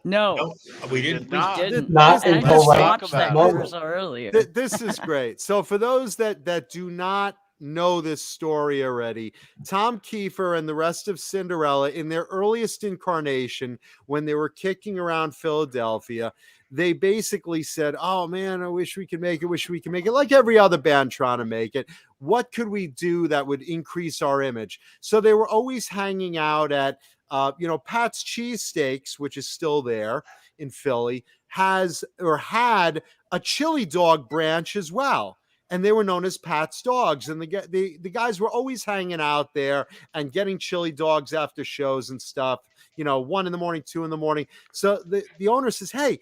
No, We didn't. Not. Not I until just right watched that moment. commercial earlier. This is great. So for those that do not know this story already, Tom Kiefer and the rest of Cinderella, in their earliest incarnation, when they were kicking around Philadelphia, they basically said, oh man, I wish we could make it, like every other band trying to make it. What could we do that would increase our image? So they were always hanging out at Pat's Cheesesteaks, which is still there in Philly, had a chili dog branch as well. And they were known as Pat's Dogs. And the guys were always hanging out there and getting chili dogs after shows and stuff, 1 in the morning, 2 in the morning. So the owner says, hey,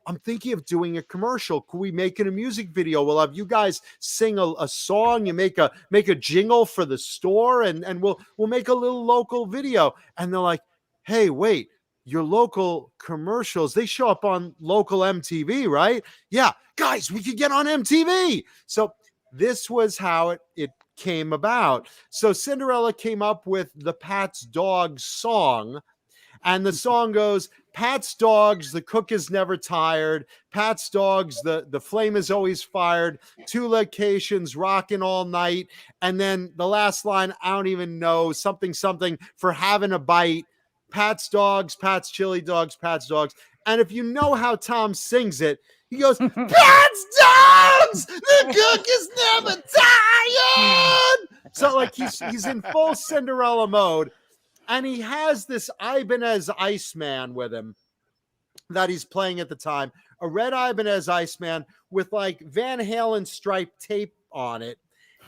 I'm thinking of doing a commercial. Could we make it a music video? We'll have you guys sing a song. You make a jingle for the store, and we'll make a little local video. And they're like, hey, wait, your local commercials, they show up on local MTV, right? Yeah, guys, we could get on MTV. So this was how it came about. So Cinderella came up with the Pat's Dogs song. And the song goes, Pat's Dogs, the cook is never tired. Pat's Dogs, the flame is always fired. 2 locations, rocking all night. And then the last line, I don't even know, something for having a bite. Pat's Dogs, Pat's Chili Dogs, Pat's Dogs. And if you know how Tom sings it, he goes, Pat's Dogs, the cook is never tired. So like he's in full Cinderella mode. And he has this Ibanez Iceman with him that he's playing at the time, a red Ibanez Iceman with like Van Halen striped tape on it.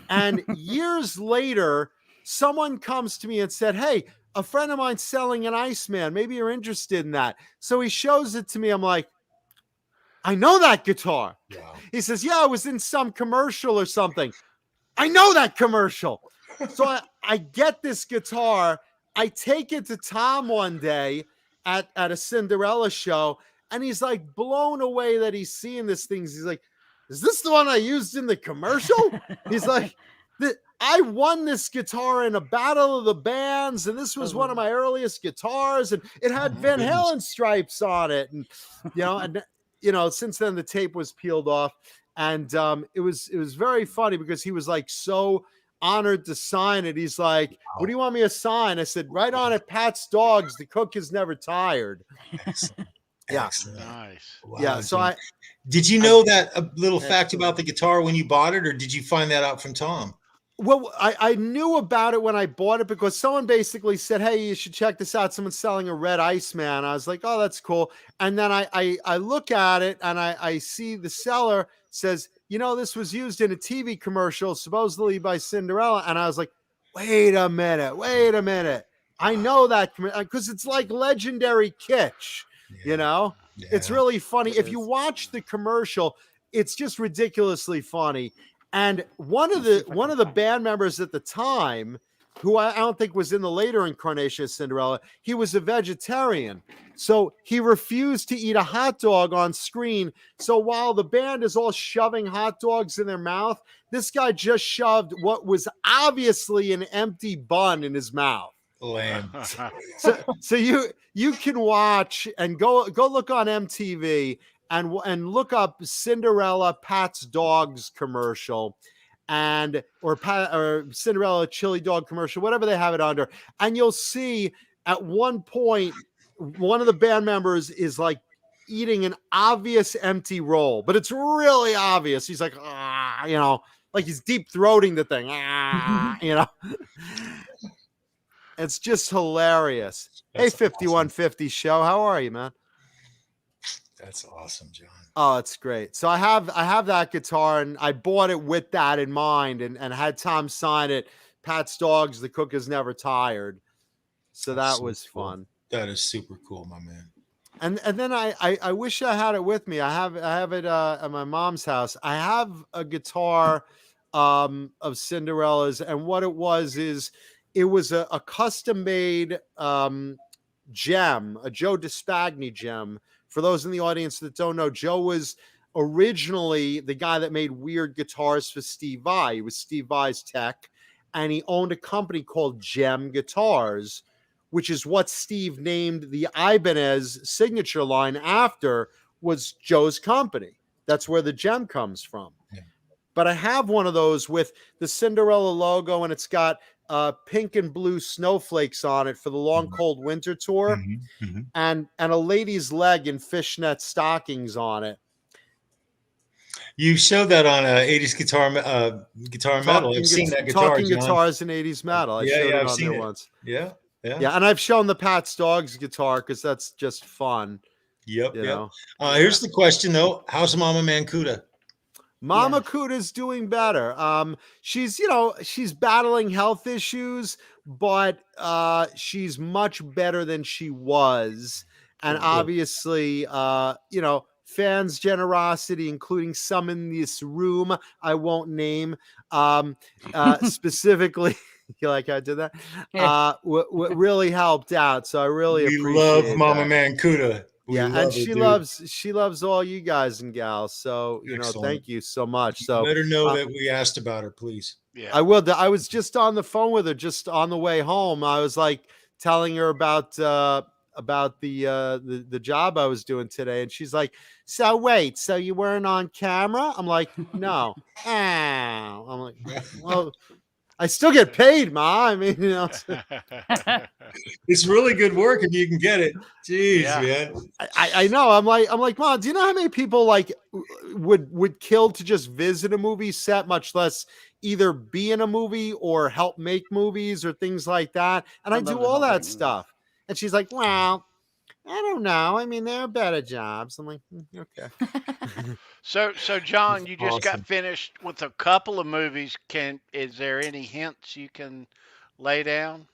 And years later, someone comes to me and said, hey, a friend of mine's selling an Iceman. Maybe you're interested in that. So he shows it to me. I'm like, I know that guitar. Wow. He says, yeah, I was in some commercial or something. I know that commercial. So I get this guitar. I take it to Tom one day at a Cinderella show, and he's like blown away that he's seeing this thing. He's like, is this the one I used in the commercial? He's like, I won this guitar in a battle of the bands, and this was one of my earliest guitars, and it had Van Halen stripes on it, and since then the tape was peeled off, and it was very funny because he was like so honored to sign it. He's like, "What do you want me to sign?" I said, "Right on it, Pat's Dogs. The cook is never tired." Excellent. Yeah. Excellent. Nice. Wow, Yeah. So did you know that a little fact about the guitar when you bought it, or did you find that out from Tom? Well, I knew about it when I bought it because someone basically said, "Hey, you should check this out. Someone's selling a red Iceman." I was like, "Oh, that's cool." And then I look at it and I see the seller says, "This was used in a TV commercial, supposedly by Cinderella." And I was like, wait a minute. I know that because it's like legendary kitsch, Yeah. It's really funny. If you watch the commercial, it's just ridiculously funny. And one of the band members at the time, who I don't think was in the later incarnation of Cinderella, he was a vegetarian. So he refused to eat a hot dog on screen. So while the band is all shoving hot dogs in their mouth, this guy just shoved what was obviously an empty bun in his mouth. Lame. So you can watch and go look on MTV and look up Cinderella Pat's Dogs commercial or Cinderella chili dog commercial, whatever they have it under. And you'll see at one point, one of the band members is like eating an obvious empty roll, but it's really obvious. He's like, like he's deep throating the thing, It's just hilarious. That's hey, 5150 awesome. Show. How are you, man? That's awesome, John. Oh, it's great. So I have that guitar, and I bought it with that in mind, and had Tom sign it. Pat's Dogs, the cook is never tired. So that was fun. That is super cool, my man. And then I wish I had it with me. I have it at my mom's house. I have a guitar of Cinderella's, and what it was is it was a custom made gem, a Joe Dispagni gem. For those in the audience that don't know, Joe was originally the guy that made weird guitars for Steve Vai. He was Steve Vai's tech, and he owned a company called Gem Guitars, which is what Steve named the Ibanez signature line after, was Joe's company. That's where the gem comes from. Yeah. But I have one of those with the Cinderella logo, and it's got pink and blue snowflakes on it for the Long Cold Winter tour, and a lady's leg in fishnet stockings on it. You showed that on 80s guitar metal. I've seen that guitar. Talking Guitars in 80s metal. I showed it on there once. Yeah. And I've shown the Pat's Dogs guitar because that's just fun. Yep. Here's the question though: how's Mama Mankuta? Mama Kuta's doing better. She's battling health issues, but she's much better than she was. And obviously, fans' generosity, including some in this room I won't name, specifically. You like how I did that? What really helped out. So I really appreciate love Mama Mankuta. And she loves all you guys and gals. So thank you so much. So let her know that we asked about her, please. Yeah, I will. I was just on the phone with her just on the way home. I was like telling her about the job I was doing today, and she's like, "So wait, so you weren't on camera?" I'm like, "No." I'm like, "Well, I still get paid, Ma." I mean, it's really good work if you can get it. Jeez, man. I know. I'm like, Ma, do you know how many people like would kill to just visit a movie set, much less either be in a movie or help make movies or things like that? And I do all that stuff. And she's like, "Well, I don't know. I mean, there are better jobs." I'm like, "Okay." So John, you just got finished with a couple of movies. Is there any hints you can lay down?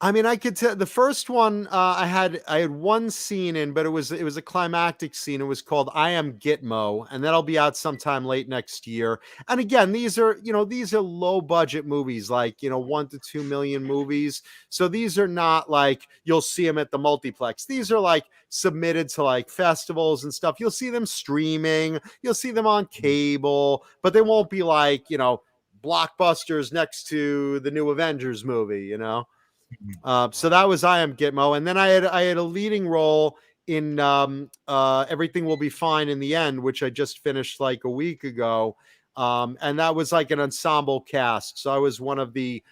I mean, I could tell the first one I had one scene in, but it was a climactic scene. It was called "I Am Gitmo," and that'll be out sometime late next year. And again, these are low budget movies, like 1 to 2 million movies. So these are not like you'll see them at the multiplex. These are like submitted to like festivals and stuff. You'll see them streaming. You'll see them on cable, but they won't be like blockbusters next to the new Avengers movie, you know. So that was I Am Gitmo, and then I had a leading role in Everything Will Be Fine in the End, which I just finished like a week ago, and that was like an ensemble cast. So I was one of the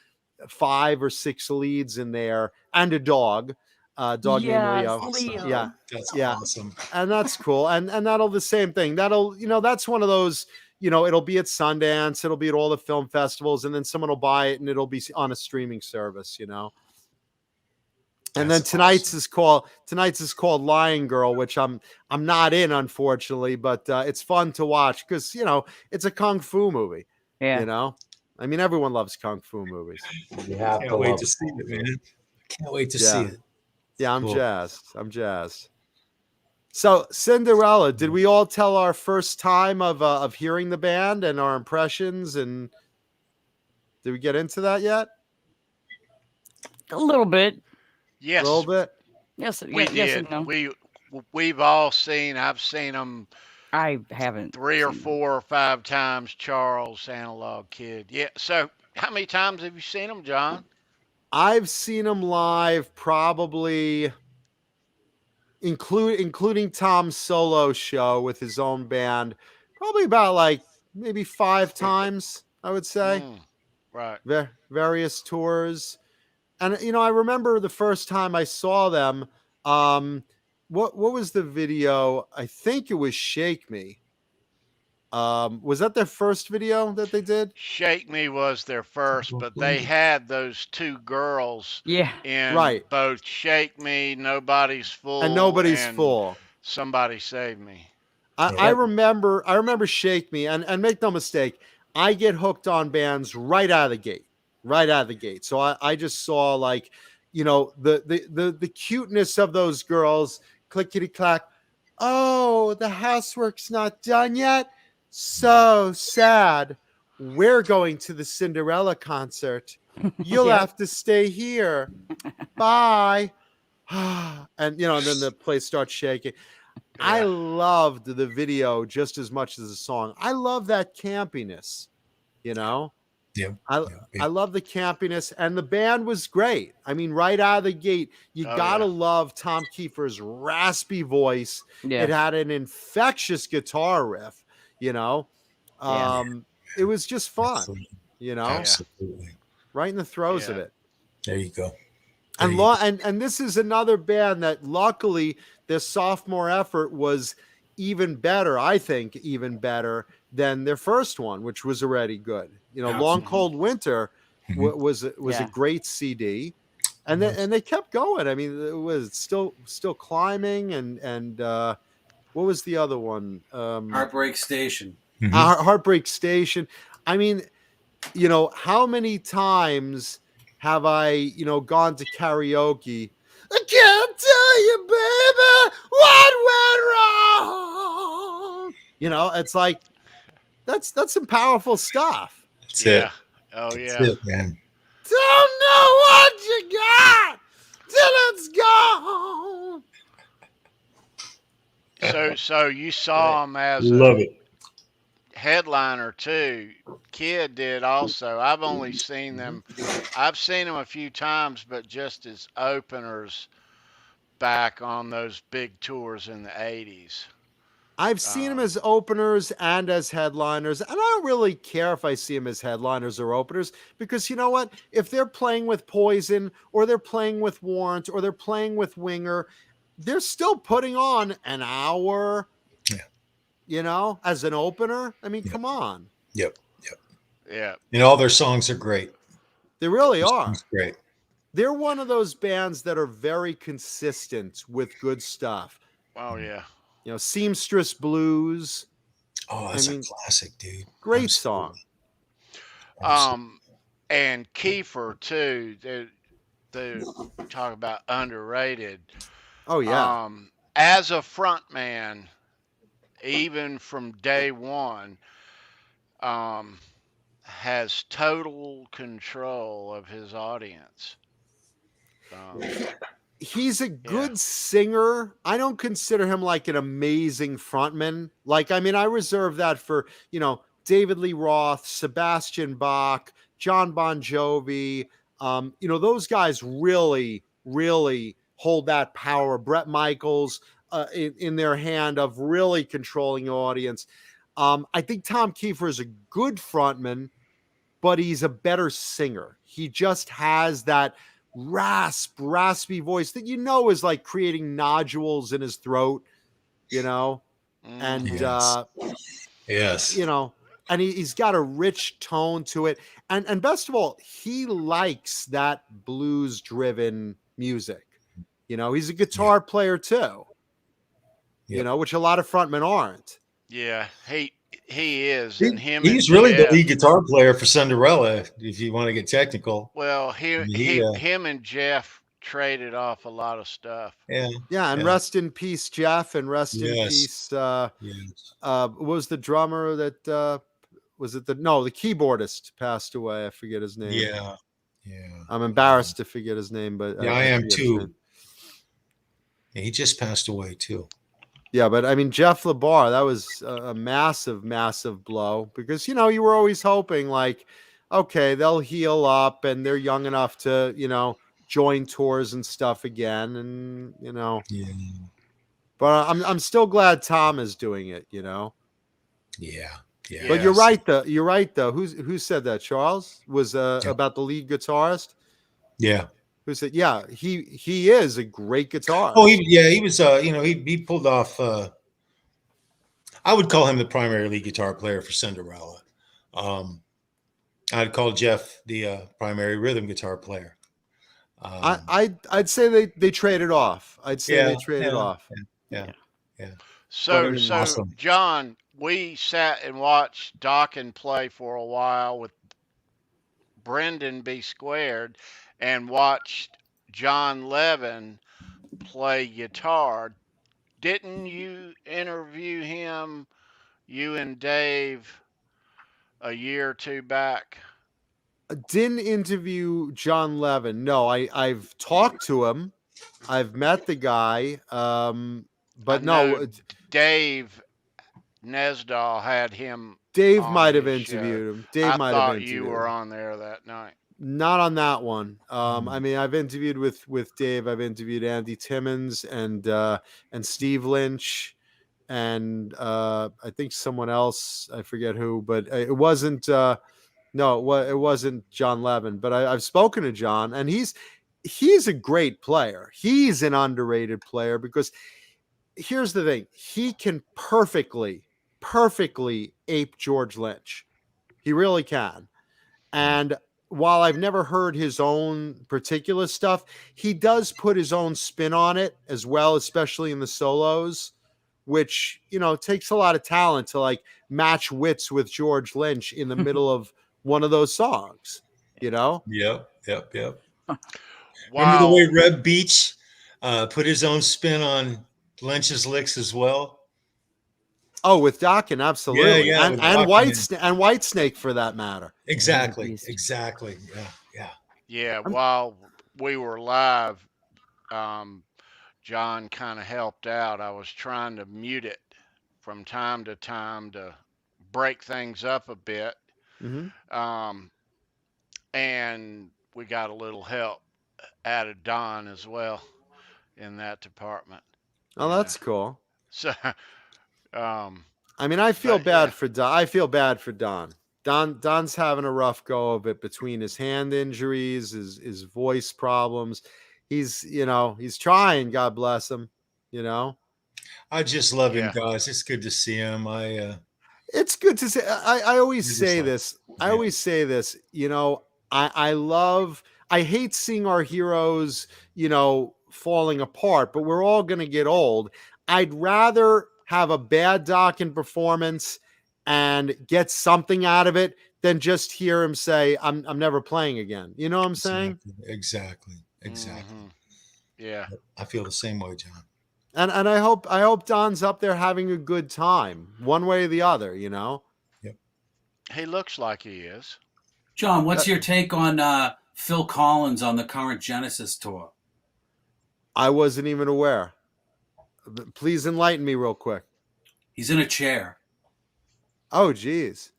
5 or 6 leads in there, and a dog named Leo. Leo. Yeah, That's yeah, awesome. and that's cool. And that'll the same thing. That'll, you know, that's one of those. You know, it'll be at Sundance, it'll be at all the film festivals, and then someone will buy it, and it'll be on a streaming service. You know. And That's then tonight's is called Lion Girl, which I'm not in, unfortunately, but it's fun to watch because, you know, it's a kung fu movie. Yeah. You know, I mean, everyone loves kung fu movies. You have to Can't wait love to see it, man. Can't wait to Yeah. see it. Yeah, I'm Cool. jazzed. So Cinderella, did we all tell our first time of hearing the band and our impressions? And did we get into that yet? A little bit. Yes, A little bit. Yes. we Yes did. and no. We've all seen. I've seen them I haven't 3 or seen them. 4 or 5 times. Charles, Analog Kid. Yeah. So, how many times have you seen them, John? I've seen them live probably, including Tom's solo show with his own band, probably about like maybe 5 times, I would say. Right. Various tours. And, you know, I remember the first time I saw them, what was the video? I think it was Shake Me. Was that their first video that they did? Shake Me was their first, but they had those 2 girls Yeah. in Right. both Shake Me, Nobody's Full, And Nobody's and Full. Somebody Save Me. I remember Shake Me, and make no mistake, I get hooked on bands right out of the gate. So I just saw, like, you know, the cuteness of those girls, clickety clack. Oh, the housework's not done yet. So sad. We're going to the Cinderella concert. You'll Yep. have to stay here. Bye. And, you know, and then the place starts shaking. I Yeah. loved the video just as much as the song. I love that campiness, you know. Yeah. I love the campiness, and the band was great. I mean, right out of the gate, you Oh, gotta yeah. love Tom Kiefer's raspy voice. Yeah. It had an infectious guitar riff, you know. Yeah. It was just fun, Absolutely. you know, Absolutely. right in the throes of Yeah. it. There you go. And and this is another band that luckily their sophomore effort was even better, I think, even better than their first one, which was already good. You know, Long Absolutely. Cold Winter was a Yeah. great CD, and they kept going. I mean, it was still climbing, and what was the other one? Heartbreak Station. Heartbreak Station. I mean, you know, how many times have I, you know, gone to karaoke? I can't tell you, baby, what went wrong. You know, it's like that's some powerful stuff. That's Yeah. it. Oh, That's yeah. it, man. Don't know what you got till it's gone. So you saw them as Love a it. headliner too. Kid did also. I've only seen them. I've seen them a few times, but just as openers back on those big tours in the 80s. I've seen them as openers and as headliners, and I don't really care if I see them as headliners or openers, because you know what? If they're playing with Poison, or they're playing with Warrant, or they're playing with Winger, they're still putting on an hour, you know, as an opener. I mean, come on. Yep. Yeah. And all their songs are great. They really Their are. songs Great. They're one of those bands that are very consistent with good stuff. Oh, yeah. You know, Seamstress Blues. Oh, that's mean, a classic, dude. Great Absolutely. song. And Kiefer too. They talk about underrated. Oh, yeah. As a front man, even from day one, has total control of his audience. He's a good singer. I don't consider him like an amazing frontman. Like, I mean, I reserve that for, you know, David Lee Roth, Sebastian Bach, John Bon Jovi. Those guys really, really hold that power. Bret Michaels in their hand of really controlling the audience. I think Tom Kiefer is a good frontman, but he's a better singer. He just has that raspy voice that is like creating nodules in his throat, and yes. And he's got a rich tone to it. And best of all, he likes that blues driven music. He's a guitar player too, which a lot of frontmen aren't. Yeah, he is. He's really the lead guitar player for Cinderella, if you want to get technical. Well, him and Jeff traded off a lot of stuff. And rest in peace, Jeff, and rest in peace. What was the drummer that was it the keyboardist passed away? I forget his name. Yeah. I'm embarrassed to forget his name, but I am too. He just passed away too. Yeah, but I mean, Jeff LeBar, that was a massive, massive blow because, you were always hoping like, okay, they'll heal up and they're young enough to, join tours and stuff again. And, but I'm still glad Tom is doing it, Yeah. But you're right though. Who said that? Charles was about the lead guitarist. Yeah. Who said, yeah, he is a great guitarist. Oh, he was, he pulled off, I would call him the primary lead guitar player for Cinderella. I'd call Jeff the primary rhythm guitar player. I'd say they traded off. I'd say they traded off. Yeah. So, awesome. John, we sat and watched Dokken play for a while with Brendan B. Squared and watched John Levin play guitar. Didn't you interview him, you and Dave, a year or two back? Didn't interview John Levin. No, I've talked to him. I've met the guy. But no, Dave Nesdahl had him. Dave might have interviewed him. Dave might have interviewed you were on there that night. Not on that one. I mean, I've interviewed with Dave. I've interviewed Andy Timmons and Steve Lynch, and I think someone else. I forget who, but it wasn't. No, it wasn't John Levin. But I've spoken to John, and he's a great player. He's an underrated player because here's the thing: he can perfectly ape George Lynch. He really can, and while I've never heard his own particular stuff, he does put his own spin on it as well, especially in the solos, which, takes a lot of talent to like match wits with George Lynch in the middle of one of those songs, Yep. Wow. Remember the way Reb Beach put his own spin on Lynch's licks as well? Oh, with Dokken, absolutely. Yeah, and Whitesnake for that matter. Exactly. Yeah. While we were live, John kind of helped out. I was trying to mute it from time to time to break things up a bit. Mm-hmm. And we got a little help out of Don as well in that department. Oh, that's cool. So, I mean, I feel bad for Don. I feel bad for Don. Don's having a rough go of it between his hand injuries, his voice problems. He's trying, God bless him, I just love him, guys. It's good to see him. It's good to say. I always say this. I always say this, I hate seeing our heroes, falling apart, but we're all going to get old. I'd rather have a bad Dokken performance and get something out of it than just hear him say, I'm never playing again. You know what I'm saying? Exactly. Mm-hmm. Yeah. I feel the same way, John. And I hope Don's up there having a good time, one way or the other, Yep. He looks like he is. John, what's your take on Phil Collins on the current Genesis tour? I wasn't even aware. Please enlighten me real quick. He's in a chair. Oh, geez.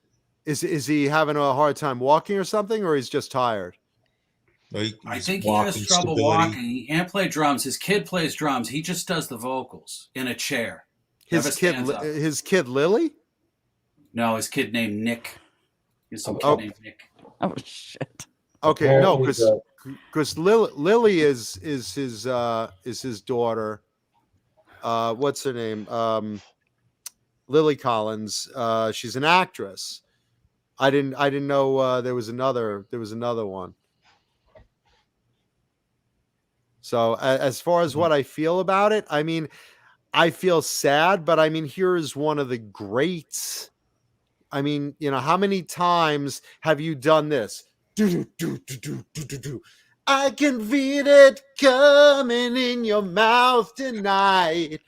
Is he having a hard time walking or something, or he's just tired? I think he has trouble walking. He can't play drums. His kid plays drums. He just does the vocals in a chair. His kid Lily? No, his kid named Nick. He's some kid named Nick. Oh shit. Okay, no, because Lily is his daughter. What's her name? Lily Collins. She's an actress. I didn't know there was another one. So as far as what I feel about it, I mean, I feel sad, but I mean, here is one of the greats. I mean, you know, how many times have you done this? I can feel it coming in your mouth tonight.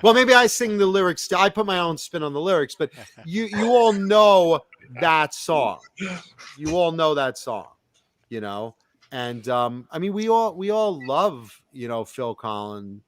Well, maybe I sing the lyrics. I put my own spin on the lyrics, but you all know that song. You all know that song, you know? And I mean, we all love, you know, Phil Collins.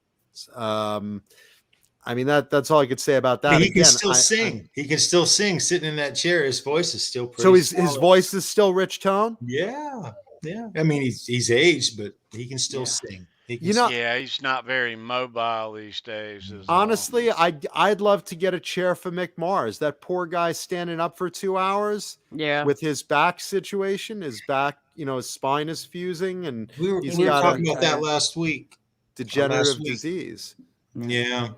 I mean, that's all I could say about that. He can still sing. He can still sing sitting in that chair. His voice is still pretty. So his voice is still rich tone? Yeah. Yeah. I mean, he's aged, but he can still sing. Yeah, he's not very mobile these days. Honestly, I'd love to get a chair for Mick Mars. That poor guy standing up for 2 hours. Yeah. With his back situation, his back, you know, his spine is fusing, and we were talking about that last week. Degenerative disease. Yeah.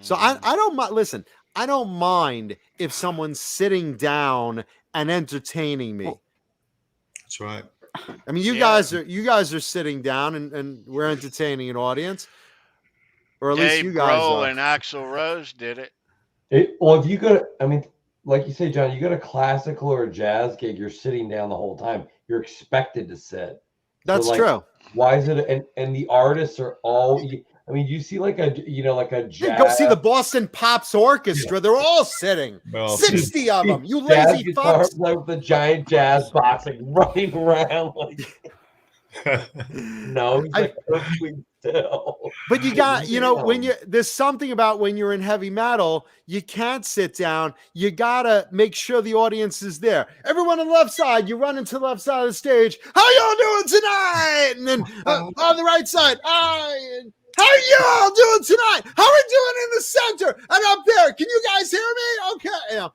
So I don't mind. Listen, I don't mind if someone's sitting down and entertaining me. That's right. I mean, you guys are sitting down and we're entertaining an audience, or at least you guys Grohl are. and Axl Rose did it. Well, if you go, I mean, like you say, John, you go to classical or a jazz gig, you're sitting down the whole time. You're expected to sit. That's true. Why is it? And the artists are all. I mean, you see like a jazz. Go see the Boston Pops Orchestra. They're all sitting. 60 of them. You lazy fucks. Like the giant jazz box, like running around. Like, no, he's like perfectly still. But you got, you know, there's something about when you're in heavy metal, you can't sit down. You gotta make sure the audience is there. Everyone on the left side, you run into the left side of the stage. How y'all doing tonight? And then on the right side, how are you all doing tonight? How are we doing in the center and up there? Can you guys hear me? Okay. You know,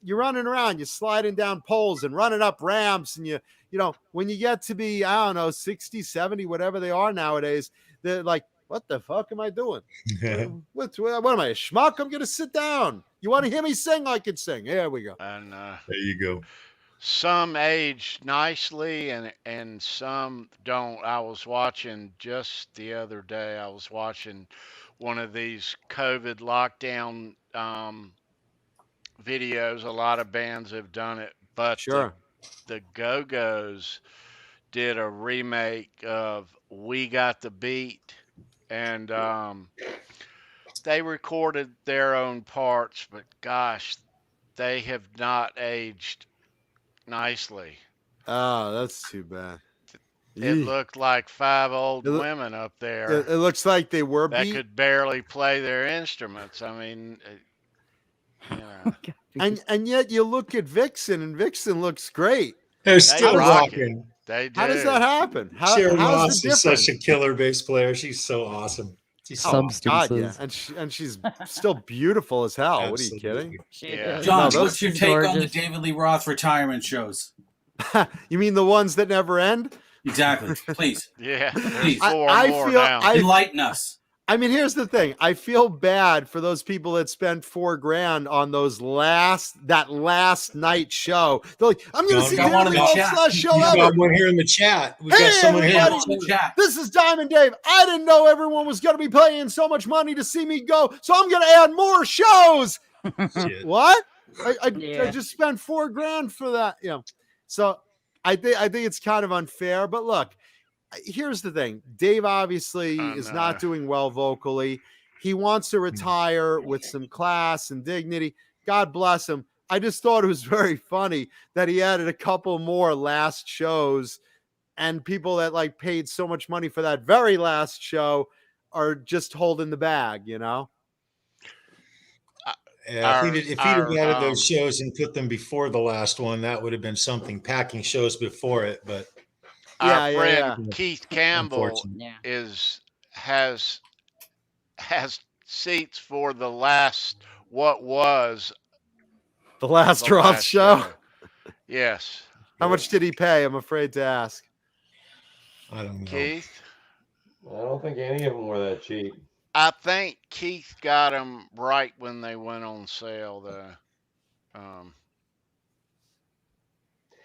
you're running around, you're sliding down poles and running up ramps. And you know, when you get to be, I don't know, 60, 70, whatever they are nowadays, they're like, what the fuck am I doing? What am I, a schmuck? I'm going to sit down. You want to hear me sing? I can sing. Here we go. And there you go. Some age nicely and some don't. I was watching just the other day, I was watching one of these COVID lockdown videos. A lot of bands have done it, but the Go-Go's did a remake of We Got the Beat, and they recorded their own parts, but gosh, they have not aged nicely. Oh, that's too bad. It looked like 5 old women up there. It looks like they were that could barely play their instruments. I mean, you know. and yet you look at Vixen, and Vixen looks great. They're still rocking. They do. How does that happen? Sharon Moss is such a killer bass player. She's so awesome. Substances. Yeah. And she's still beautiful as hell. Absolutely. What are you kidding? Yeah. John, what's your take on the David Lee Roth retirement shows? You mean the ones that never end? Exactly. Please. Yeah. Please. Enlighten us. I mean, here's the thing. I feel bad for those people that spent $4,000 on that last night show. They're like, I'm going to see David Lee Roth's last show ever. We got one here in the chat. We got someone here in the chat. This is Diamond Dave. I didn't know everyone was going to be paying so much money to see me go, so I'm going to add more shows. What? I just spent $4,000 for that. You know, so I think it's kind of unfair. But look. Here's the thing. Dave obviously is not doing well vocally. He wants to retire with some class and dignity. God bless him. I just thought it was very funny that he added a couple more last shows, and people that like paid so much money for that very last show are just holding the bag, you know? Yeah, if he'd have added those um, shows and put them before the last one, that would have been something. Packing shows before it, but our Yeah, yeah, friend yeah. Keith Campbell unfortunate. Yeah. has has seats for the last what was The last the Roth last show. show. Yes, How much did he pay? I'm afraid to ask. I don't know. Keith. I don't think any of them were that cheap. I think Keith got them right when they went on sale, though.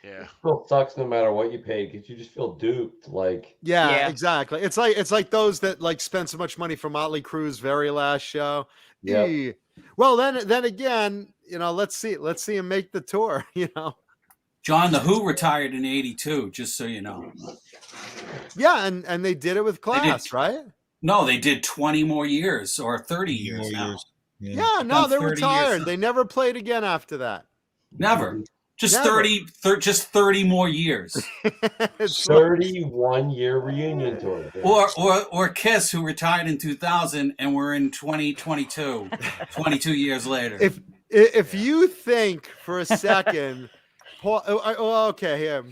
Yeah. It still sucks no matter what you paid because you just feel duped. Like, Yeah, Yeah. exactly. It's like those that like spent so much money for Motley Crue's very last show. Yep. Eeh. Well, then again, let's see him make the tour. John, the Who retired in '82, just so you know. Yeah, and they did it with class, right? No, they did 20 more years or 30 years More now. years. Yeah, no, done they 30 years retired. now. They never played again after that. Never. Just Never. 30 more years. It's like- 31-year reunion tour. Or Kiss, who retired in 2000 and we're in 2022, 22 years later. if you think for a second, Paul. Okay, here.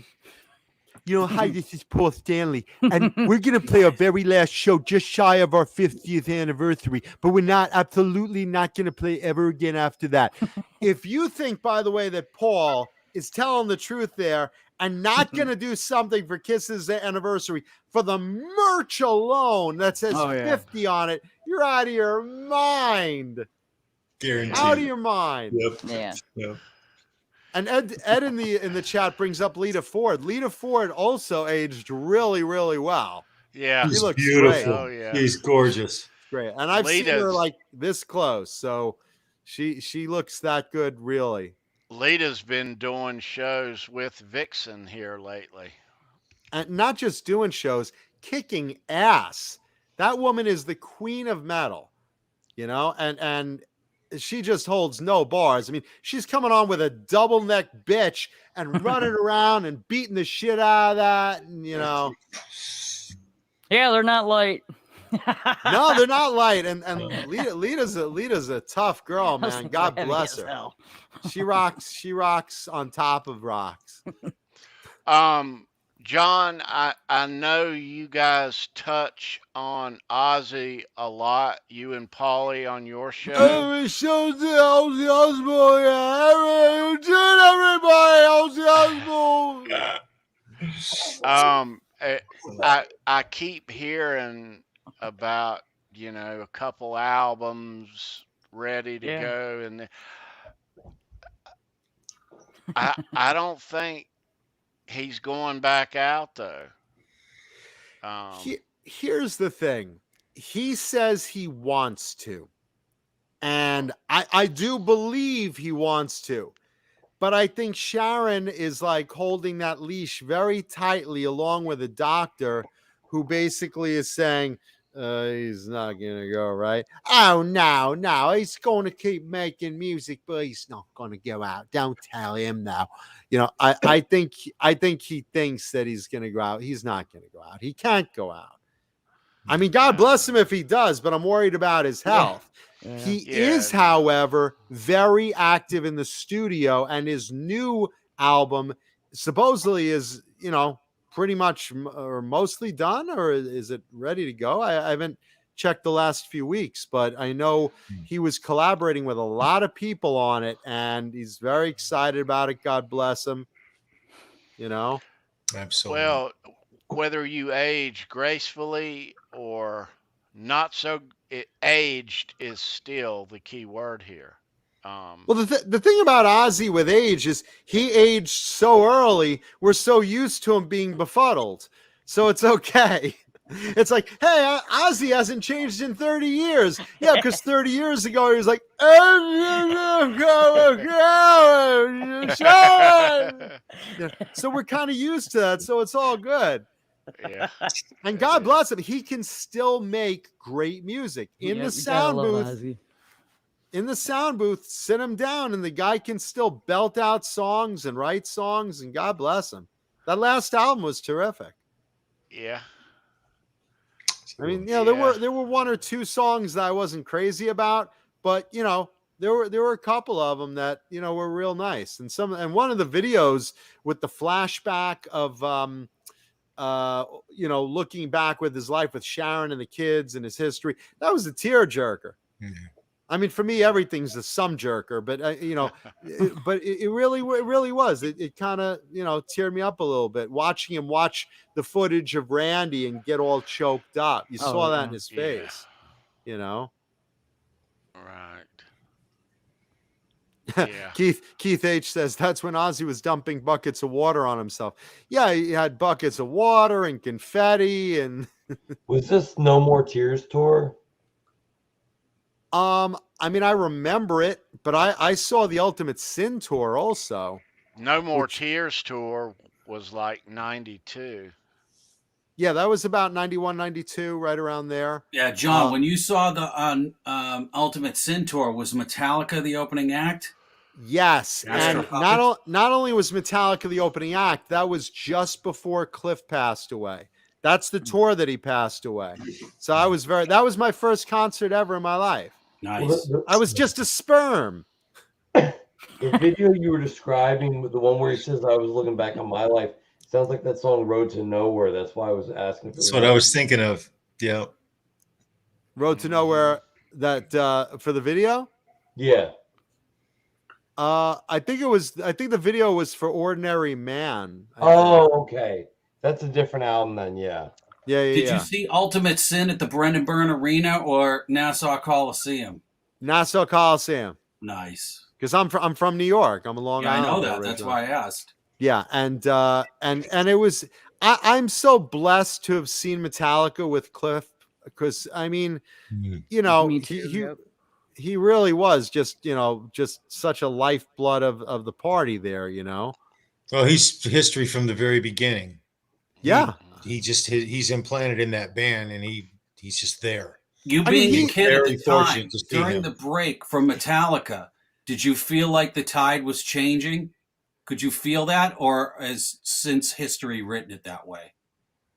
Hi, this is Paul Stanley, and we're gonna play our very last show just shy of our 50th anniversary, but we're absolutely not gonna play ever again after that. If you think, by the way, that Paul is telling the truth there and not gonna do something for Kiss's anniversary for the merch alone that says 50 on it, you're out of your mind. Guaranteed. Out of your mind. Yep. Yeah. Yep. And Ed in the chat brings up Lita Ford. Lita Ford also aged really, really well. Yeah. She He's looks beautiful. great. Oh, yeah. He's gorgeous. Great. And I've seen her Lita's- like this close. So she looks that good, really. Lita's been doing shows with Vixen here lately. And not just doing shows, kicking ass. That woman is the queen of metal, and she just holds no bars. I mean, she's coming on with a double neck bitch and running around and beating the shit out of that. And, Yeah, they're not light. no, they're not light. And Lita's a tough girl, Those man. things God are heavy bless as her. hell. She rocks on top of rocks. John, I know you guys touch on Ozzy a lot, you and Paulie on your show. Every show's the Ozzy Osbourne. Everybody, Ozzy Osbourne. I keep hearing about, a couple albums ready to go, and I don't think he's going back out though. Here's the thing. He says he wants to. And I do believe he wants to. But I think Sharon is like holding that leash very tightly along with a doctor who basically is saying, he's not going to go, right? Oh, no. He's going to keep making music, but he's not going to go out. Don't tell him now. I think he thinks that he's going to go out. He's not going to go out. He can't go out. I mean, God bless him if he does, but I'm worried about his health. Yeah. He is, however, very active in the studio, and his new album supposedly is, pretty much or mostly done, or is it ready to go? I haven't checked the last few weeks, but I know he was collaborating with a lot of people on it, and he's very excited about it. God bless him. Absolutely. Well, whether you age gracefully or not so aged is still the key word here. Well, the thing about Ozzy with age is he aged so early. We're so used to him being befuddled. So it's okay. It's like, hey, Ozzy hasn't changed in 30 years. Yeah, because 30 years ago, he was like, so we're kind of used to that. So it's all good. Yeah. And God bless him. He can still make great music in the sound booth. In the sound booth, sit him down, and the guy can still belt out songs and write songs, and God bless him. That last album was terrific. Yeah. I mean, there were one or two songs that I wasn't crazy about, but there were a couple of them that, you know, were real nice. And one of the videos with the flashback of you know, looking back with his life with Sharon and the kids and his history, that was a tearjerker. Mhm. I mean, for me, everything's a some jerker, but you know, but it really was. It kind of, you know, teared me up a little bit watching him watch the footage of Randy and get all choked up. You saw that in his face, you know. Right. Yeah. Keith H says that's when Ozzy was dumping buckets of water on himself. Yeah, he had buckets of water and confetti and. Was this No More Tears tour? I mean, I remember it, but I saw the Ultimate Sin tour also. No More Tears tour was like 92. Yeah, that was about 91, 92, right around there. Yeah, John, when you saw the Ultimate Sin tour, was Metallica the opening act? Yes, and not only was Metallica the opening act, that was just before Cliff passed away. That's the tour that he passed away. So that was my first concert ever in my life. Nice. I was just a sperm. The video you were describing, the one where he says, I was looking back on my life, sounds like that song Road to Nowhere. That's why I was asking. That's what I was thinking of. Yeah. Road to Nowhere, that for the video? Yeah. I think the video was for Ordinary Man. Okay. That's a different album then, yeah. Did you see Ultimate Sin at the Brendan Byrne Arena or Nassau Coliseum? Nassau Coliseum. Nice. Because I'm from New York. I'm a Long Island. I know that. Originally. That's why I asked. Yeah, and it was. I'm so blessed to have seen Metallica with Cliff, because I mean, you know, he really was just, you know, just such a lifeblood of the party there, you know. Well, he's history from the very beginning. Yeah. He's implanted in that band, and he's just there. You being a kid at the time, during the break from Metallica, did you feel like the tide was changing? Could you feel that, or has since history written it that way?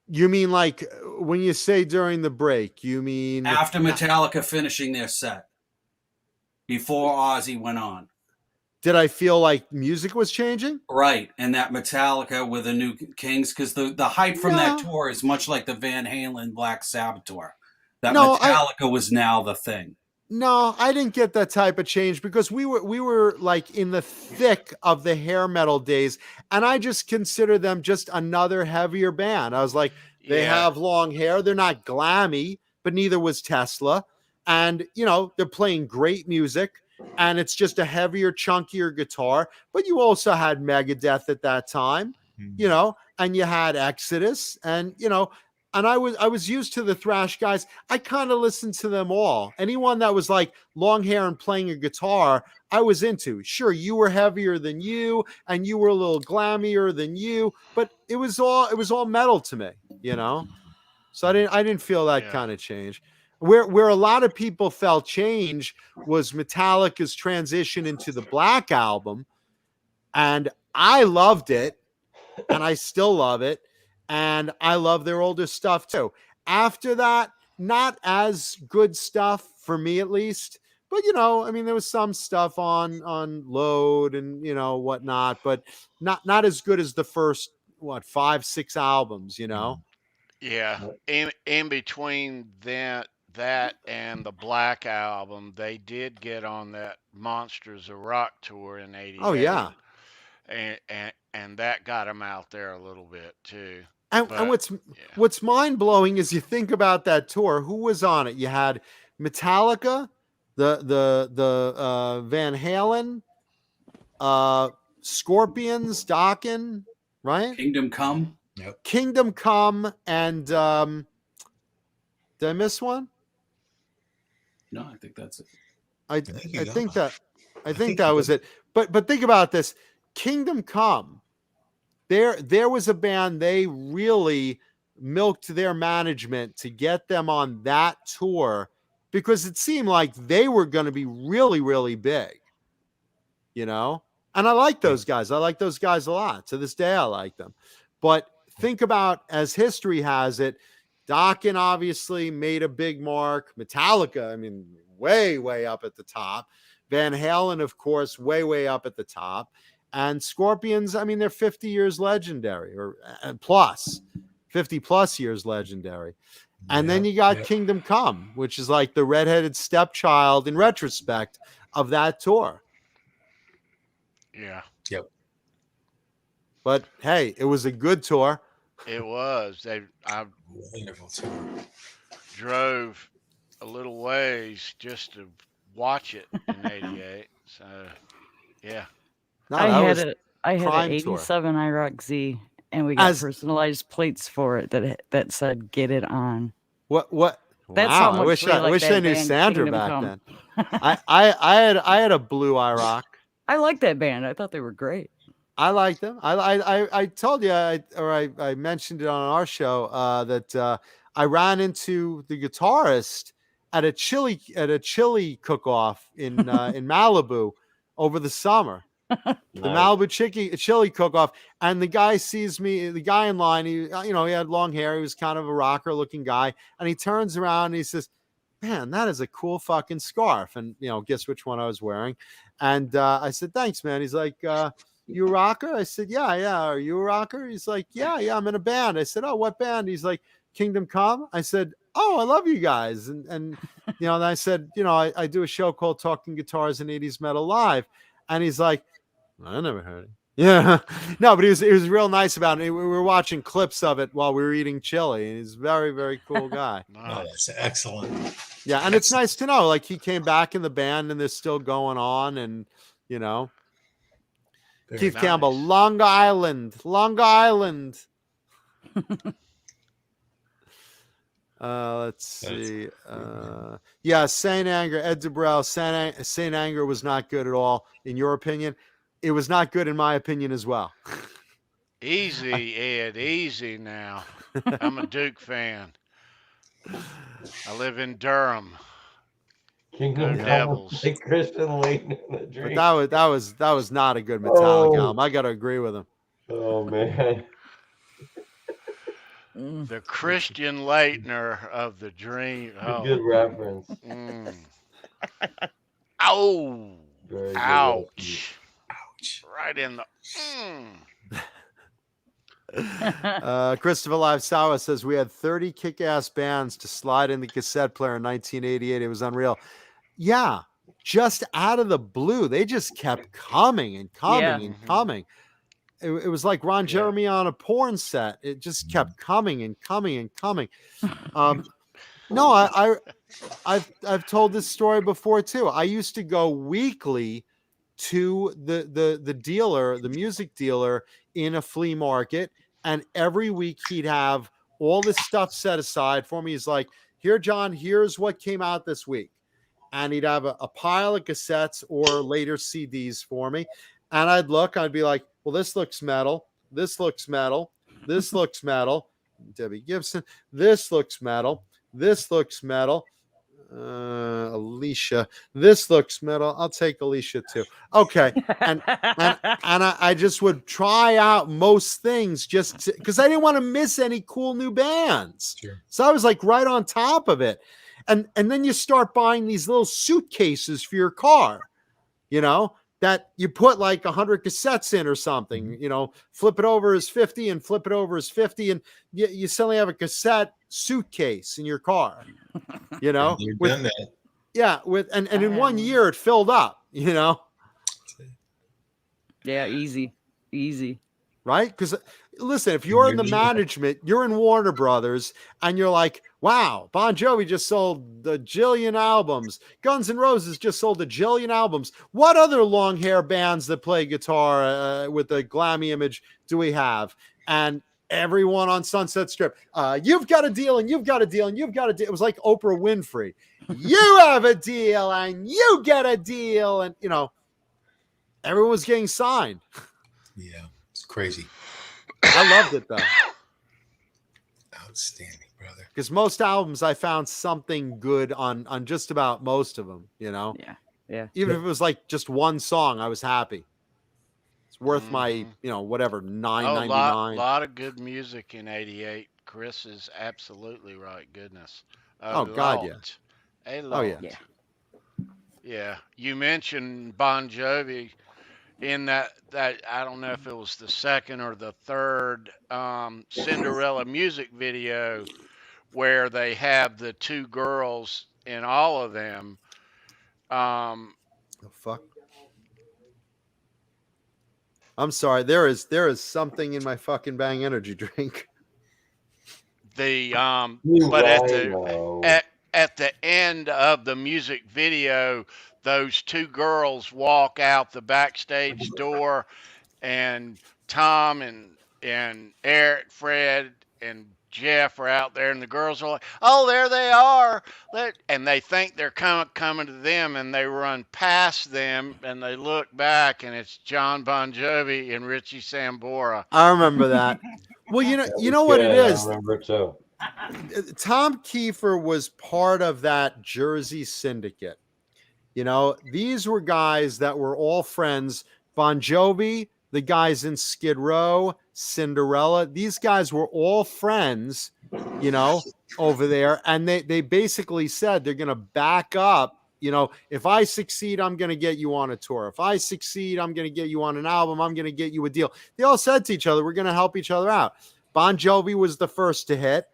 You mean like when you say during the break, you mean after Metallica finishing their set, before Ozzy went on? Did I feel like music was changing? Right, and that Metallica with the new Kings, because the hype from that tour is much like the Van Halen Black Sabbath tour. That Metallica was now the thing. No, I didn't get that type of change, because we were like in the thick of the hair metal days, and I just consider them just another heavier band. I was like, they have long hair, they're not glammy, but neither was Tesla, and you know, they're playing great music. And it's just a heavier, chunkier guitar. But you also had Megadeth at that time, you know, and you had Exodus, and you know, and I was used to the thrash guys. I kind of listened to them all. Anyone that was like long hair and playing a guitar, I was into. Sure, you were heavier than you, and you were a little glammier than you, but it was all metal to me, you know. So I didn't feel that kind of change. Where a lot of people felt change was Metallica's transition into the Black Album, and I loved it, and I still love it, and I love their older stuff too. After that, not as good stuff for me, at least, but you know, I mean, there was some stuff on Load and you know whatnot, but not as good as the first 5-6 albums, you know. Yeah, in between that and the Black Album, they did get on that Monsters of Rock tour in '88. Oh yeah, and that got them out there a little bit too. And what's mind blowing is you think about that tour. Who was on it? You had Metallica, the Van Halen, Scorpions, Dokken, right? Kingdom Come. Yep. Kingdom Come, and did I miss one? No, I think that's it. I think that was it. But think about this. Kingdom Come. There was a band, they really milked their management to get them on that tour, because it seemed like they were going to be really, really big. You know? And I like those guys. I like those guys a lot. To this day, I like them. But think about, as history has it, Dokken obviously made a big mark. Metallica, I mean, way, way up at the top. Van Halen, of course, way up at the top. And Scorpions, I mean, they're 50 years legendary, or plus 50 plus years legendary. And then you got Kingdom Come, which is like the redheaded stepchild in retrospect of that tour. Yeah. Yep. But hey, it was a good tour. It was. I Wonderful tour. drove a little ways just to watch it in '88. So, yeah. No, I that had was a I had an prime tour. '87 IROC Z, and we got As- personalized plates for it that said "Get it on." What? That's wow! how I much wish we I like wish that I knew band, Sandra Kingdom back Come. then. I had a blue IROC. I like that band. I thought they were great. I like them. I told you, I mentioned it on our show that I ran into the guitarist at a chili cook-off in in Malibu over the summer. The Malibu chili cook-off, and the guy sees me. The guy in line, he had long hair. He was kind of a rocker-looking guy, and he turns around and he says, "Man, that is a cool fucking scarf." And guess which one I was wearing? And I said, "Thanks, man." He's like, "You a rocker?" I said, yeah. "Are you a rocker?" He's like, yeah, I'm in a band. I said, "Oh, what band?" He's like, "Kingdom Come." I said, "Oh, I love you guys." And and I said, I do a show called Talking Guitars and 80s Metal Live. And he's like, "I never heard it." Yeah. No, but he was real nice about it. We were watching clips of it while we were eating chili. And he's a very, very cool guy. Oh, that's excellent. Yeah, and it's nice to know, like, he came back in the band and they're still going on, and Very Keith nice. Campbell, Long Island. Let's see. Yeah, Saint Anger, Ed Dubrell. Saint Anger was not good at all, in your opinion. It was not good in my opinion as well. Easy, Ed. Easy now. I'm a Duke fan. I live in Durham. Kingdom Go Come Devils. like Christian Leighton in the But dream. that was not a good Metallica Oh. album. I got to agree with him. Oh man. The Christian Leitner of the dream. Oh. Good reference. Oh. Very good Ouch. Ouch. Right in the. Christopher Live Sawa says we had 30 kick-ass bands to slide in the cassette player in 1988. It was unreal. Yeah, just out of the blue, they just kept coming and coming and coming. It was like Ron Jeremy on a porn set. It just kept coming and coming and coming. No, I've told this story before too. I used to go weekly to the dealer, the music dealer in a flea market, and every week he'd have all this stuff set aside for me. He's like, "Here, John, here's what came out this week." And he'd have a pile of cassettes or later CDs for me. And I'd look, I'd be like, "Well, this looks metal. This looks metal. This looks metal." Debbie Gibson. "This looks metal. This looks metal." Alicia. "This looks metal. I'll take Alicia too." Okay. And I just would try out most things just because I didn't want to miss any cool new bands. Sure. So I was like right on top of it. And then you start buying these little suitcases for your car, that you put like 100 cassettes in or something, flip it over as 50 and flip it over as 50. And you suddenly have a cassette suitcase in your car, You've done that. Yeah. And in 1 year it filled up, Yeah, easy. right? Because listen, if you're in the management, you're in Warner Brothers, and you're like, "Wow, Bon Jovi just sold a jillion albums. Guns N' Roses just sold a jillion albums. What other long hair bands that play guitar with a glammy image do we have?" And everyone on Sunset Strip, "You've got a deal, and you've got a deal, and you've got a deal." It was like Oprah Winfrey. "You have a deal, and you get a deal," and everyone was getting signed. Yeah, it's crazy. I loved it though. Outstanding, brother. Because most albums I found something good on just about most of them, Yeah. Even if it was like just one song, I was happy. It's worth my, whatever, $9.99. A lot of good music in '88. Chris is absolutely right. Goodness. Oh, God, yeah. A Oh, lot. yeah. Yeah. You mentioned Bon Jovi in that I don't know if it was the second or the third Cinderella music video where they have the two girls in all of them. Oh, fuck. I'm sorry. There is something in my fucking Bang energy drink. The You but rhino. at the end of the music video, those two girls walk out the backstage door, and Tom and Eric, Fred, and Jeff are out there, and the girls are like, "Oh, there they are!" And they think they're coming to them, and they run past them, and they look back, and it's John Bon Jovi and Richie Sambora. I remember that. Well, you That know was what it good. I is. remember it too. Tom Kiefer was part of that Jersey syndicate. You know, these were guys that were all friends. Bon Jovi, the guys in Skid Row, Cinderella, these guys were all friends, you know, over there. And they basically said they're going to back up. You know, if I succeed, I'm going to get you on a tour. If I succeed, I'm going to get you on an album. I'm going to get you a deal. They all said to each other, we're going to help each other out. Bon Jovi was the first to hit.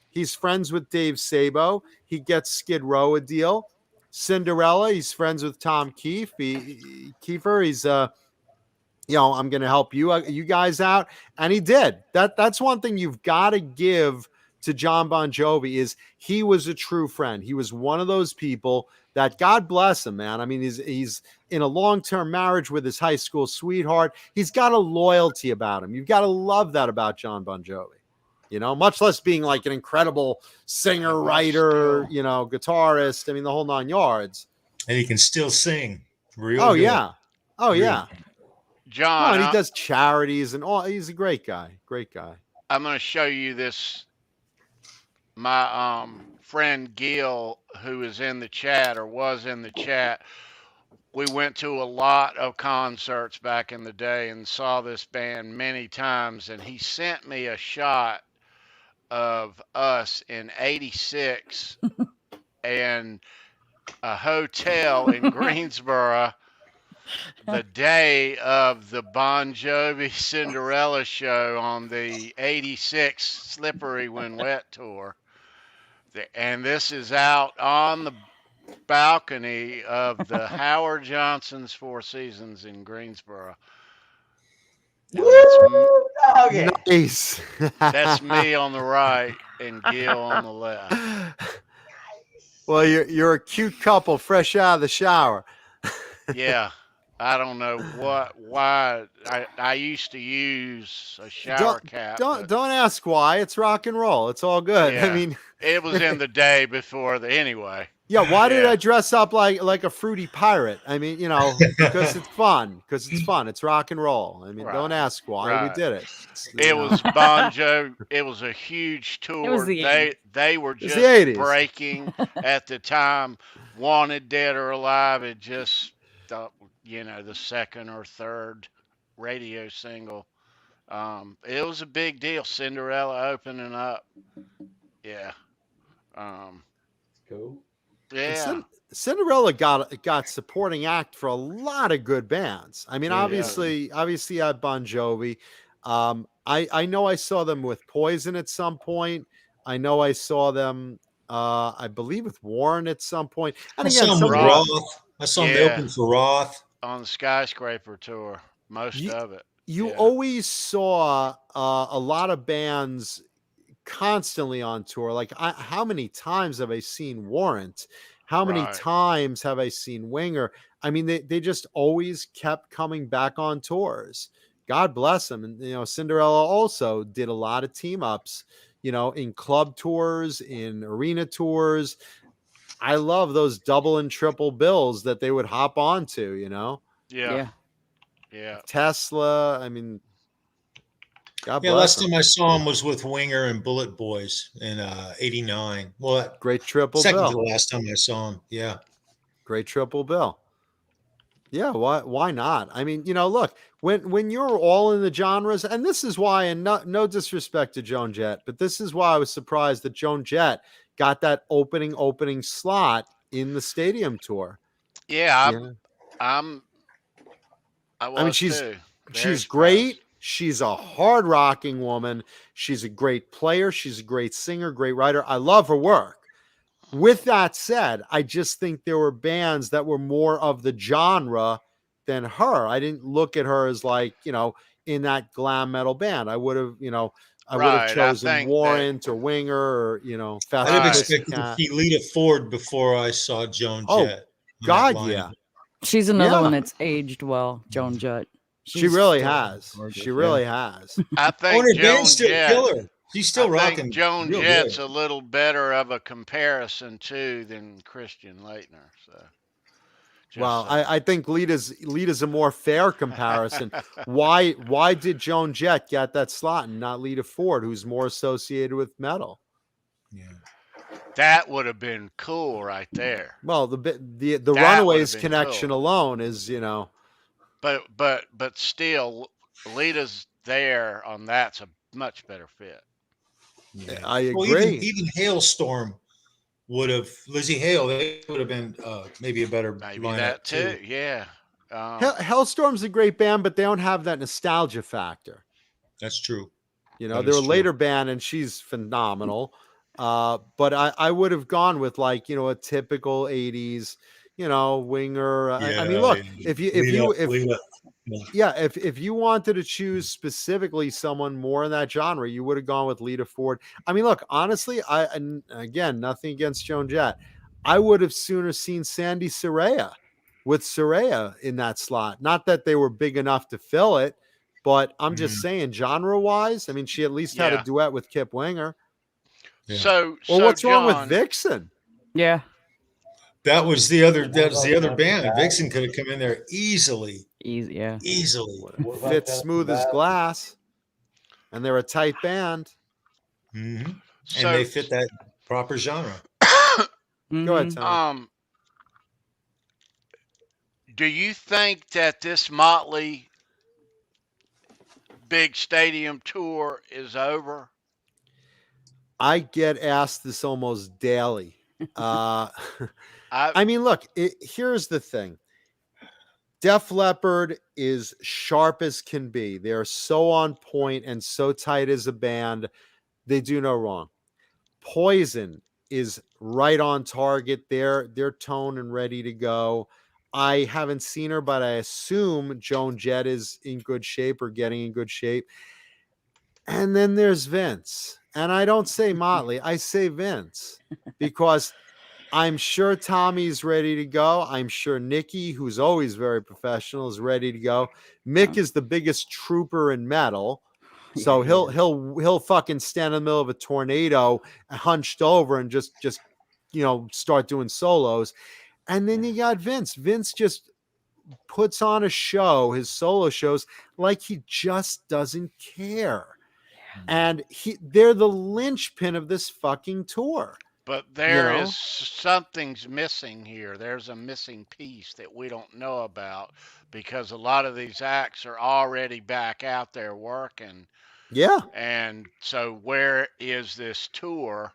He's friends with Dave Sabo. He gets Skid Row a deal. Cinderella, he's friends with Tom Kiefer. He's you know, I'm going to help you guys out, and he did. That's one thing you've got to give to Jon Bon Jovi is he was a true friend. He was one of those people that, God bless him, man. I mean, he's in a long-term marriage with his high school sweetheart. He's got a loyalty about him. You've got to love that about Jon Bon Jovi. You know, much less being like an incredible singer, writer, you know, guitarist. I mean, the whole 9 yards. And he can still sing. Oh, Good. yeah. Oh, yeah. John, and he does charities and all. He's a great guy. Great guy. I'm going to show you this. My friend Gil, who is in the chat or was in the chat, we went to a lot of concerts back in the day and saw this band many times, and he sent me a shot of us in '86 and a hotel in Greensboro the day of the Bon Jovi Cinderella show on the '86 Slippery When Wet tour. And this is out on the balcony of the Howard Johnson's Four Seasons in Greensboro. Nice. That's me on the right and Gil on the left. Well, you're a cute couple fresh out of the shower. Yeah. I don't know why I used to use a shower cap. Don't ask why. It's rock and roll. It's all good. Yeah, I mean, it was in the day before anyway. Yeah, why did I dress up like a fruity pirate? I mean, you know, because it's fun. It's rock and roll. I mean, don't ask why. We did it. It was Bon Jovi. It was a huge tour. It was the they were just the 80s. breaking at the time. Wanted Dead or Alive had just you know, the second or third radio single. It was a big deal. Cinderella opening up. Yeah. Cool. Yeah. Cinderella got supporting act for a lot of good bands. I mean, obviously you had Bon Jovi. I know I saw them with Poison at some point. I know I saw them, I believe, with Warren at some point. And I saw them with Roth. I saw them open for Roth. On the Skyscraper tour, most of it. You always saw a lot of bands constantly on tour. Like, how many times have I seen Warrant? How many times have I seen Winger? I mean, they just always kept coming back on tours. God bless them. And, you know, Cinderella also did a lot of team ups, you know, in club tours, in arena tours. I love those double and triple bills that they would hop onto, you know? Yeah. Tesla. I mean, God bless last them. time I saw him was with Winger and Bullet Boys in '89. Well, great triple second bill. to the last time I saw him. Yeah. Great triple bill. Yeah, why not? I mean, you know, look, when you're all in the genres, and this is why, and no disrespect to Joan Jett, but this is why I was surprised that Joan Jett got that opening slot in the stadium tour. Yeah, Yeah. I'm. I I mean, was too. Very she's surprised. great. She's a hard rocking woman. She's a great player. She's a great singer, great writer. I love her work. With that said, I just think there were bands that were more of the genre than her. I didn't look at her as like, in that glam metal band. I would have, I would have Right. I chosen think that. Warrant or Winger or, I'd Fast have Right. expected to Pussycat. see Lita Ford before I saw Joan Oh, Jett. on that God, lineup. yeah. She's another Yeah. one that's aged well, Joan Jett. She really still has. gorgeous, She yeah. really has. I Oh, think and her Joan band's still Jett. killer. She's still I rocking think Joan real Jett's good. a little better of a comparison too than Christian Leitner. So. Well, I think Lita's a more fair comparison. Why did Joan Jett get that slot and not Lita Ford, who's more associated with metal? Yeah. That would have been cool right there. Well, the That Runaways would've been connection cool. alone is, But still, Lita's there on that's a much better fit. I Well, agree. even Hailstorm would have Lizzie Hale. They would have been maybe a better Maybe lineup that too. Yeah. Hellstorm's a great band, but they don't have that nostalgia factor. That's true. They're a later band, and she's phenomenal. But I would have gone with like a typical '80s, Winger. I mean, look, if you wanted to choose specifically someone more in that genre, you would have gone with Lita Ford. I mean, look, honestly, and again, nothing against Joan Jett. I would have sooner seen Sandy Saraya with Saraya in that slot. Not that they were big enough to fill it, but I'm just saying, genre-wise, I mean, she at least had a duet with Kip Winger. Yeah. So what's wrong with John, Vixen? Yeah. That was the other band. Vixen could have come in there easily. Easily. Fits smooth as glass. And they're a tight band. Mm-hmm. So, and they fit that proper genre. Go ahead, Tom. Do you think that this Motley big stadium tour is over? I get asked this almost daily. I mean, look, here's the thing. Def Leppard is sharp as can be. They're so on point and so tight as a band. They do no wrong. Poison is right on target. They're toned and ready to go. I haven't seen her, but I assume Joan Jett is in good shape or getting in good shape. And then there's Vince. And I don't say Motley, I say Vince, because I'm sure Tommy's ready to go. I'm sure Nikki, who's always very professional, is ready to go. Mick is the biggest trooper in metal. So he'll fucking stand in the middle of a tornado, hunched over, and just start doing solos. And then you got Vince. Vince just puts on a show, his solo shows, like he just doesn't care. And they're the linchpin of this fucking tour. But there is something's missing here. There's a missing piece that we don't know about, because a lot of these acts are already back out there working. Yeah. And so where is this tour?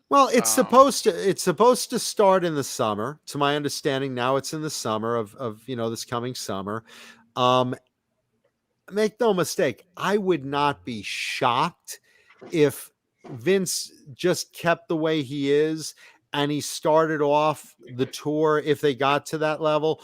Well, it's supposed to start in the summer. To my understanding, now it's in the summer of this coming summer. Make no mistake, I would not be shocked if Vince just kept the way he is and he started off the tour, if they got to that level,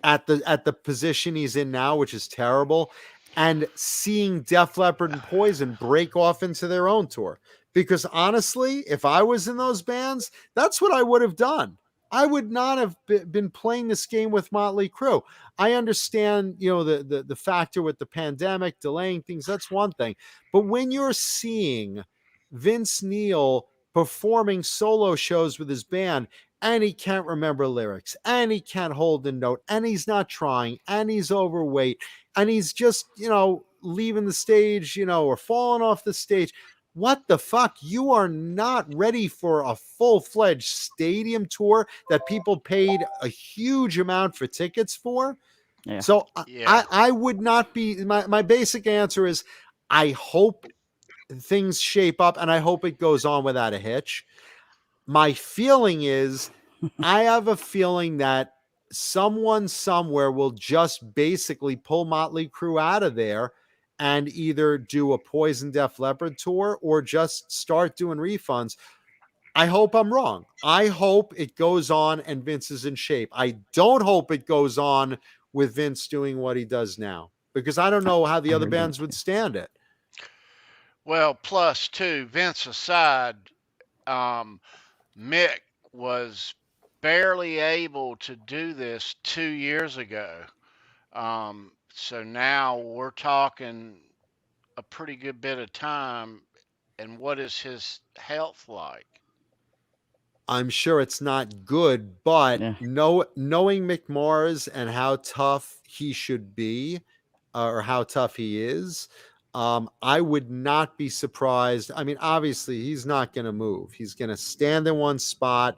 at the position he's in now, which is terrible, and seeing Def Leppard and Poison break off into their own tour. Because honestly, if I was in those bands, that's what I would have done. I would not have been playing this game with Motley Crue. I understand, the factor with the pandemic, delaying things, that's one thing. But when you're seeing Vince Neil performing solo shows with his band, and he can't remember lyrics, and he can't hold a note, and he's not trying, and he's overweight, and he's just, leaving the stage, or falling off the stage. What the fuck? You are not ready for a full-fledged stadium tour that people paid a huge amount for tickets for. Yeah. So I would not be, my basic answer is, I hope things shape up and I hope it goes on without a hitch. My feeling is I have a feeling that someone somewhere will just basically pull Motley Crue out of there and either do a Poison Def Leppard tour or just start doing refunds. I hope I'm wrong. I hope it goes on and Vince is in shape. I don't hope it goes on with Vince doing what he does now, because I don't know how the other bands would stand it. Well, plus too, Vince aside, Mick was barely able to do this 2 years ago. So now we're talking a pretty good bit of time. And what is his health like? I'm sure it's not good, but Yeah. knowing Mick Mars and how tough he should be, or how tough he is, I would not be surprised. I mean, obviously, he's not going to move. He's going to stand in one spot.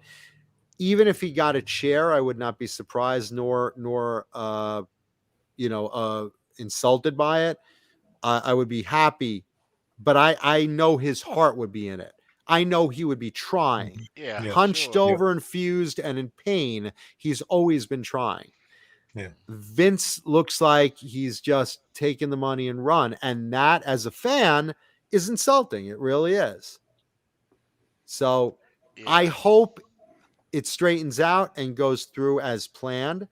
Even if he got a chair, I would not be surprised nor insulted by it. I would be happy, but I know his heart would be in it. I know he would be trying. Yeah, Hunched sure. over and fused and in pain. He's always been trying. Yeah. Vince looks like he's just taking the money and run. And that, as a fan, is insulting. It really is. So Yeah. I hope it straightens out and goes through as planned.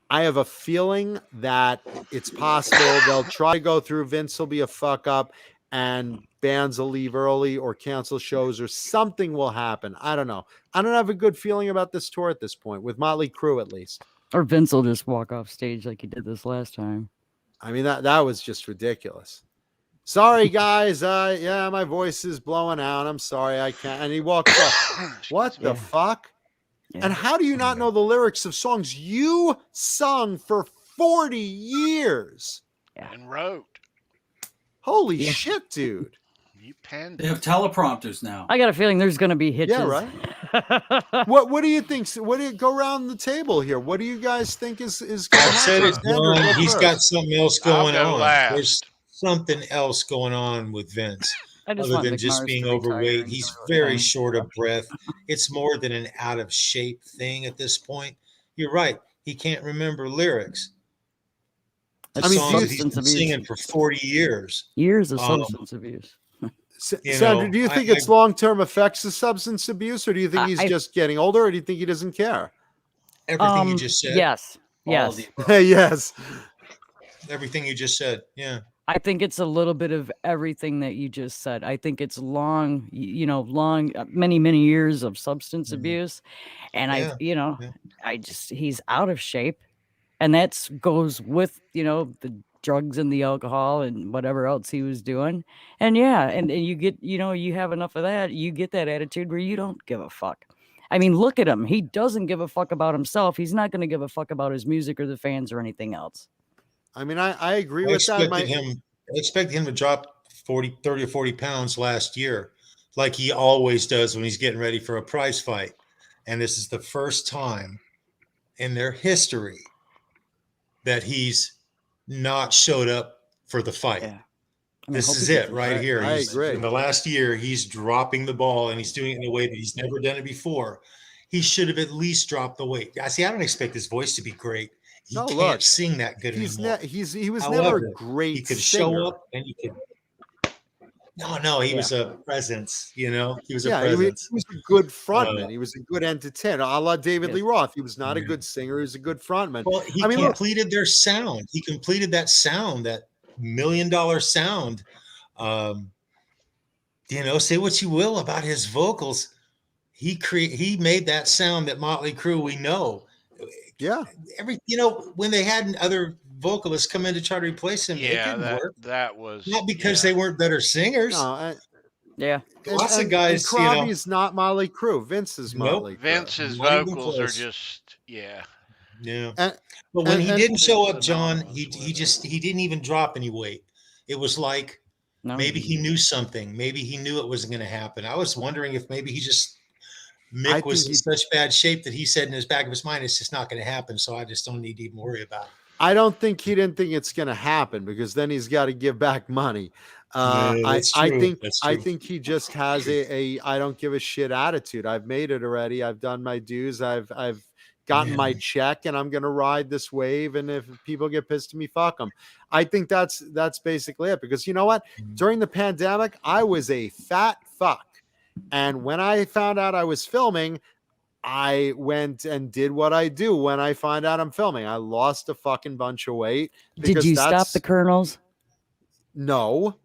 I have a feeling that it's possible they'll try to go through. Vince will be a fuck up and bands will leave early or cancel shows or something will happen. I don't know. I don't have a good feeling about this tour at this point, with Motley Crue at least. Or Vince will just walk off stage like he did this last time. I mean, that was just ridiculous. Sorry, guys. Yeah, my voice is blowing out. I'm sorry, I can't. And he walks off. What the fuck? Yeah. And how do you not know the lyrics of songs you sung for 40 years? Yeah. And wrote. Holy shit, dude. You penned. They have teleprompters now. I got a feeling there's going to be hitches. Yeah, right. What do you think? What do you go around the table here? What do you guys think is going to happen? I said it, John. He's got something else going on. Last. There's something else going on with Vince. Other than just being overweight, he's very short of breath. It's more than an out of shape thing at this point. You're right. He can't remember lyrics. The songs he's been singing for 40 years. Years of substance abuse. Sandra, do you think it's long-term effects of substance abuse, or do you think he's just getting older, or do you think he doesn't care? Everything you just said. Yes. Yes. Yes. Everything you just said. Yeah. I think it's a little bit of everything that you just said. I think it's long, many, many years of substance abuse. And he's out of shape. And that goes with, the drugs and the alcohol and whatever else he was doing. And and you get, you have enough of that. You get that attitude where you don't give a fuck. I mean, look at him. He doesn't give a fuck about himself. He's not going to give a fuck about his music or the fans or anything else. I mean, I agree with that. I expected him to drop 30 or 40 pounds last year, like he always does when he's getting ready for a prize fight. And this is the first time in their history that he's not showed up for the fight. Yeah. This is it right here. I agree. In the last year, he's dropping the ball and he's doing it in a way that he's never done it before. He should have at least dropped the weight. I don't expect his voice to be great. He can't sing that good anymore. He was never a great He could singer. show up and he could. No, he was a presence. He was a He presence. was a good frontman. He was a good entertainer. A la David Lee Roth. He was not a good singer. He was a good frontman. Well, he completed their sound. He completed that sound, that $1 million sound. Say what you will about his vocals. He made that sound that Motley Crue we know. Yeah. When they had other vocalists come in to try to replace him, it didn't work. That was not because they weren't better singers. No, Lots of guys. Crosby is not Motley Crue. Vince is Motley Crue. Vince's vocals are just yeah. But when he didn't show up, John, he didn't even drop any weight. It was like maybe he knew something. Maybe he knew it wasn't going to happen. I was wondering if maybe was in such bad shape that he said in his back of his mind, it's just not going to happen. So I just don't need to even worry about it. I don't think he didn't think it's going to happen, because then he's got to give back money. That's true. I think he just has a I don't give a shit attitude. I've made it already. I've done my dues. I've gotten my check, and I'm going to ride this wave. And if people get pissed at me, fuck them. I think that's basically it, because you know what? During the pandemic, I was a fat fuck. And when I found out I was filming, I went and did what I do when I find out I'm filming. I lost a fucking bunch of weight. Did you stop the kernels? No.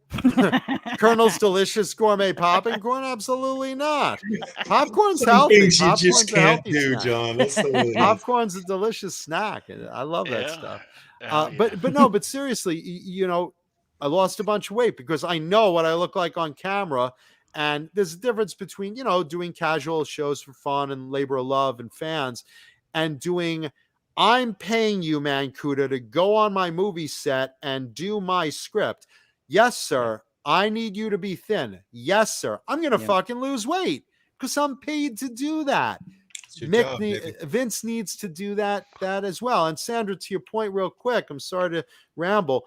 Colonel's delicious gourmet popping corn? Absolutely not. Popcorn's healthy. Things you Popcorn's just a can't healthy do, snack. John. That's the way it is. Popcorn's a delicious snack. And I love that stuff. But seriously, you know, I lost a bunch of weight because I know what I look like on camera. And there's a difference between, you know, doing casual shows for fun and labor of love and fans, and doing, I'm paying you, Mankuta, to go on my movie set and do my script. Yes, sir. I need you to be thin. Yes, sir. I'm going to fucking lose weight because I'm paid to do that. Vince needs to do that as well. And Sandra, to your point real quick, I'm sorry to ramble.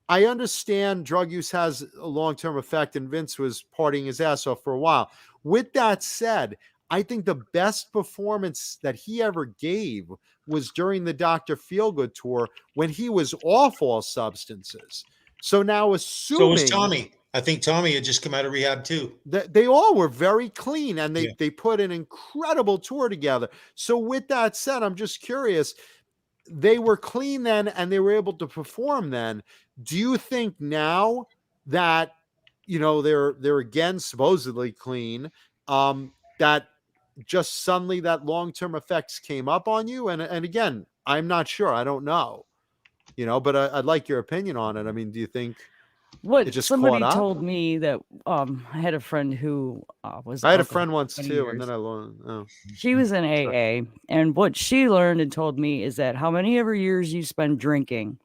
I understand drug use has a long-term effect, and Vince was partying his ass off for a while. With that said, I think the best performance that he ever gave was during the Dr. Feelgood tour when he was off all substances. So now assuming... So was Tommy. I think Tommy had just come out of rehab too. They all were very clean, and they put an incredible tour together. So with that said, I'm just curious, they were clean then and they were able to perform then. Do you think now that, you know, they're again supposedly clean, that just suddenly that long-term effects came up on you? And again, I'm not sure. I don't know, you know, but I'd like your opinion on it. I mean, do you think it just somebody caught up? told me that I had a friend who was... I had a friend once too, and then I learned. She was in AA, and what she learned and told me is that how many ever years you spend drinking,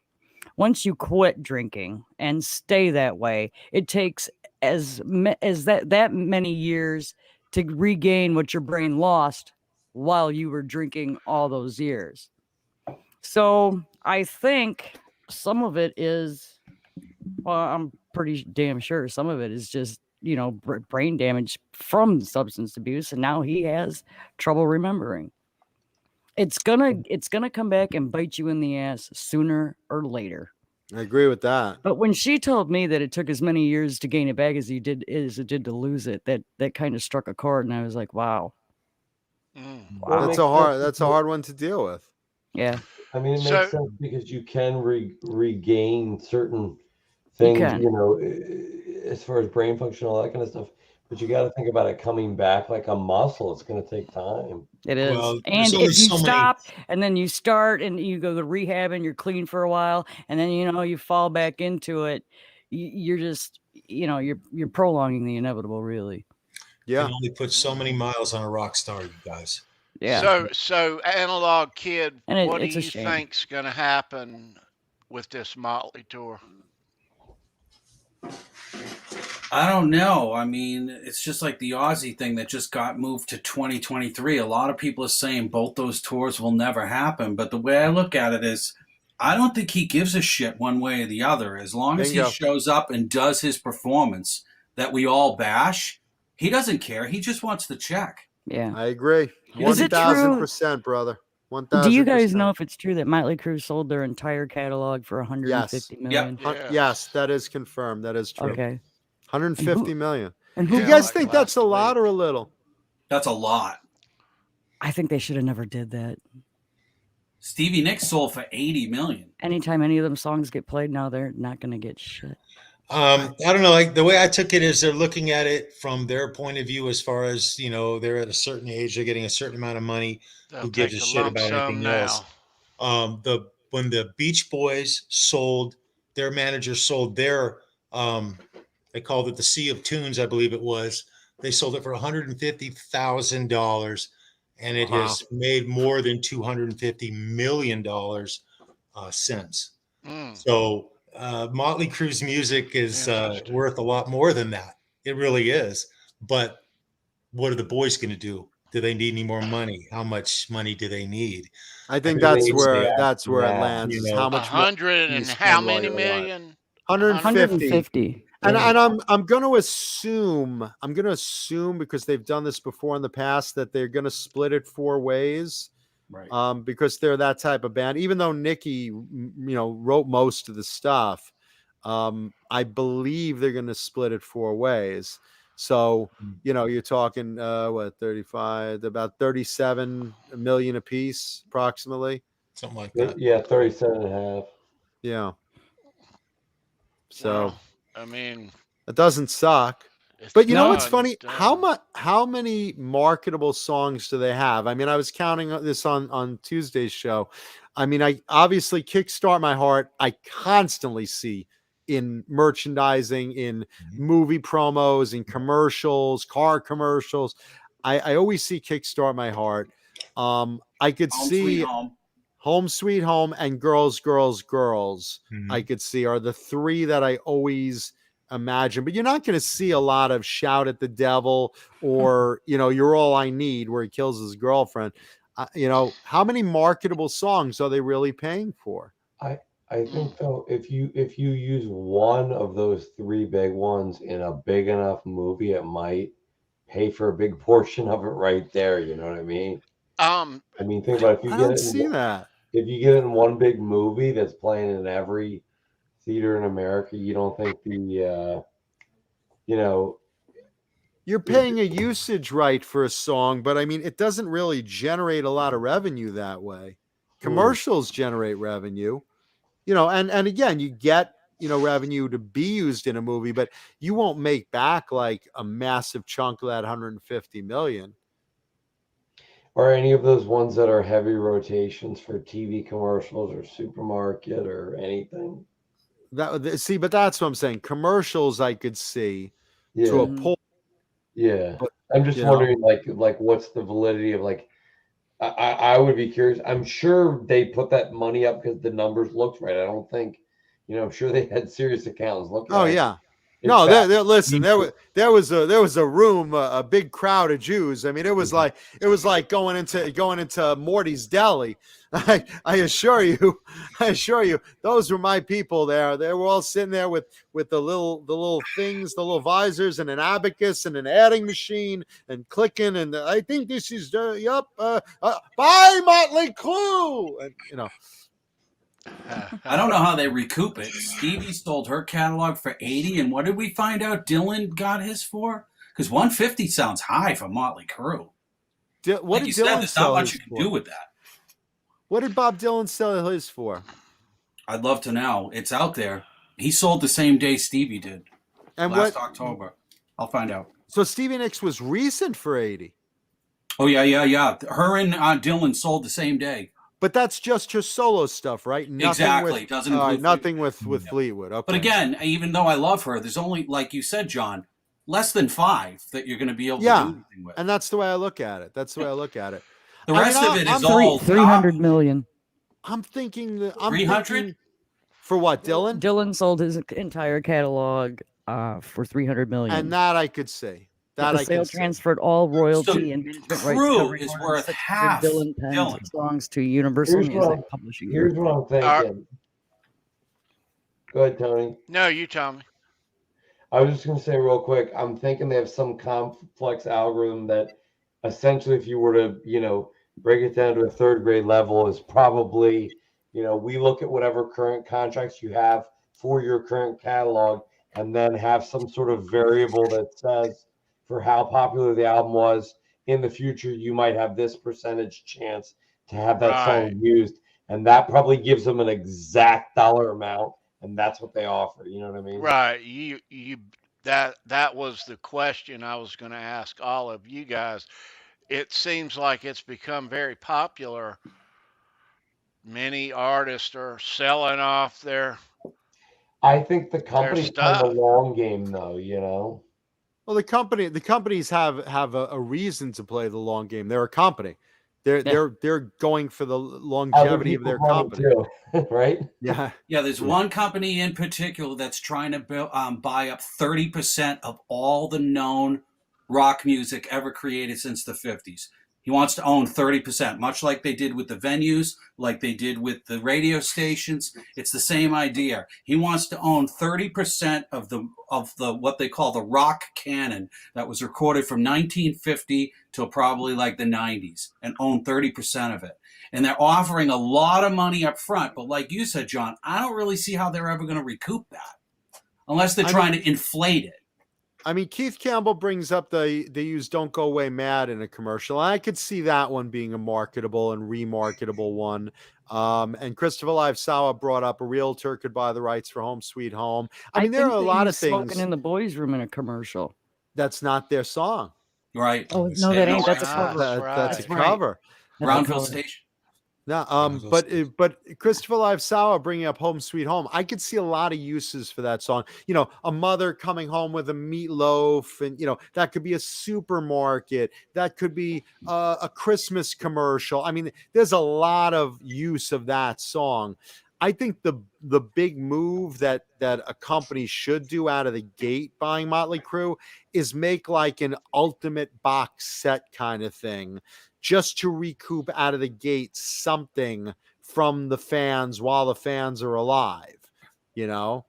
once you quit drinking and stay that way, it takes as that many years to regain what your brain lost while you were drinking all those years. So I think some of it is, well, I'm pretty damn sure some of it is just, you know, brain damage from substance abuse, and now he has trouble remembering. It's gonna come back and bite you in the ass sooner or later. I agree with that. But when she told me that it took as many years to gain it back as it did to lose it, that kind of struck a chord, and I was like, wow. Wow. That's a hard one to deal with. Yeah. I mean, it makes sense because you can regain certain things, you know, as far as brain function, all that kind of stuff. But you got to think about it coming back like a muscle. It's going to take time. It is. Well, and if you stop and then you start and you go to rehab and you're clean for a while, and then, you know, you fall back into it, you're just, you know, you're prolonging the inevitable, really. Yeah. You can only put so many miles on a rock star, you guys. Yeah. So Analog Kid, and what do you think's going to happen with this Motley tour? I don't know. I mean, it's just like the Aussie thing that just got moved to 2023. A lot of people are saying both those tours will never happen. But the way I look at it is, I don't think he gives a shit one way or the other. As long as he shows up and does his performance that we all bash, he doesn't care. He just wants the check. Yeah, I agree. Is it true, 1,000%, brother? 1,000%. Do you guys know if it's true that Motley Crue sold their entire catalog for $150 million? Yes, that is confirmed. That is true. Okay. 150 million. And who, you guys think that's a lot or a little? That's a lot. I think they should have never did that. Stevie Nicks sold for 80 million. Anytime any of them songs get played now, they're not going to get shit. I don't know. Like the way I took it is they're looking at it from their point of view, as far as, you know, they're at a certain age, they're getting a certain amount of money. Who gives a shit about anything else? When the Beach Boys sold, their manager sold their, they called it the Sea of Tunes, I believe it was. They sold it for $150,000, and it has made more than $250 million since. So Motley Crue's music is worth a lot more than that. It really is. But what are the boys going to do? Do they need any more money? How much money do they need? I think think that's they need where to that's where it now, lands. you Is know. how A much more hundred do you and how spend while many you're alive? million? 150. 150. And Yeah. I'm going to assume because they've done this before in the past that they're going to split it 4 ways. Right. Because they're that type of band. Even though Nikki, wrote most of the stuff, I believe they're going to split it 4 ways. So, you're talking what, 35, about 37 million a piece, approximately. Something like that. Yeah, 37.5. Yeah. So, Well, I mean, it doesn't suck. it's But you know done, what's it's funny? done. How many marketable songs do they have? I mean, I was counting this on Tuesday's show. I mean, I obviously Kickstart My Heart, I constantly see in merchandising, in movie promos, in commercials, car commercials. I always see Kickstart My Heart. I could Home Sweet see Home. Home Sweet Home and Girls, Girls, Girls, I Mhm. could see are the 3 that I always imagine. But you're not going to see a lot of Shout at the Devil or, You're All I Need, where he kills his girlfriend. How many marketable songs are they really paying for? I think though, if you use one of those 3 big ones in a big enough movie, it might pay for a big portion of it right there. You know what I mean? I mean, think about it. I don't see that. If you get it in one big movie that's playing in every theater in America, you don't think You're paying a usage right for a song, but I mean, it doesn't really generate a lot of revenue that way. Commercials generate revenue, and again, you get, revenue to be used in a movie, but you won't make back like a massive chunk of that 150 million. or any of those ones that are heavy rotations for TV commercials or supermarket or anything. See, but that's what I'm saying. Commercials I could see to a point. Yeah. But, I'm just wondering, like what's the validity of I would be curious. I'm sure they put that money up because the numbers looked right. I don't think, I'm sure they had serious accountants looking at Oh it. yeah. In No, fact, listen, there was a room, a big crowd of Jews. I mean, it was like going into Morty's Deli. I assure you, those were my people there. They were all sitting there with the little things, the little visors, and an abacus and an adding machine and clicking. And I think this is bye Motley Crue, and I don't know how they recoup it. Stevie sold her catalog for 80, and what did we find out Dylan got his for? Because 150 sounds high for Motley Crue. What did Dylan there's sell not much his you can for? do with that. What did Bob Dylan sell his for? I'd love to know. It's out there. He sold the same day Stevie did. And last October. I'll find out. So Stevie Nicks was recent for 80. Oh, yeah. Her and Dylan sold the same day. But that's just her solo stuff, right? Nothing exactly. With, doesn't include nothing with Fleetwood. Okay. But again, even though I love her, there's only, like you said, John, less than 5 that you're going to be able to do anything with. And that's the way I look at it. The rest of it is all 300 million. I'm thinking 300 for what, Dylan? Dylan sold his entire catalog for 300 million. And that I could see. That the sale transferred all royalty and management rights covering is worth half Dylan Penn's songs to Universal Music Publishing. Here's what I'm thinking. Go ahead, Tony. No, you tell me. I was just going to say real quick, I'm thinking they have some complex algorithm that essentially, if you were to, break it down to a 3rd grade level, is probably, we look at whatever current contracts you have for your current catalog and then have some sort of variable that says, for how popular the album was in the future, you might have this percentage chance to have that song used. And that probably gives them an exact dollar amount. And that's what they offer. You know what I mean? Right. That was the question I was going to ask all of you guys. It seems like it's become very popular. Many artists are selling off their I think the company's playing the long game though, Well, the companies have a reason to play the long game. They're a company. They're going for the longevity of their company, too, right? Yeah. There's one company in particular that's trying to buy up 30% of all the known rock music ever created since the 50s. He wants to own 30%, much like they did with the venues, like they did with the radio stations. It's the same idea. He wants to own 30% of the what they call the rock canon that was recorded from 1950 till probably like the 90s, and own 30% of it. And they're offering a lot of money up front. But like you said, John, I don't really see how they're ever going to recoup that unless they're trying to inflate it. I mean, Keith Campbell brings up they use "Don't Go Away Mad" in a commercial. I could see that one being a marketable and remarketable one. And Christopher Livesawa brought up a realtor could buy the rights for "Home Sweet Home." I mean, there are a lot of things. Smoking in the boys' room in a commercial. That's not their song. Right. Oh no, that ain't. That's a cover. That's a cover. Brownsville Station. No, but Christopher Livesawa bringing up "Home Sweet Home," I could see a lot of uses for that song. You know, a mother coming home with a meatloaf, and you know that could be a supermarket. That could be a Christmas commercial. I mean, there's a lot of use of that song. I think the big move that a company should do out of the gate buying Motley Crue is make like an ultimate box set kind of thing, just to recoup out of the gate something from the fans while the fans are alive. You know,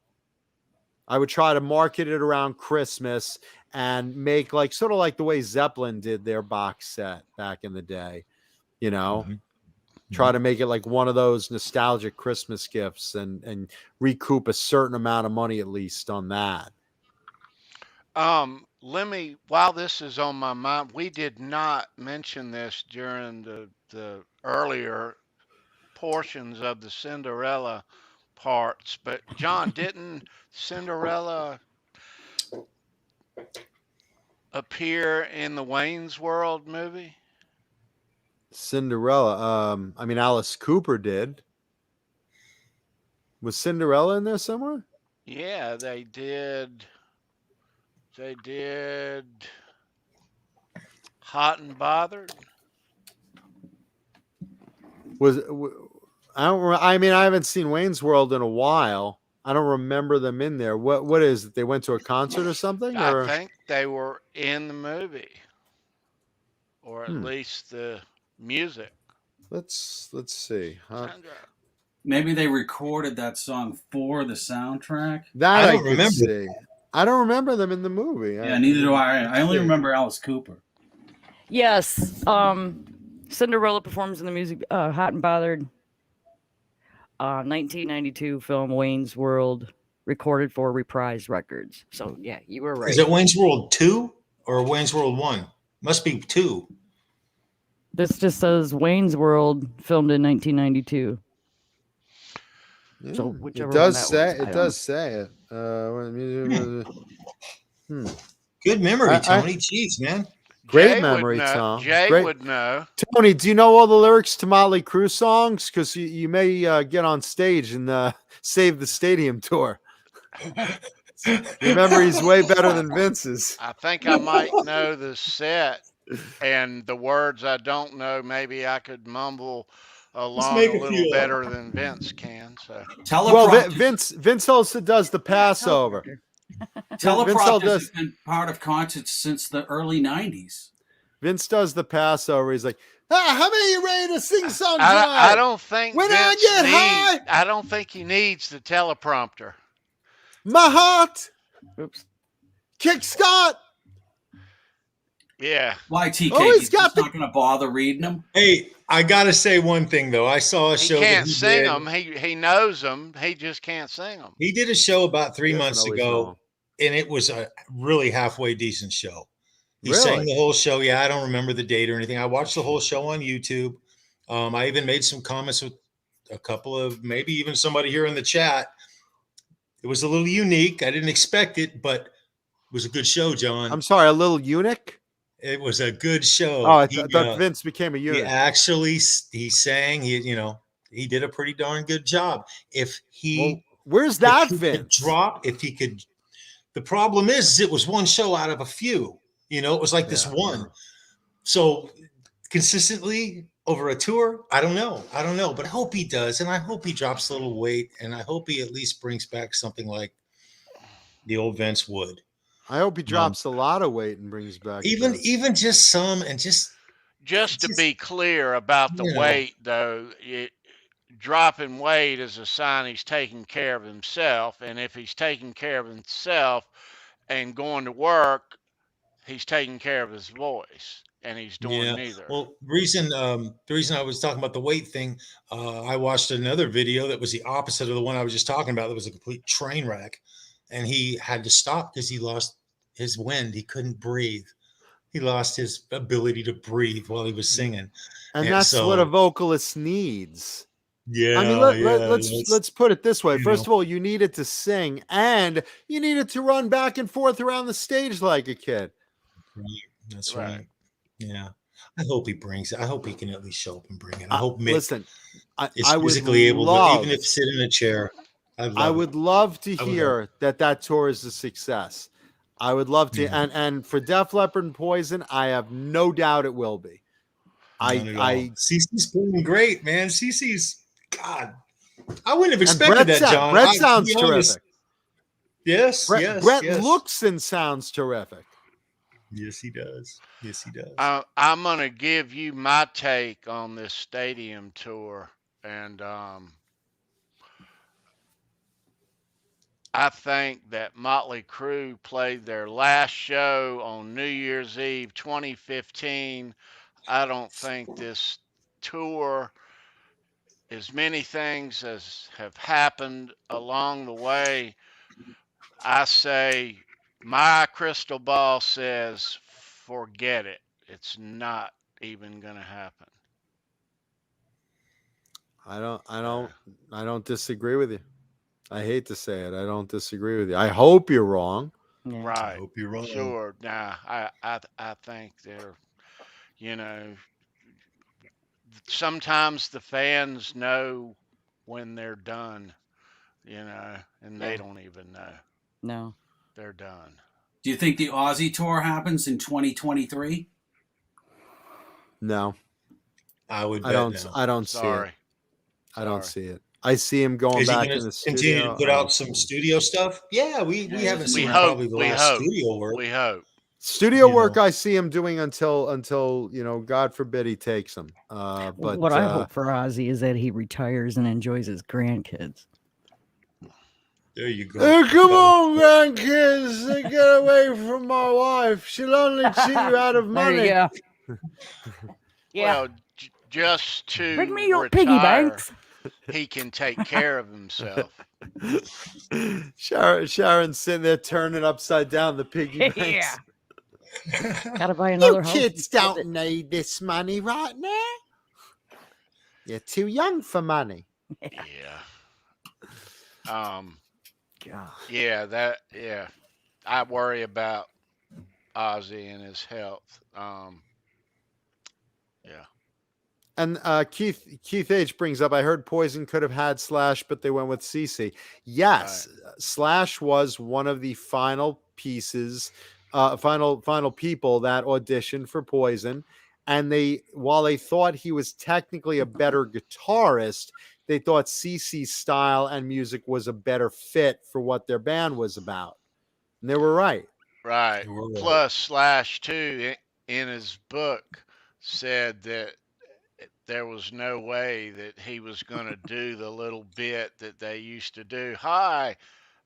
I would try to market it around Christmas and make like sort of like the way Zeppelin did their box set back in the day, you know. Try to make it like one of those nostalgic Christmas gifts and recoup a certain amount of money at least on that. While this is on my mind, we did not mention this during the earlier portions of the Cinderella parts, but John, didn't Cinderella appear in the Wayne's World movie? Cinderella. I mean, Alice Cooper did. Was Cinderella in there somewhere? Yeah, they did. They did. Hot and Bothered. I mean, I haven't seen Wayne's World in a while. I don't remember them in there. What is it? They went to a concert or something? I think they were in the movie, or at least the music. Let's see. Maybe they recorded that song for the soundtrack. That I don't remember. I don't remember them in the movie. Yeah, neither do I. I only remember Alice Cooper. Yes. Cinderella performs in the music Hot and Bothered. 1992 film Wayne's World, recorded for Reprise Records. So yeah, you were right. Is it Wayne's World 2 or Wayne's World 1? Must be 2. This just says Wayne's World, filmed in 1992. Yeah, so whichever it does one say was, it. Does say it. Good memory, Tony. Jeez, man. Great Jay memory, Tom. Jay Great. would know. Tony, do you know all the lyrics to Motley Crue songs? Because you may get on stage and save the stadium tour. Your memory's way better than Vince's. I think I might know the set, and the words I don't know, maybe I could mumble along a little better than Vince can. So, well, Vince also does the Passover. Teleprompter has been part of concerts since the early 90s. Vince does the Passover. He's like, how many you ready to sing some? I don't think when Vince I get high, I don't think he needs the teleprompter. My heart, oops, kick Scott. Yeah. Why, TK? Oh, he's not going to bother reading them. Hey, I gotta say one thing though. I saw a show. He can't sing them. He knows them. He just can't sing them. He did a show about 3 months ago, and it was a really halfway decent show. He sang the whole show. Yeah, I don't remember the date or anything. I watched the whole show on YouTube. I even made some comments with a couple of, maybe even somebody here in the chat. It was a little unique. I didn't expect it, but it was a good show, John. I'm sorry, a little eunuch? It was a good show. Oh, I thought Vince became a eunuch. He sang. He did a pretty darn good job. Where's that Vince? If he could. The problem is it was one show out of a few. You know, it was like this one. So consistently over a tour, I don't know. But I hope he does, and I hope he drops a little weight, and I hope he at least brings back something like the old Vince would. I hope he drops a lot of weight and brings back even just some, and just to be clear about the weight, though, dropping weight is a sign he's taking care of himself. And if he's taking care of himself and going to work, he's taking care of his voice, and he's doing neither. Well, the reason I was talking about the weight thing, I watched another video that was the opposite of the one I was just talking about. That was a complete train wreck, and he had to stop because he lost his wind. He couldn't breathe. He lost his ability to breathe while he was singing. And that's what a vocalist needs. Yeah. I mean, let's put it this way. First of all, you needed to sing, and you needed to run back and forth around the stage like a kid. Right. That's right. Yeah. I hope he brings it. I hope he can at least show up and bring it. I hope Mick is physically able to, even if sit in a chair. I would love to hear that tour is a success. I would love to. And for Def Leppard and Poison, I have no doubt it will be. CC's playing great, man. CC's, God, I wouldn't have expected that, John. Brett sounds terrific. Yes, Brett looks and sounds terrific. Yes, he does. Yes, he does. I'm going to give you my take on this stadium tour. And I think that Motley Crue played their last show on New Year's Eve 2015. I don't think this tour, as many things as have happened along the way, I say my crystal ball says forget it. It's not even going to happen. I don't disagree with you. I hate to say it. I don't disagree with you. I hope you're wrong. Yeah. Right. I hope you're wrong. Sure. Nah, I think they're, sometimes the fans know when they're done, and they don't even know. No. They're done. Do you think the Aussie tour happens in 2023? No. I would. I don't see it. I don't see it. I see him going back in the studio. Continue to put out some studio stuff. Yeah, we haven't seen probably the last studio work. We hope. Studio work, I see him doing until God forbid he takes him. But what I hope for Ozzy is that he retires and enjoys his grandkids. There you go. Hey, come on, grandkids! Get away from my wife. She'll only cheat you out of money. There you go. Well, just to bring me your retire, piggy banks. He can take care of himself. Sharon's sitting there turning upside down the piggy banks. Yeah. Gotta buy another house. You kids don't need this money right now. You're too young for money. Yeah. Yeah, I worry about Ozzy and his health. Yeah. And Keith H brings up, I heard Poison could have had Slash, but they went with CC. Yes, right. Slash was one of the final pieces, final people that auditioned for Poison. And while they thought he was technically a better guitarist, they thought CC's style and music was a better fit for what their band was about. And they were right. Right. Plus, Slash, too, in his book, said that there was no way that he was going to do the little bit that they used to do. Hi,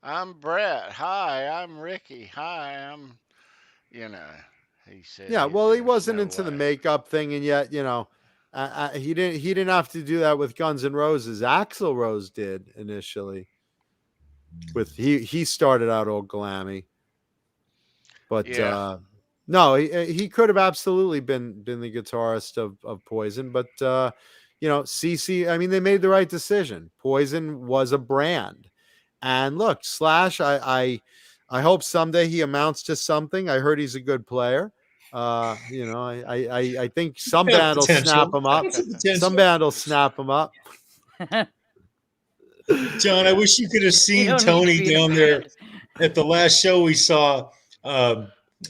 I'm Brett. Hi, I'm Ricky. Hi, I'm, he said. Yeah, well, he wasn't into the makeup thing, and yet, he didn't have to do that with Guns N' Roses. Axl Rose did initially. He started out all glammy, but no, he could have absolutely been the guitarist of Poison, but CC. I mean, they made the right decision. Poison was a brand, and look, Slash. I hope someday he amounts to something. I heard he's a good player. I think some band will snap him up. Some band will snap him up. John, I wish you could have seen Tony down there at the last show we saw.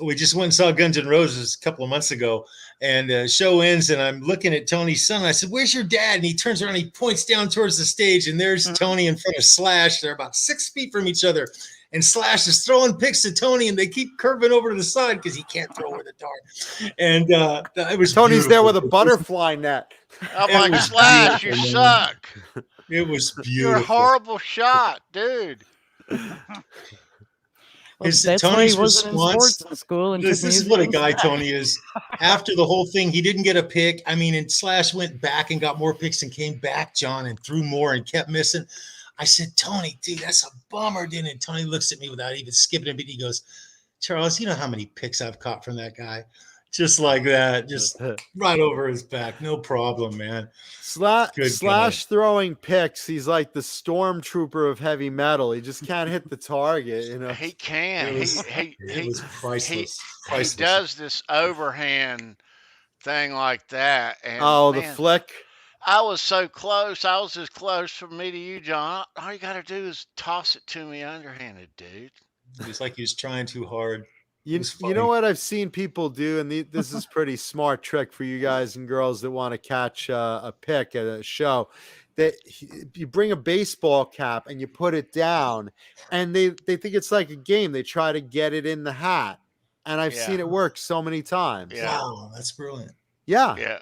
We just went and saw Guns N' Roses a couple of months ago, and show ends, and I'm looking at Tony's son. I said, "Where's your dad?" And he turns around, he points down towards the stage, and there's Tony in front of Slash. They're about 6 feet from each other. and Slash is throwing picks to Tony, and they keep curving over to the side because he can't throw with the dart. And it was Tony's there beautiful. with a butterfly net. I'm It like, was Slash, you beautiful, man. suck. It was You're a beautiful. horrible shot, dude. Well, that's why he wasn't in sports in school. And This is what a guy Tony is. After the whole thing, he didn't get a pick. I mean, and Slash went back and got more picks and came back, John, and threw more and kept missing. I said, Tony, dude, that's a bummer, didn't it? Tony looks at me without even skipping a beat. He goes, Charles, you know how many picks I've caught from that guy? Just like that, just right over his back. No problem, man. Slash throwing picks. He's like the stormtrooper of heavy metal. He just can't hit the target. You know, he can. It was priceless. He does this overhand thing like that. And the man, flick. I was so close. I was as close from me to you, John. All you got to do is toss it to me underhanded, dude. It was like he was trying too hard. You know what I've seen people do, and this is pretty smart trick for you guys and girls that want to catch a pick at a show. That you bring a baseball cap and you put it down, and they think it's like a game. They try to get it in the hat, and I've seen it work so many times. Yeah. Wow, that's brilliant. Yeah,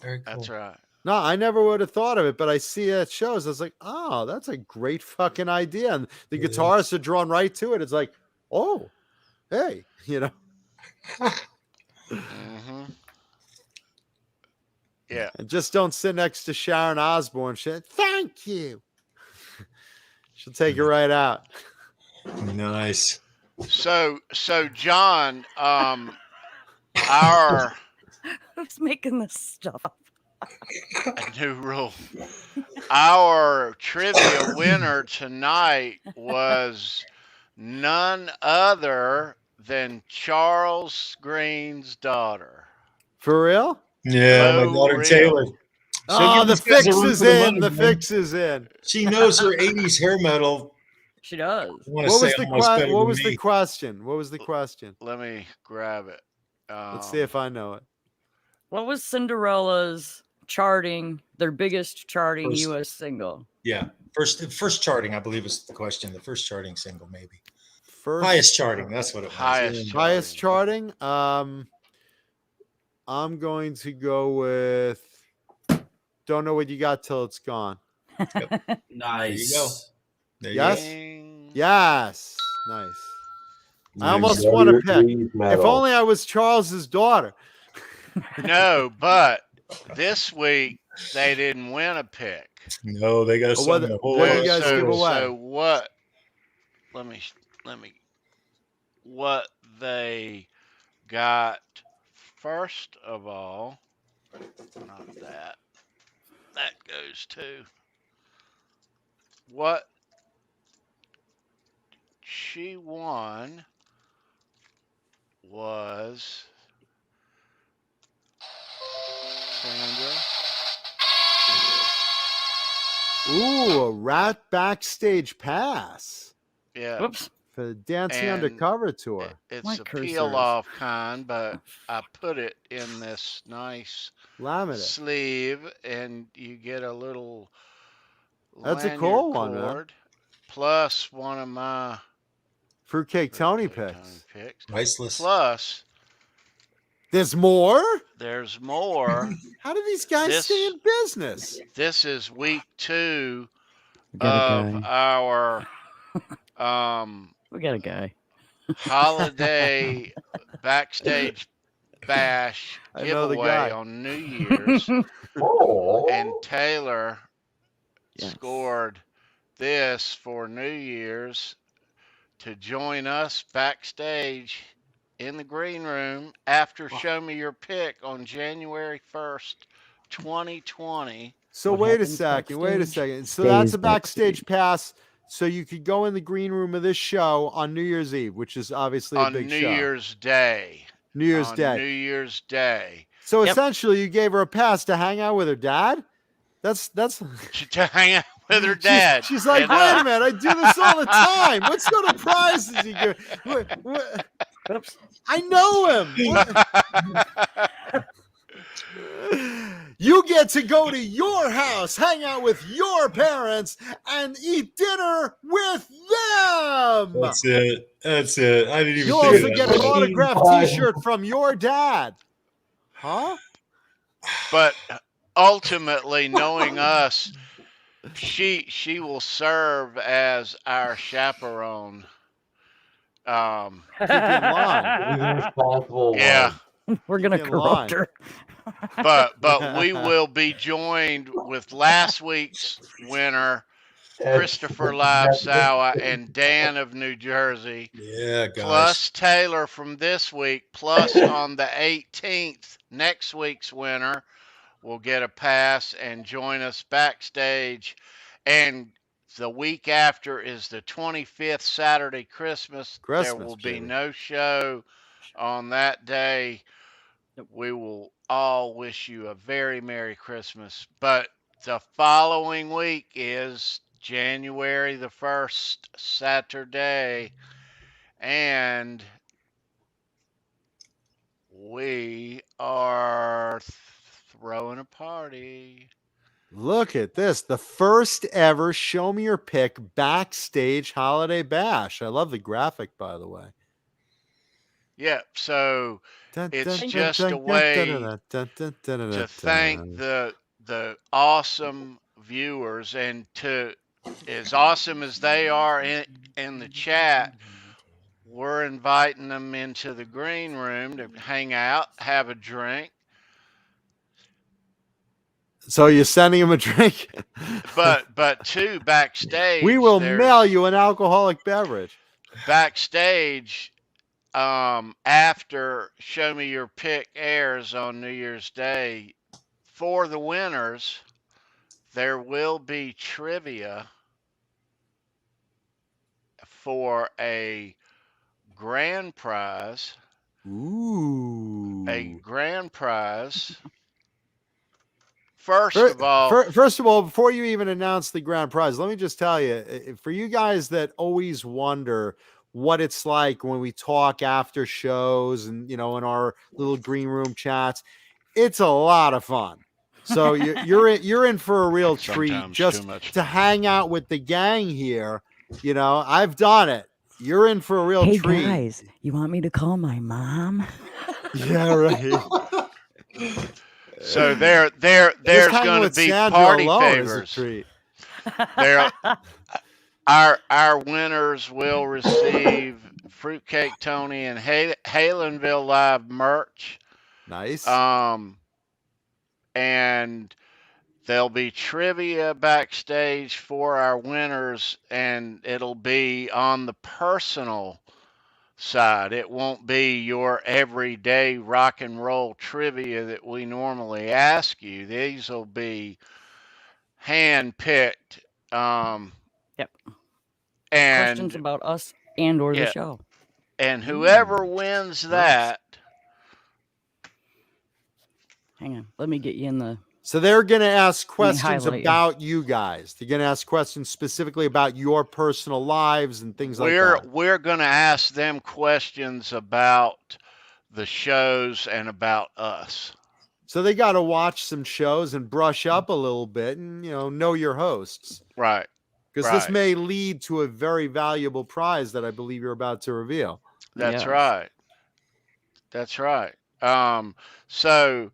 very cool. That's right. No, I never would have thought of it, but I see it at shows. I was like, oh, that's a great fucking idea. And the guitarists are drawn right to it. It's like, oh, hey, you know. Yeah. And just don't sit next to Sharon Osbourne. Thank you. She'll take it right out. Nice. So John, our who's making this stuff up? A new rule. Our trivia winner tonight was none other than Charles Green's daughter. For real? Yeah, my daughter Taylor. Oh, the fix is in. The fix is in. She knows her 80s hair metal. She does. What was the question? What was the question? Let me grab it. Let's see if I know it. What was Cinderella's charting, their biggest charting U.S. single? Yeah, first charting, I believe is the question. The first charting single, maybe. Highest charting. That's what it was. Highest charting. I'm going to go with Don't Know What You Got Till It's Gone. Yep. There Nice. you go. There Yes. You go. Yes. Nice. I almost want to pick. If only I was Charles's daughter. No, but this week they didn't win a pick. No, they got something. What do you guys give away? So what? Let me. What they got first of all? Not that. That goes to what she won was Sandra. Ooh, a Rat backstage pass. Yeah. Whoops. For the Dancing Undercover tour. It's a peel-off kind, but I put it in this nice laminate sleeve, and you get a little That's a cool one, man. Plus one of my Fruitcake Tony picks. Priceless. Plus, there's more? There's more. How do these guys stay in business? This is week 2 of our we got a guy. holiday backstage bash giveaway on New Year's. And Taylor scored this for New Year's to join us backstage in the green room after Show Me Your Pick on January 1st, 2020. So wait a second. So that's a backstage pass. So you could go in the green room of this show on New Year's Eve, which is obviously a big show. On New Year's Day. New Year's Day. New Year's Day. So essentially, you gave her a pass to hang out with her dad. That's to hang out with her dad. She's like, wait a minute, I do this all the time. What sort of prizes you give? Oops. I know him. You get to go to your house, hang out with your parents, and eat dinner with them. Awesome. That's it. That's it. I didn't even You'll think also of get that. an autographed Bye. T-shirt from your dad. Huh? But ultimately, knowing us, she will serve as our chaperone. Keep you in line. He's a responsible Yeah. one. We're gonna Keep you in corrupt line. her. But we will be joined with last week's winner, Christopher Livesour and Dan of New Jersey, Yeah, guys. plus Taylor from this week, plus on the 18th, next week's winner will get a pass and join us backstage. And the week after is the 25th, Saturday, Christmas. There will be baby. no show on that day. We will all wish you a very Merry Christmas. But the following week is January the 1st, Saturday, and we are throwing a party. Look at this. The first ever Show Me Your Pick backstage holiday bash. I love the graphic, by the way. Yep, so it's just a way to thank the awesome viewers, and to as awesome as they are in the chat, we're inviting them into the green room to hang out, have a drink. So you're sending him a drink? But too, backstage, we will mail you an alcoholic beverage. Backstage, after Show Me Your Pick airs on New Year's Day, for the winners, there will be trivia for a grand prize. Ooh. A grand prize. First of all, before you even announce the grand prize, let me just tell you, for you guys that always wonder what it's like when we talk after shows and, in our little green room chats, it's a lot of fun. So you're in for a real treat just to hang out with the gang here. I've done it. You're in for a real treat. Hey guys, you want me to call my mom? Yeah, right. So there's going to be party favors. Our winners will receive Fruitcake Tony and Halenville Live merch. Nice. And there'll be trivia backstage for our winners, and it'll be on the personal side. It won't be your everyday rock and roll trivia that we normally ask you. These will be hand-picked. Yep. And questions about us and or the show. And whoever wins that. Hang on. Let me get you in the. So they're going to ask questions about you guys. They're going to ask questions specifically about your personal lives and things like that. We're going to ask them questions about the shows and about us. So they got to watch some shows and brush up a little bit and, know your hosts. Right. Because this may lead to a very valuable prize that I believe you're about to reveal. That's right. That's right. So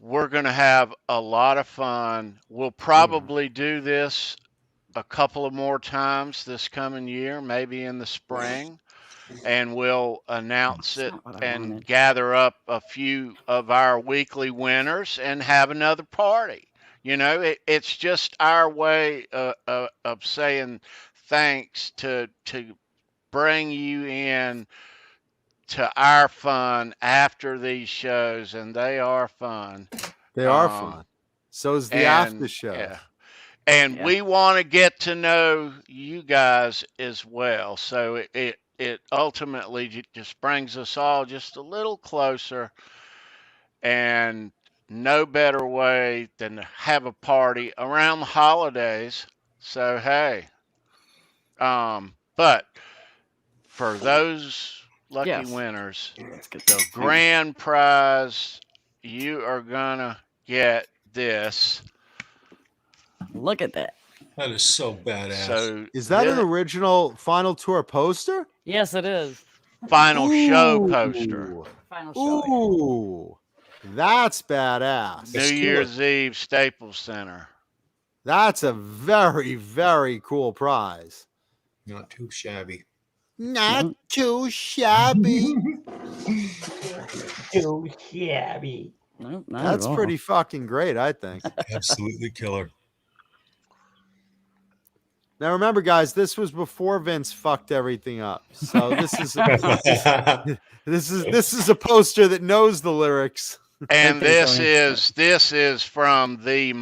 we're going to have a lot of fun. We'll probably do this a couple of more times this coming year, maybe in the spring, and we'll announce it and gather up a few of our weekly winners and have another party. It's just our way of saying thanks to bring you in to our fun after these shows, and they are fun. They are fun. So is the after show. Yeah. And we want to get to know you guys as well. So it ultimately just brings us all just a little closer, and no better way than to have a party around the holidays. So, hey, but for those lucky winners, the grand prize, you are gonna get this. Look at that. That is so badass. So Is that an original Final Tour poster? Yes, it is. final show poster? Final show. Ooh, that's badass. New Year's Eve Staples Center. That's a very, very cool prize. Not too shabby. Not too shabby. Too shabby. Nope, not That's at all. pretty fucking great, I think. Absolutely killer. Now remember, guys, this was before Vince fucked everything up. So this is this is a poster that knows the lyrics. And this is from the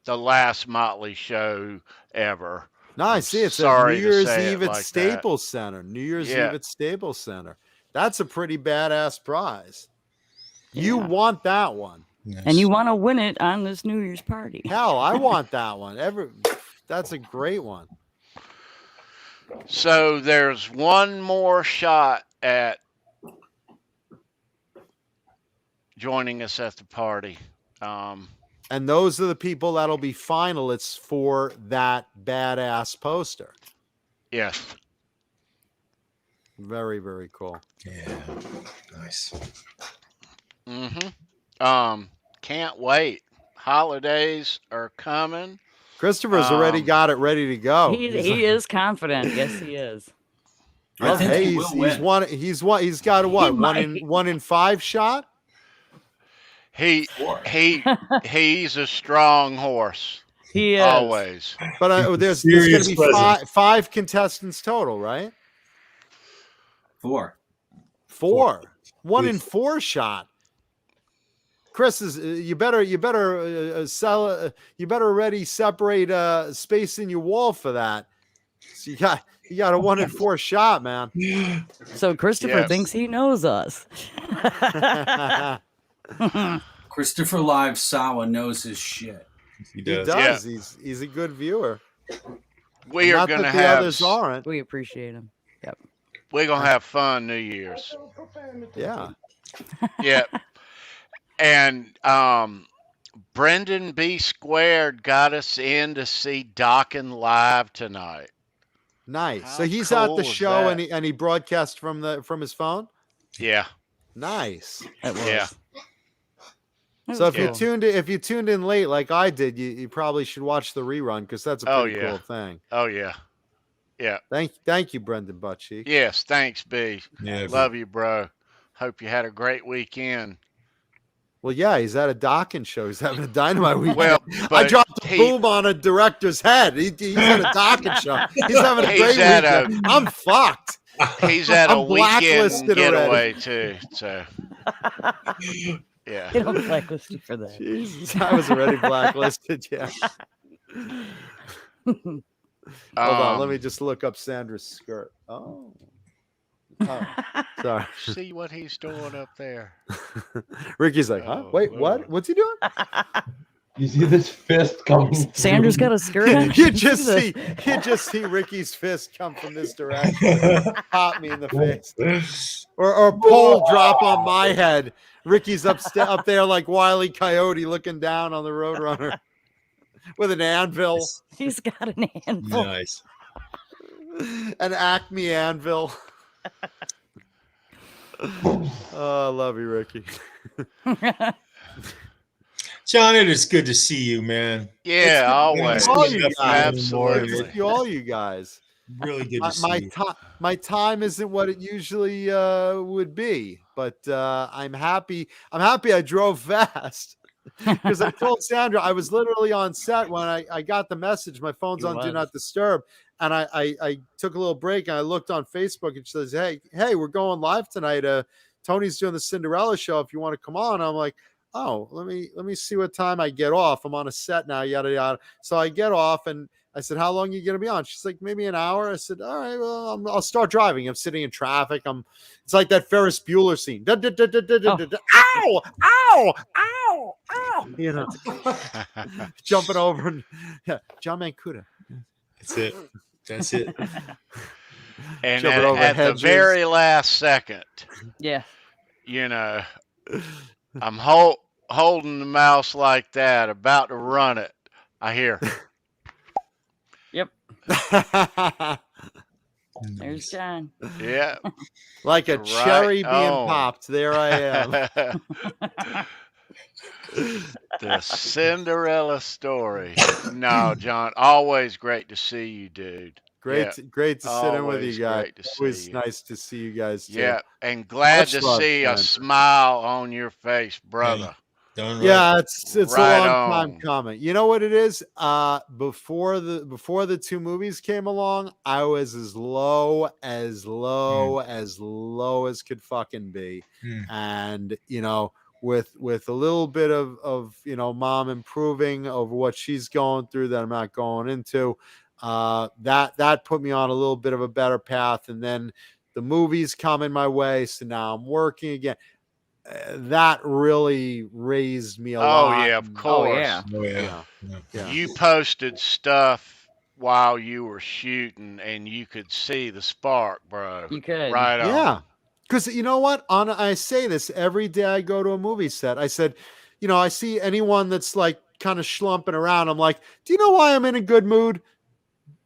last Motley show ever. Nice. See, it's a New Year's Eve at Staples Center. New Year's Eve at Staples Center. That's a pretty badass prize. You want that one. Yes. And you want to win it on this New Year's party. Hell, I want that one. That's a great one. So there's one more shot at joining us at the party. And those are the people that'll be finalists for that badass poster. Yes. Very, very cool. Yeah. Nice. Can't wait. Holidays are coming. Christopher's already got it ready to go. He is confident. Yes, he is. I think Hey, he will win. he's got a what? One in 5 shot? He's a strong horse. He is. Always. But there's going to be five contestants total, right? 4. 1 in 4 shot. Chris is you better already separate space in your wall for that. So you got a 1 in 4 shot, man. So Christopher thinks he knows us. Christopher Live Sawa knows his shit. He does. Yeah. He's a good viewer. We are going to have. Others aren't. We appreciate him. Yep. We're going to have fun New Year's. Yeah. Yep. And Brendan B. Squared got us in to see DOKKEN live tonight. Nice. How So he's cool at the is show that? and he broadcast from his phone. Yeah. Nice. It was. Yeah. So if you tuned in late like I did, you probably should watch the rerun because that's a pretty cool thing. Oh yeah. Yeah. Thank you, Brendan Buttcheek. Yes, thanks, B. Yeah, Love you, bro. Hope you had a great weekend. Well, yeah, he's at a DOKKEN show. He's having a dynamite weekend. Well, I dropped a boom on a director's head. He's at a DOKKEN show. He's having a great weekend. I'm fucked. He's at a weekend getaway already. too. So yeah. They don't blacklist you for that. Jesus, I was already blacklisted. Yeah. Hold on, let me just look up Sandra's skirt. Oh, sorry. See what he's doing up there. Ricky's like, huh? Wait, what? What's he doing? You see this fist coming? Sandra's got a skirt on. You just see Ricky's fist come from this direction, pop me in the face, or a pole drop on my head. Ricky's up there like Wile E. Coyote looking down on the Roadrunner with an anvil. He's got an anvil. Nice. An Acme anvil. Oh, I love you, Ricky. John, it is good to see you, man. Yeah, always. All you guys. Absolutely. All you guys. Really good to see you. My time isn't what it usually would be, but I'm happy. I drove fast because I told Sandra I was literally on set when I got the message. My phone's on Do Not Disturb, and I took a little break and I looked on Facebook and she says, "Hey, we're going live tonight. Tony's doing the Cinderella show. If you want to come on," I'm like, "Oh, let me see what time I get off. I'm on a set now, yada yada." So I get off and I said, "How long are you going to be on?" She's like, "Maybe an hour." I said, "All right, well, I'll start driving." I'm sitting in traffic. It's like that Ferris Bueller scene. Ow, ow, ow, ow. You know, jumping over. And, yeah, Jon Mankuta. That's it. And at the very last second, yeah, you know, I'm holding the mouse like that, about to run it. I hear, There's John. Yeah. Like a Right cherry being on. popped. There I am. The Cinderella story. No, John, always great to see you, dude. Great, Yeah, great to sit in with you always guys. great to see Always you. nice to see you guys too. Yeah, and glad Much to love, see a Sandra. smile on your face, brother. Darn right. Yeah, it's Right a long time on. coming. You know what it is? Before the two movies came along, I was as low as could fucking be. And you know, with a little bit of you know, mom improving over what she's going through that I'm not going into, that put me on a little bit of a better path. And then the movies coming my way, so now I'm working again. That really raised me a lot. Oh yeah, of course. Oh yeah. Oh yeah. Yeah. You posted stuff while you were shooting, and you could see the spark, bro. You could. Right on. Yeah. Because you know what? I say this every day I go to a movie set. I said, you know, I see anyone that's like kind of schlumping around. I'm like, do you know why I'm in a good mood?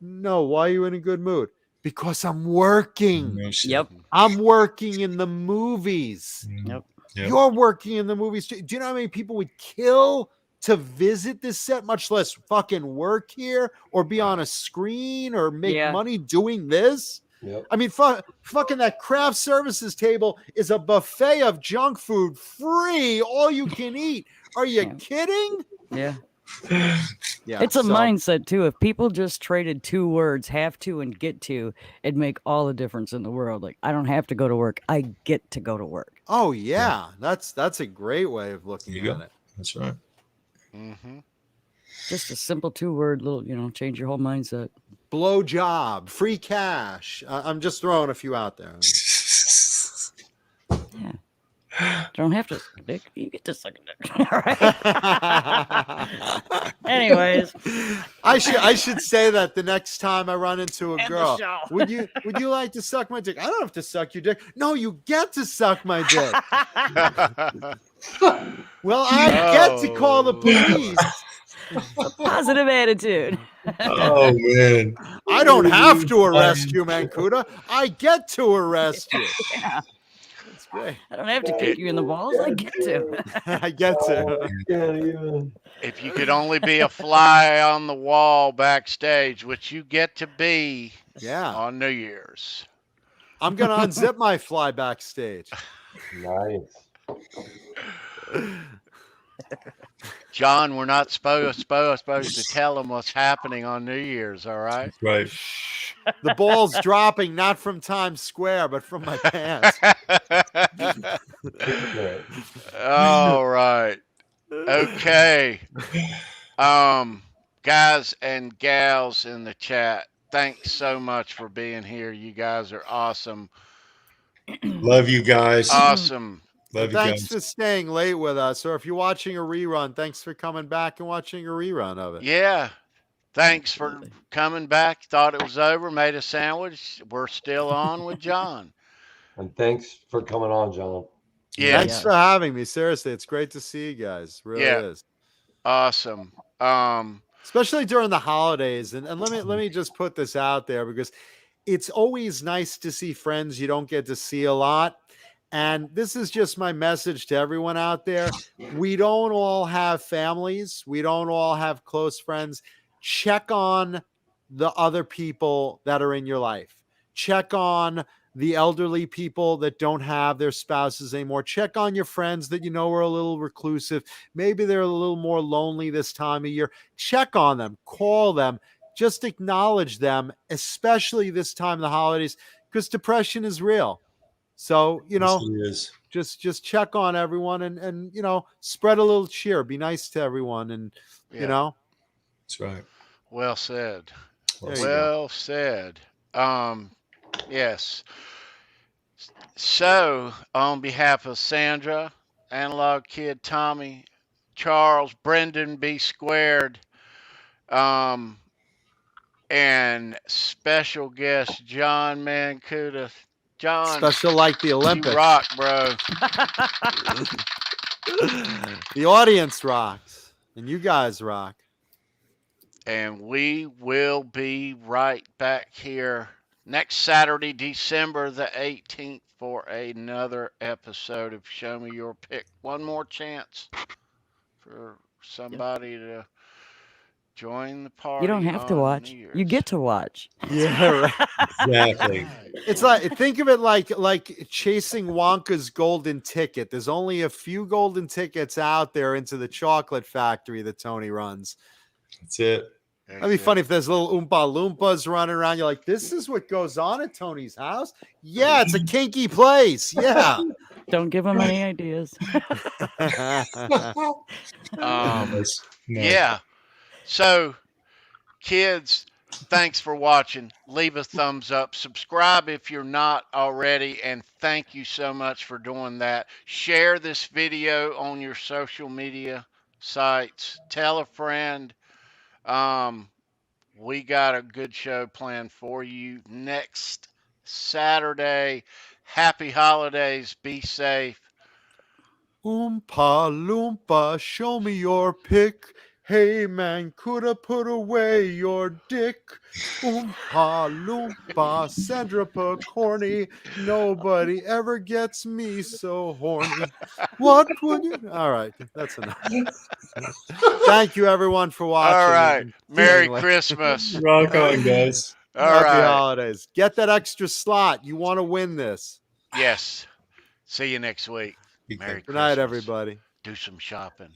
No. Why are you in a good mood? Because I'm working. No shit. Yep. I'm working in the movies. Yep. Yep. You're working in the movies. Do you know how many people would kill to visit this set, much less fucking work here or be on a screen or make money doing this? Yep. I mean, fucking that craft services table is a buffet of junk food, free, all you can eat. Are you kidding? Yeah. Yeah. It's a mindset too. If people just traded two words, have to and get to, it'd make all the difference in the world. Like, I don't have to go to work. I get to go to work. Oh yeah. That's a great way of looking at it. That's right. Mm-hmm. Just a simple 2-word little, you know, change your whole mindset. Blow job, free cash. I'm just throwing a few out there. Yeah. Don't have to suck a dick. You get to suck a dick. All right. Anyways, I should say that the next time I run into a End the girl. show. Would you like to suck my dick? I don't have to suck your dick. No, you get to suck my dick. Well, I get to call the police. Positive attitude. Oh man. I don't have to arrest you, Mankuta. I get to arrest you. Yeah. That's great. I don't have to kick you in the balls. I get to. I get to. If you could only be a fly on the wall backstage, which you get to be on New Year's. I'm going to unzip my fly backstage. Nice. John, we're not supposed to tell them what's happening on New Year's, all right? Right. The ball's dropping not from Times Square, but from my pants. All right. Okay. Guys and gals in the chat, thanks so much for being here. You guys are awesome. Love you guys. Awesome. Love you Thanks guys. for staying late with us. Or if you're watching a rerun, thanks for coming back and watching a rerun of it. Yeah. Thanks for coming back. Thought it was over. Made a sandwich. We're still on with John. And thanks for coming on, John. Yeah. Thanks for having me. Seriously, it's great to see you guys. It really is. Awesome. Especially during the holidays. And let me just put this out there because it's always nice to see friends you don't get to see a lot. And this is just my message to everyone out there. We don't all have families. We don't all have close friends. Check on the other people that are in your life. Check on the elderly people that don't have their spouses anymore. Check on your friends that you know are a little reclusive. Maybe they're a little more lonely this time of year. Check on them. Call them. Just acknowledge them, especially this time of the holidays, because depression is real. So, you know, just check on everyone and, you know, spread a little cheer. Be nice to everyone. And, you know, that's right. Well said. Well said. Yes. So, on behalf of Sandra, Analog Kid Tommy, Charles, Brendan B. Squared, and special guest Jon Mankuta. John, special like the Olympics. You rock, bro. The audience rocks, and you guys rock. And we will be right back here next Saturday, December the 18th, for another episode of Show Me Your Pick. One more chance for somebody to join the party. You don't have to on watch. New You Year's. get to watch. Yeah, right. Exactly. It's like, think of it like chasing Wonka's golden ticket. There's only a few golden tickets out there into the chocolate factory that Tony runs. That's it. That'd be funny if there's little Oompa Loompas running around. You're like, this is what goes on at Tony's house? Yeah, it's a kinky place. Yeah. Don't give him any ideas. Yeah. So, kids, thanks for watching. Leave a thumbs up. Subscribe if you're not already. And thank you so much for doing that. Share this video on your social media sites. Tell a friend. We got a good show planned for you next Saturday. Happy holidays. Be safe. Oompa Loompa, show me your pick. Hey man, coulda put away your dick. Oompa Loompa, Sandra Corny. Nobody ever gets me so horny. What would you? All right, that's enough. Thank you everyone for watching. All right. Merry Christmas. Rock on, guys. All Happy right. holidays. Get that extra slot. You want to win this. Yes. See you next week. Merry Good night, Christmas. everybody. Do some shopping.